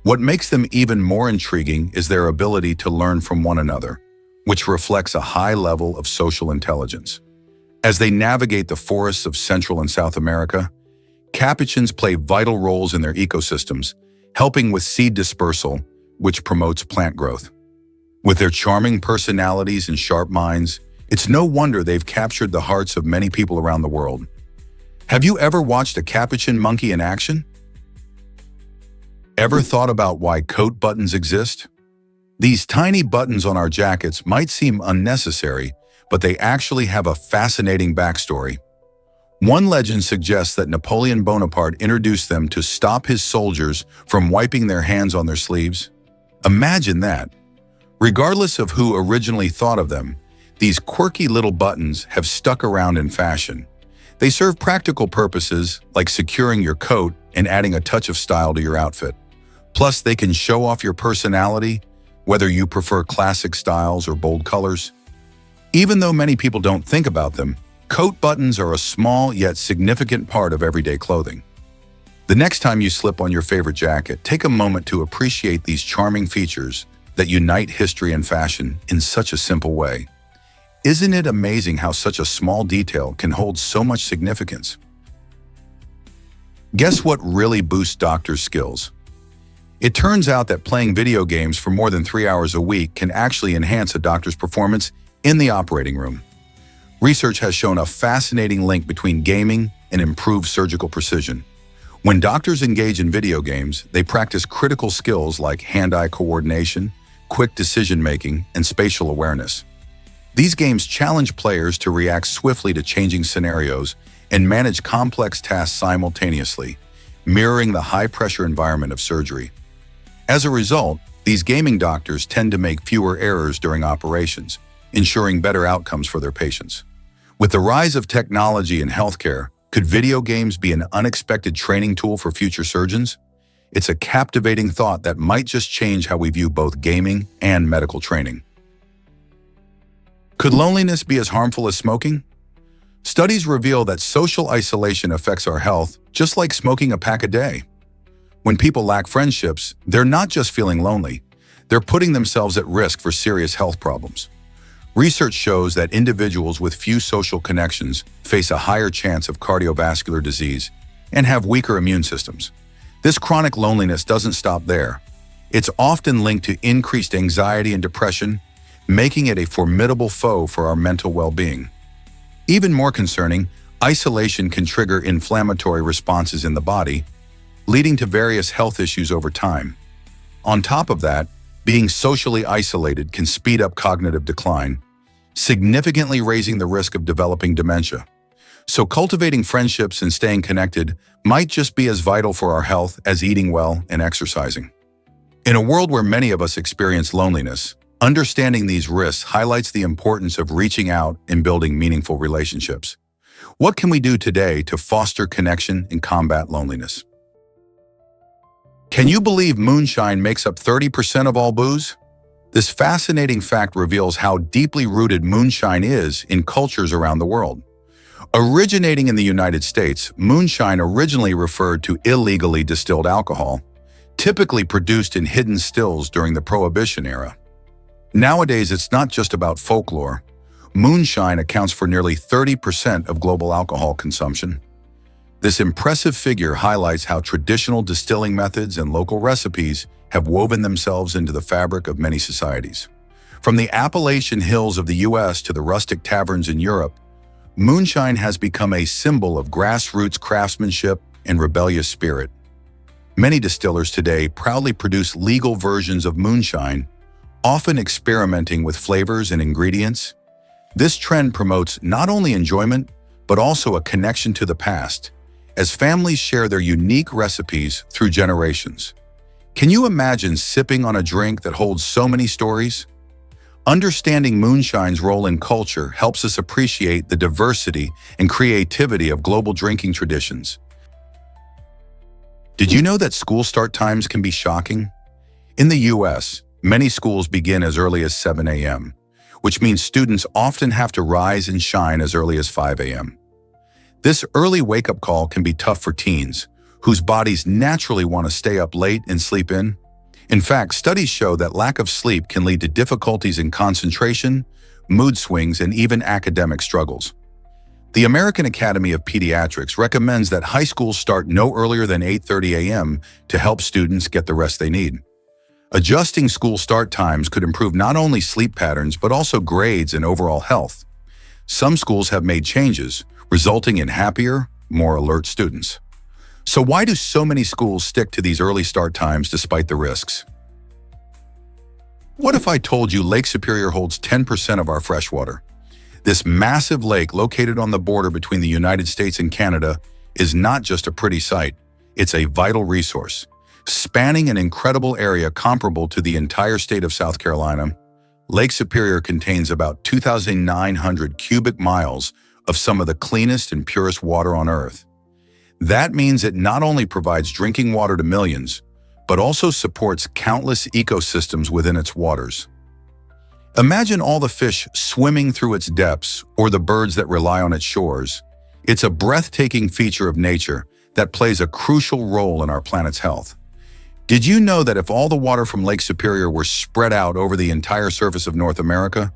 What makes them even more intriguing is their ability to learn from one another, which reflects a high level of social intelligence. As they navigate the forests of Central and South America, capuchins play vital roles in their ecosystems, helping with seed dispersal, which promotes plant growth. With their charming personalities and sharp minds, it's no wonder they've captured the hearts of many people around the world. Have you ever watched a capuchin monkey in action? Ever thought about why coat buttons exist? These tiny buttons on our jackets might seem unnecessary, but they actually have a fascinating backstory. One legend suggests that Napoleon Bonaparte introduced them to stop his soldiers from wiping their hands on their sleeves. Imagine that. Regardless of who originally thought of them, these quirky little buttons have stuck around in fashion. They serve practical purposes like securing your coat and adding a touch of style to your outfit. Plus, they can show off your personality, whether you prefer classic styles or bold colors. Even though many people don't think about them, coat buttons are a small yet significant part of everyday clothing. The next time you slip on your favorite jacket, take a moment to appreciate these charming features that unite history and fashion in such a simple way. Isn't it amazing how such a small detail can hold so much significance? Guess what really boosts doctors' skills? It turns out that playing video games for more than 3 hours a week can actually enhance a doctor's performance in the operating room. Research has shown a fascinating link between gaming and improved surgical precision. When doctors engage in video games, they practice critical skills like hand-eye coordination, quick decision-making, and spatial awareness. These games challenge players to react swiftly to changing scenarios and manage complex tasks simultaneously, mirroring the high-pressure environment of surgery. As a result, these gaming doctors tend to make fewer errors during operations, ensuring better outcomes for their patients. With the rise of technology in healthcare, could video games be an unexpected training tool for future surgeons? It's a captivating thought that might just change how we view both gaming and medical training. Could loneliness be as harmful as smoking? Studies reveal that social isolation affects our health just like smoking a pack a day. When people lack friendships, they're not just feeling lonely, they're putting themselves at risk for serious health problems. Research shows that individuals with few social connections face a higher chance of cardiovascular disease and have weaker immune systems. This chronic loneliness doesn't stop there. It's often linked to increased anxiety and depression, making it a formidable foe for our mental well-being. Even more concerning, isolation can trigger inflammatory responses in the body, leading to various health issues over time. On top of that, being socially isolated can speed up cognitive decline, significantly raising the risk of developing dementia. So cultivating friendships and staying connected might just be as vital for our health as eating well and exercising. In a world where many of us experience loneliness, understanding these risks highlights the importance of reaching out and building meaningful relationships. What can we do today to foster connection and combat loneliness? Can you believe moonshine makes up 30% of all booze? This fascinating fact reveals how deeply rooted moonshine is in cultures around the world. Originating in the United States, moonshine originally referred to illegally distilled alcohol, typically produced in hidden stills during the Prohibition era. Nowadays, it's not just about folklore. Moonshine accounts for nearly 30% of global alcohol consumption. This impressive figure highlights how traditional distilling methods and local recipes have woven themselves into the fabric of many societies. From the Appalachian hills of the US to the rustic taverns in Europe, moonshine has become a symbol of grassroots craftsmanship and rebellious spirit. Many distillers today proudly produce legal versions of moonshine, often experimenting with flavors and ingredients. This trend promotes not only enjoyment, but also a connection to the past, as families share their unique recipes through generations. Can you imagine sipping on a drink that holds so many stories? Understanding moonshine's role in culture helps us appreciate the diversity and creativity of global drinking traditions. Did you know that school start times can be shocking? In the US, many schools begin as early as 7 a.m., which means students often have to rise and shine as early as 5 a.m. This early wake-up call can be tough for teens, whose bodies naturally want to stay up late and sleep in. In fact, studies show that lack of sleep can lead to difficulties in concentration, mood swings, and even academic struggles. The American Academy of Pediatrics recommends that high schools start no earlier than 8:30 a.m. to help students get the rest they need. Adjusting school start times could improve not only sleep patterns but also grades and overall health. Some schools have made changes, resulting in happier, more alert students. So why do so many schools stick to these early start times despite the risks? What if I told you Lake Superior holds 10% of our fresh water? This massive lake located on the border between the United States and Canada is not just a pretty sight, it's a vital resource. Spanning an incredible area comparable to the entire state of South Carolina, Lake Superior contains about 2,900 cubic miles of some of the cleanest and purest water on Earth. That means it not only provides drinking water to millions, but also supports countless ecosystems within its waters. Imagine all the fish swimming through its depths or the birds that rely on its shores. It's a breathtaking feature of nature that plays a crucial role in our planet's health. Did you know that if all the water from Lake Superior were spread out over the entire surface of North America,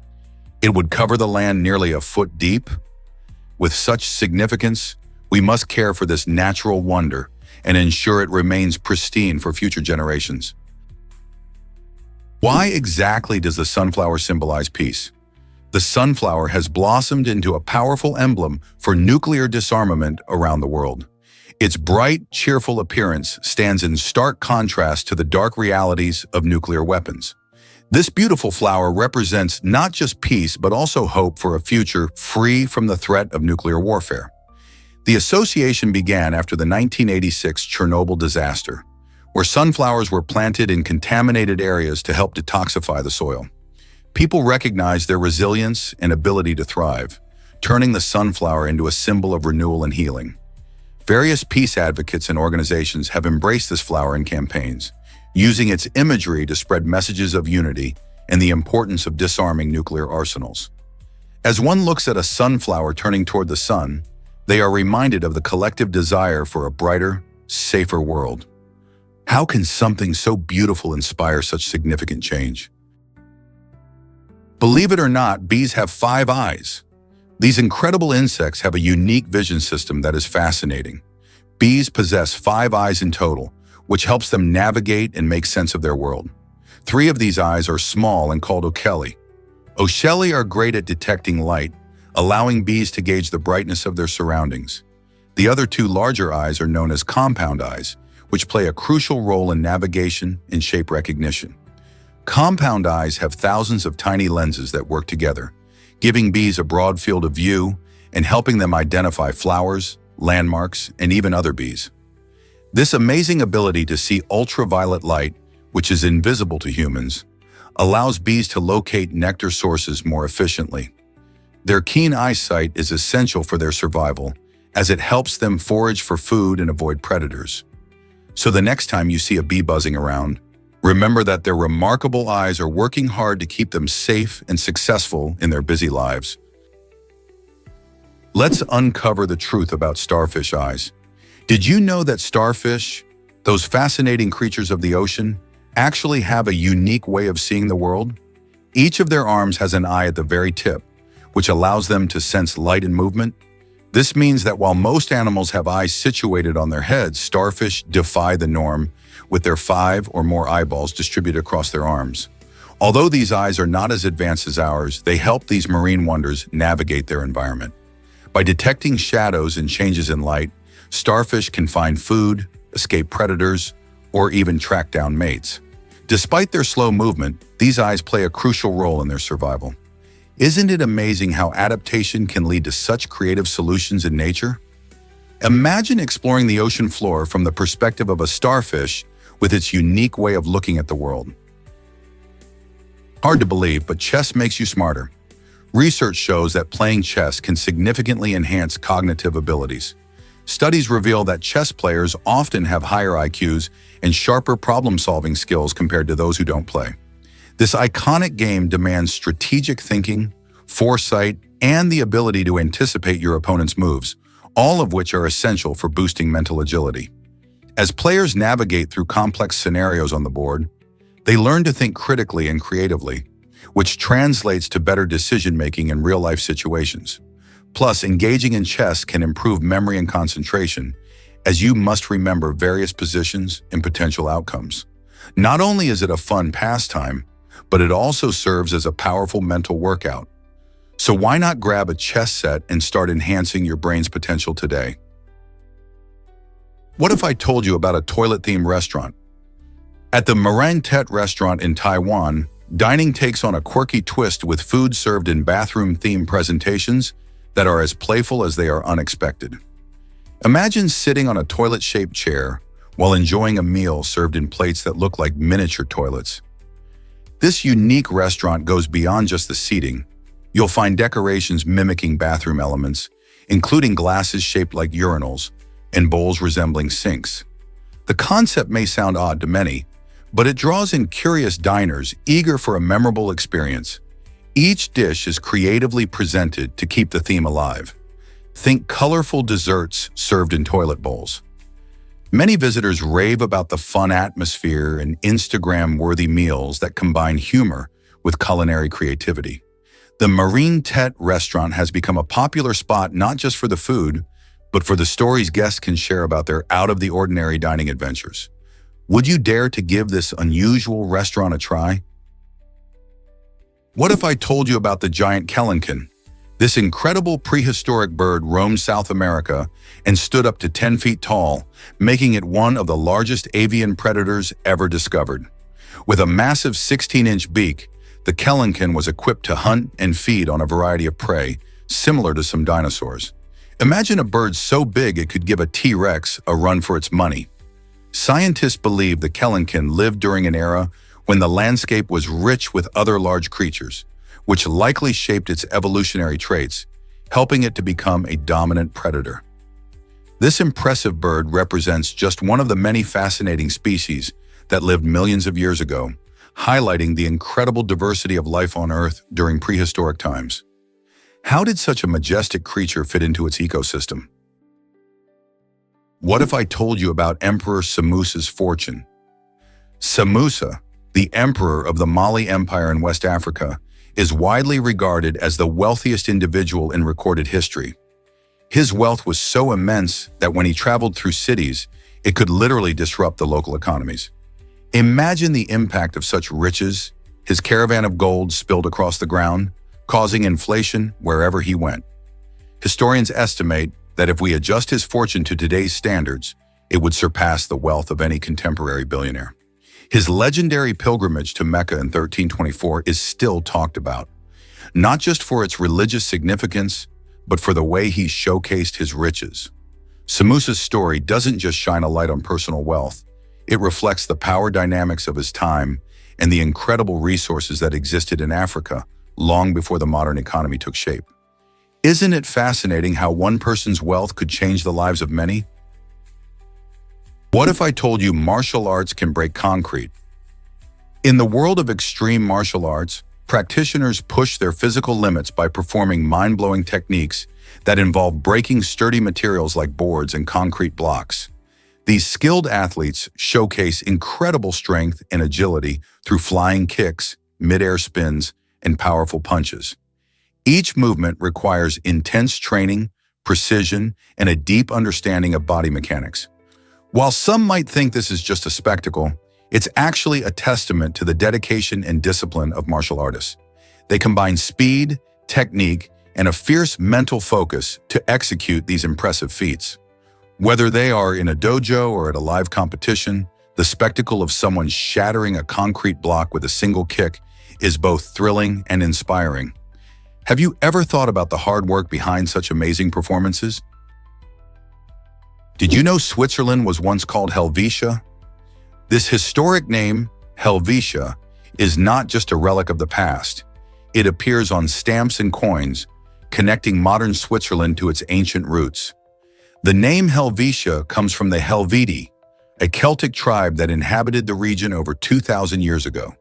it would cover the land nearly a foot deep? With such significance, we must care for this natural wonder and ensure it remains pristine for future generations. Why exactly does the sunflower symbolize peace? The sunflower has blossomed into a powerful emblem for nuclear disarmament around the world. Its bright, cheerful appearance stands in stark contrast to the dark realities of nuclear weapons. This beautiful flower represents not just peace but also hope for a future free from the threat of nuclear warfare. The association began after the 1986 Chernobyl disaster, where sunflowers were planted in contaminated areas to help detoxify the soil. People recognized their resilience and ability to thrive, turning the sunflower into a symbol of renewal and healing. Various peace advocates and organizations have embraced this flower in campaigns, using its imagery to spread messages of unity and the importance of disarming nuclear arsenals. As one looks at a sunflower turning toward the sun, they are reminded of the collective desire for a brighter, safer world. How can something so beautiful inspire such significant change? Believe it or not, bees have 5 eyes. These incredible insects have a unique vision system that is fascinating. Bees possess 5 eyes in total, which helps them navigate and make sense of their world. 3 of these eyes are small and called ocelli. Ocelli are great at detecting light, allowing bees to gauge the brightness of their surroundings. The other 2 larger eyes are known as compound eyes, which play a crucial role in navigation and shape recognition. Compound eyes have thousands of tiny lenses that work together, giving bees a broad field of view and helping them identify flowers, landmarks, and even other bees. This amazing ability to see ultraviolet light, which is invisible to humans, allows bees to locate nectar sources more efficiently. Their keen eyesight is essential for their survival, as it helps them forage for food and avoid predators. So the next time you see a bee buzzing around, remember that their remarkable eyes are working hard to keep them safe and successful in their busy lives. Let's uncover the truth about starfish eyes. Did you know that starfish, those fascinating creatures of the ocean, actually have a unique way of seeing the world? Each of their arms has an eye at the very tip, which allows them to sense light and movement. This means that while most animals have eyes situated on their heads, starfish defy the norm with their 5 or more eyeballs distributed across their arms. Although these eyes are not as advanced as ours, they help these marine wonders navigate their environment. By detecting shadows and changes in light, starfish can find food, escape predators, or even track down mates. Despite their slow movement, these eyes play a crucial role in their survival. Isn't it amazing how adaptation can lead to such creative solutions in nature? Imagine exploring the ocean floor from the perspective of a starfish with its unique way of looking at the world. Hard to believe, but chess makes you smarter. Research shows that playing chess can significantly enhance cognitive abilities. Studies reveal that chess players often have higher IQs and sharper problem-solving skills compared to those who don't play. This iconic game demands strategic thinking, foresight, and the ability to anticipate your opponent's moves, all of which are essential for boosting mental agility. As players navigate through complex scenarios on the board, they learn to think critically and creatively, which translates to better decision-making in real-life situations. Plus, engaging in chess can improve memory and concentration, as you must remember various positions and potential outcomes. Not only is it a fun pastime, but it also serves as a powerful mental workout. So why not grab a chess set and start enhancing your brain's potential today? What if I told you about a toilet-themed restaurant? At the Meringue Tet restaurant in Taiwan, dining takes on a quirky twist with food served in bathroom-themed presentations that are as playful as they are unexpected. Imagine sitting on a toilet-shaped chair while enjoying a meal served in plates that look like miniature toilets. This unique restaurant goes beyond just the seating. You'll find decorations mimicking bathroom elements, including glasses shaped like urinals and bowls resembling sinks. The concept may sound odd to many, but it draws in curious diners eager for a memorable experience. Each dish is creatively presented to keep the theme alive. Think colorful desserts served in toilet bowls. Many visitors rave about the fun atmosphere and Instagram-worthy meals that combine humor with culinary creativity. The Meringue Tet restaurant has become a popular spot not just for the food, but for the stories guests can share about their out-of-the-ordinary dining adventures. Would you dare to give this unusual restaurant a try? What if I told you about the giant kellican? This incredible prehistoric bird roamed South America and stood up to 10 feet tall, making it one of the largest avian predators ever discovered. With a massive 16-inch beak, the kellican was equipped to hunt and feed on a variety of prey, similar to some dinosaurs. Imagine a bird so big it could give a T-Rex a run for its money. Scientists believe the kellican lived during an era when the landscape was rich with other large creatures, which likely shaped its evolutionary traits, helping it to become a dominant predator. This impressive bird represents just one of the many fascinating species that lived millions of years ago, highlighting the incredible diversity of life on Earth during prehistoric times. How did such a majestic creature fit into its ecosystem? What if I told you about Emperor Somusa's fortune? Somusa, the emperor of the Mali Empire in West Africa, is widely regarded as the wealthiest individual in recorded history. His wealth was so immense that when he traveled through cities, it could literally disrupt the local economies. Imagine the impact of such riches. His caravan of gold spilled across the ground, causing inflation wherever he went. Historians estimate that if we adjust his fortune to today's standards, it would surpass the wealth of any contemporary billionaire. His legendary pilgrimage to Mecca in 1324 is still talked about, not just for its religious significance, but for the way he showcased his riches. Somusa's story doesn't just shine a light on personal wealth, it reflects the power dynamics of his time and the incredible resources that existed in Africa long before the modern economy took shape. Isn't it fascinating how one person's wealth could change the lives of many? What if I told you martial arts can break concrete? In the world of extreme martial arts, practitioners push their physical limits by performing mind-blowing techniques that involve breaking sturdy materials like boards and concrete blocks. These skilled athletes showcase incredible strength and agility through flying kicks, mid-air spins, and powerful punches. Each movement requires intense training, precision, and a deep understanding of body mechanics. While some might think this is just a spectacle, it's actually a testament to the dedication and discipline of martial artists. They combine speed, technique, and a fierce mental focus to execute these impressive feats. Whether they are in a dojo or at a live competition, the spectacle of someone shattering a concrete block with a single kick is both thrilling and inspiring. Have you ever thought about the hard work behind such amazing performances? Did you know Switzerland was once called Helvetia? This historic name, Helvetia, is not just a relic of the past. It appears on stamps and coins, connecting modern Switzerland to its ancient roots. The name Helvetia comes from the Helvetii, a Celtic tribe that inhabited the region over 2,000 years ago.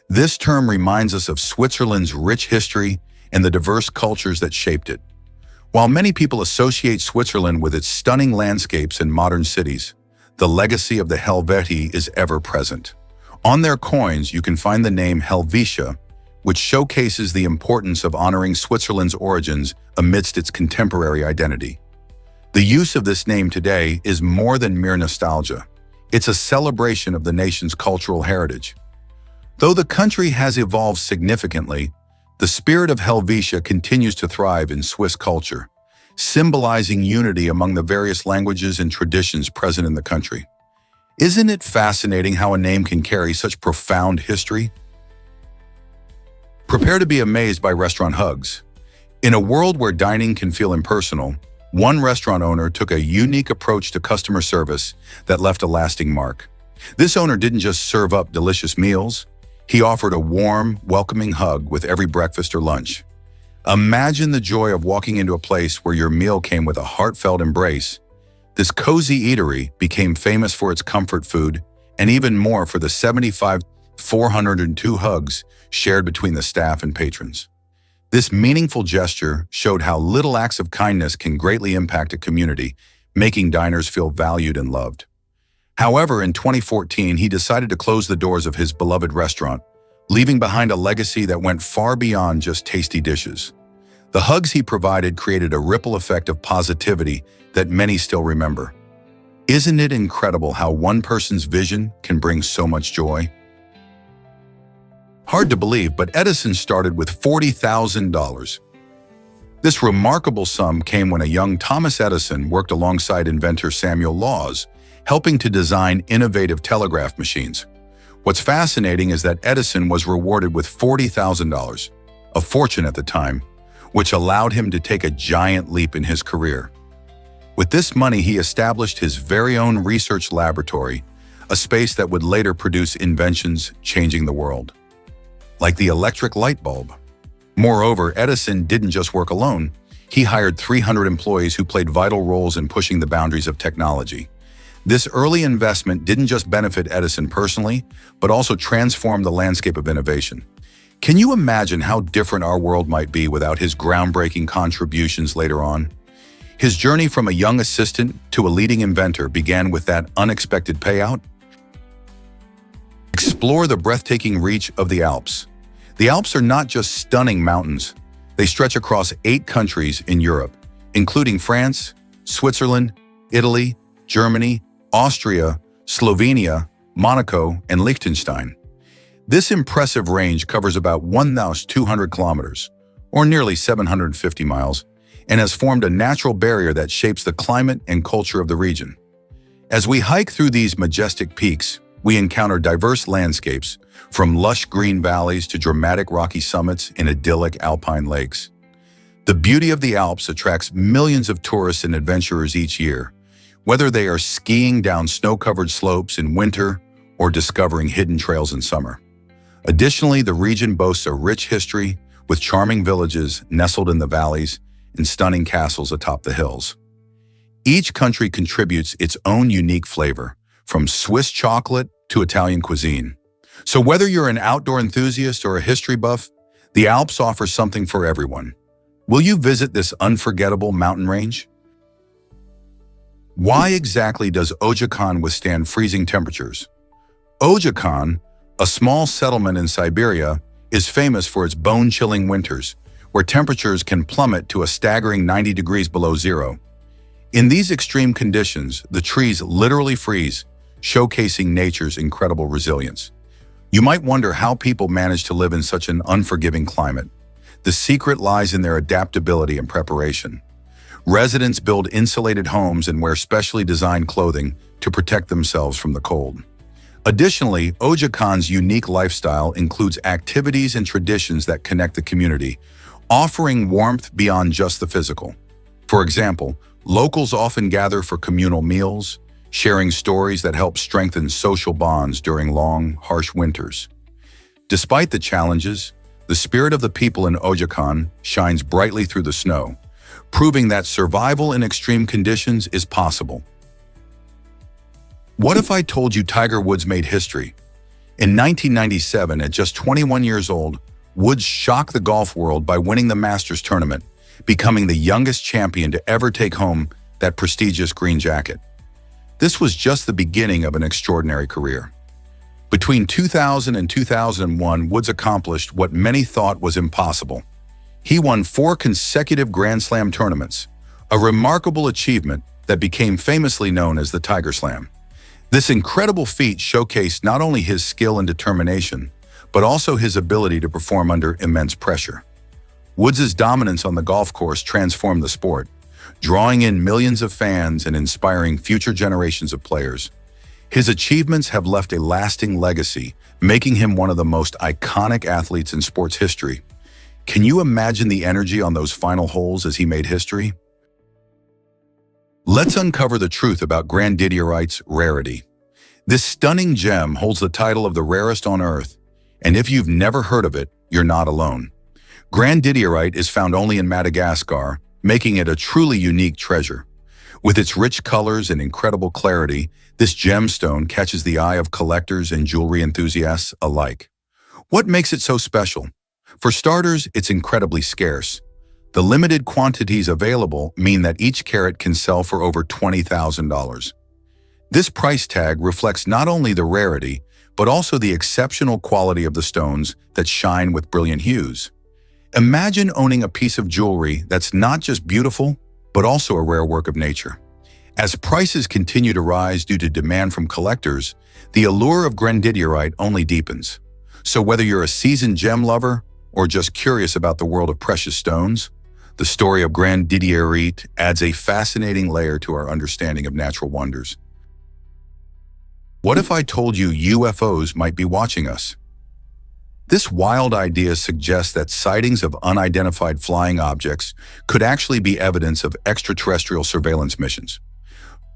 This term reminds us of Switzerland's rich history and the diverse cultures that shaped it. While many people associate Switzerland with its stunning landscapes and modern cities, The legacy of the Helvetii is ever present. On their coins, you can find the name Helvetia, which showcases the importance of honoring Switzerland's origins amidst its contemporary identity. The use of this name today is more than mere nostalgia. It's a celebration of the nation's cultural heritage. Though the country has evolved significantly, the spirit of Helvetia continues to thrive in Swiss culture, symbolizing unity among the various languages and traditions present in the country. Isn't it fascinating how a name can carry such profound history? Prepare to be amazed by restaurant hugs. In a world where dining can feel impersonal, one restaurant owner took a unique approach to customer service that left a lasting mark. This owner didn't just serve up delicious meals, he offered a warm, welcoming hug with every breakfast or lunch. Imagine the joy of walking into a place where your meal came with a heartfelt embrace. This cozy eatery became famous for its comfort food and even more for the 402 hugs shared between the staff and patrons. This meaningful gesture showed how little acts of kindness can greatly impact a community, making diners feel valued and loved. However, in 2014, he decided to close the doors of his beloved restaurant, leaving behind a legacy that went far beyond just tasty dishes. The hugs he provided created a ripple effect of positivity that many still remember. Isn't it incredible how one person's vision can bring so much joy? Hard to believe, but Edison started with $40,000. This remarkable sum came when a young Thomas Edison worked alongside inventor Samuel Laws, helping to design innovative telegraph machines. What's fascinating is that Edison was rewarded with $40,000, a fortune at the time, which allowed him to take a giant leap in his career. With this money, he established his very own research laboratory, a space that would later produce inventions changing the world, like the electric light bulb. Moreover, Edison didn't just work alone. He hired 300 employees who played vital roles in pushing the boundaries of technology. This early investment didn't just benefit Edison personally, but also transformed the landscape of innovation. Can you imagine how different our world might be without his groundbreaking contributions later on? His journey from a young assistant to a leading inventor began with that unexpected payout. Explore the breathtaking reach of the Alps. The Alps are not just stunning mountains. They stretch across 8 countries in Europe, including France, Switzerland, Italy, Germany, Austria, Slovenia, Monaco, and Liechtenstein. This impressive range covers about 1,200 kilometers, or nearly 750 miles, and has formed a natural barrier that shapes the climate and culture of the region. As we hike through these majestic peaks, we encounter diverse landscapes, from lush green valleys to dramatic rocky summits and idyllic alpine lakes. The beauty of the Alps attracts millions of tourists and adventurers each year, whether they are skiing down snow-covered slopes in winter or discovering hidden trails in summer. Additionally, the region boasts a rich history with charming villages nestled in the valleys and stunning castles atop the hills. Each country contributes its own unique flavor, from Swiss chocolate to Italian cuisine. So whether you're an outdoor enthusiast or a history buff, the Alps offer something for everyone. Will you visit this unforgettable mountain range? Why exactly does Ojakon withstand freezing temperatures? Ojakon, a small settlement in Siberia, is famous for its bone-chilling winters, where temperatures can plummet to a staggering 90 degrees below zero. In these extreme conditions, the trees literally freeze, showcasing nature's incredible resilience. You might wonder how people manage to live in such an unforgiving climate. The secret lies in their adaptability and preparation. Residents build insulated homes and wear specially designed clothing to protect themselves from the cold. Additionally, Ojakon's unique lifestyle includes activities and traditions that connect the community, offering warmth beyond just the physical. For example, locals often gather for communal meals, sharing stories that help strengthen social bonds during long, harsh winters. Despite the challenges, the spirit of the people in Ojakon shines brightly through the snow, proving that survival in extreme conditions is possible. What if I told you Tiger Woods made history? In 1997, at just 21 years old, Woods shocked the golf world by winning the Masters tournament, becoming the youngest champion to ever take home that prestigious green jacket. This was just the beginning of an extraordinary career. Between 2000 and 2001, Woods accomplished what many thought was impossible. He won 4 consecutive Grand Slam tournaments, a remarkable achievement that became famously known as the Tiger Slam. This incredible feat showcased not only his skill and determination, but also his ability to perform under immense pressure. Woods' dominance on the golf course transformed the sport, drawing in millions of fans and inspiring future generations of players. His achievements have left a lasting legacy, making him one of the most iconic athletes in sports history. Can you imagine the energy on those final holes as he made history? Let's uncover the truth about grandidierite's rarity. This stunning gem holds the title of the rarest on Earth, and if you've never heard of it, you're not alone. Grandidierite is found only in Madagascar, making it a truly unique treasure. With its rich colors and incredible clarity, this gemstone catches the eye of collectors and jewelry enthusiasts alike. What makes it so special? For starters, it's incredibly scarce. The limited quantities available mean that each carat can sell for over $20,000. This price tag reflects not only the rarity, but also the exceptional quality of the stones that shine with brilliant hues. Imagine owning a piece of jewelry that's not just beautiful, but also a rare work of nature. As prices continue to rise due to demand from collectors, the allure of grandidierite only deepens. So whether you're a seasoned gem lover or just curious about the world of precious stones, the story of grandidierite adds a fascinating layer to our understanding of natural wonders. What if I told you UFOs might be watching us? This wild idea suggests that sightings of unidentified flying objects could actually be evidence of extraterrestrial surveillance missions.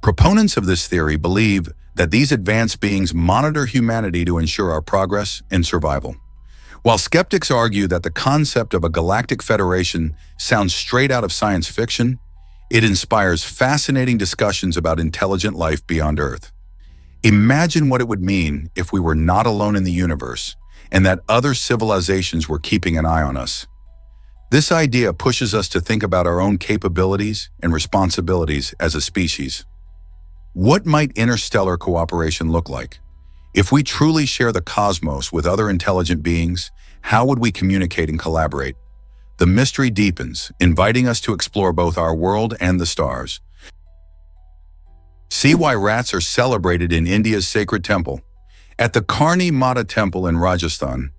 Proponents of this theory believe that these advanced beings monitor humanity to ensure our progress and survival. While skeptics argue that the concept of a galactic federation sounds straight out of science fiction, it inspires fascinating discussions about intelligent life beyond Earth. Imagine what it would mean if we were not alone in the universe and that other civilizations were keeping an eye on us. This idea pushes us to think about our own capabilities and responsibilities as a species. What might interstellar cooperation look like? If we truly share the cosmos with other intelligent beings, how would we communicate and collaborate? The mystery deepens, inviting us to explore both our world and the stars. See why rats are celebrated in India's sacred temple. At the Karni Mata Temple in Rajasthan,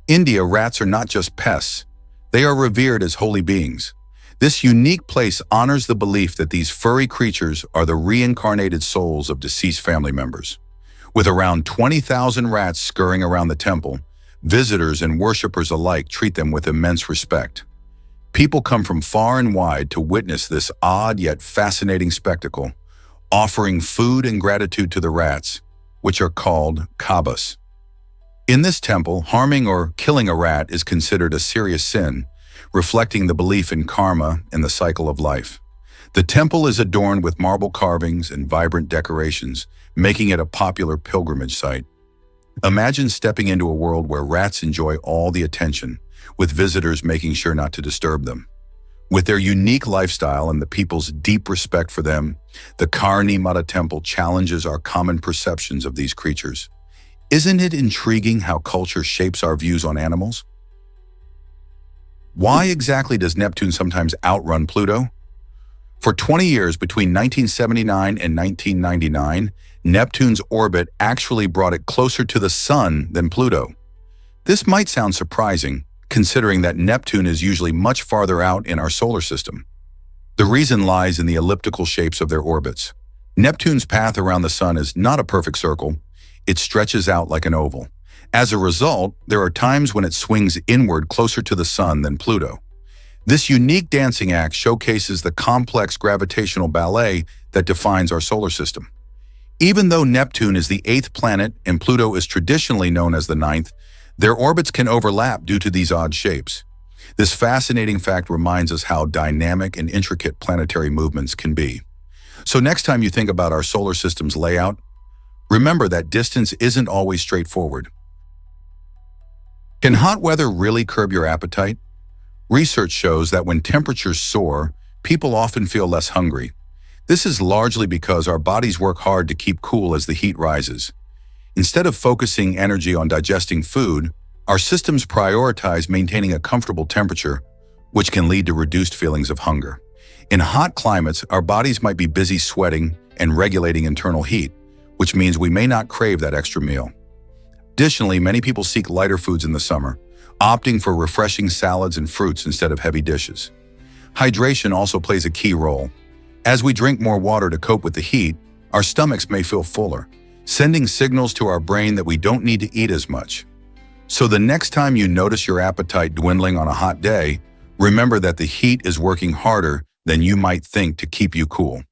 India, rats are not just pests. They are revered as holy beings. This unique place honors the belief that these furry creatures are the reincarnated souls of deceased family members. With around 20,000 rats scurrying around the temple, visitors and worshippers alike treat them with immense respect. People come from far and wide to witness this odd yet fascinating spectacle, offering food and gratitude to the rats, which are called kabas. In this temple, harming or killing a rat is considered a serious sin, reflecting the belief in karma and the cycle of life. The temple is adorned with marble carvings and vibrant decorations, making it a popular pilgrimage site. Imagine stepping into a world where rats enjoy all the attention, with visitors making sure not to disturb them. With their unique lifestyle and the people's deep respect for them, the Karni Mata Temple challenges our common perceptions of these creatures. Isn't it intriguing how culture shapes our views on animals? Why exactly does Neptune sometimes outrun Pluto? For 20 years, between 1979 and 1999, Neptune's orbit actually brought it closer to the Sun than Pluto. This might sound surprising, considering that Neptune is usually much farther out in our solar system. The reason lies in the elliptical shapes of their orbits. Neptune's path around the Sun is not a perfect circle. It stretches out like an oval. As a result, there are times when it swings inward closer to the Sun than Pluto. This unique dancing act showcases the complex gravitational ballet that defines our solar system. Even though Neptune is the 8th planet and Pluto is traditionally known as the 9th, their orbits can overlap due to these odd shapes. This fascinating fact reminds us how dynamic and intricate planetary movements can be. So next time you think about our solar system's layout, remember that distance isn't always straightforward. Can hot weather really curb your appetite? Research shows that when temperatures soar, people often feel less hungry. This is largely because our bodies work hard to keep cool as the heat rises. Instead of focusing energy on digesting food, our systems prioritize maintaining a comfortable temperature, which can lead to reduced feelings of hunger. In hot climates, our bodies might be busy sweating and regulating internal heat, which means we may not crave that extra meal. Additionally, many people seek lighter foods in the summer, opting for refreshing salads and fruits instead of heavy dishes. Hydration also plays a key role. As we drink more water to cope with the heat, our stomachs may feel fuller, sending signals to our brain that we don't need to eat as much. So the next time you notice your appetite dwindling on a hot day, remember that the heat is working harder than you might think to keep you cool.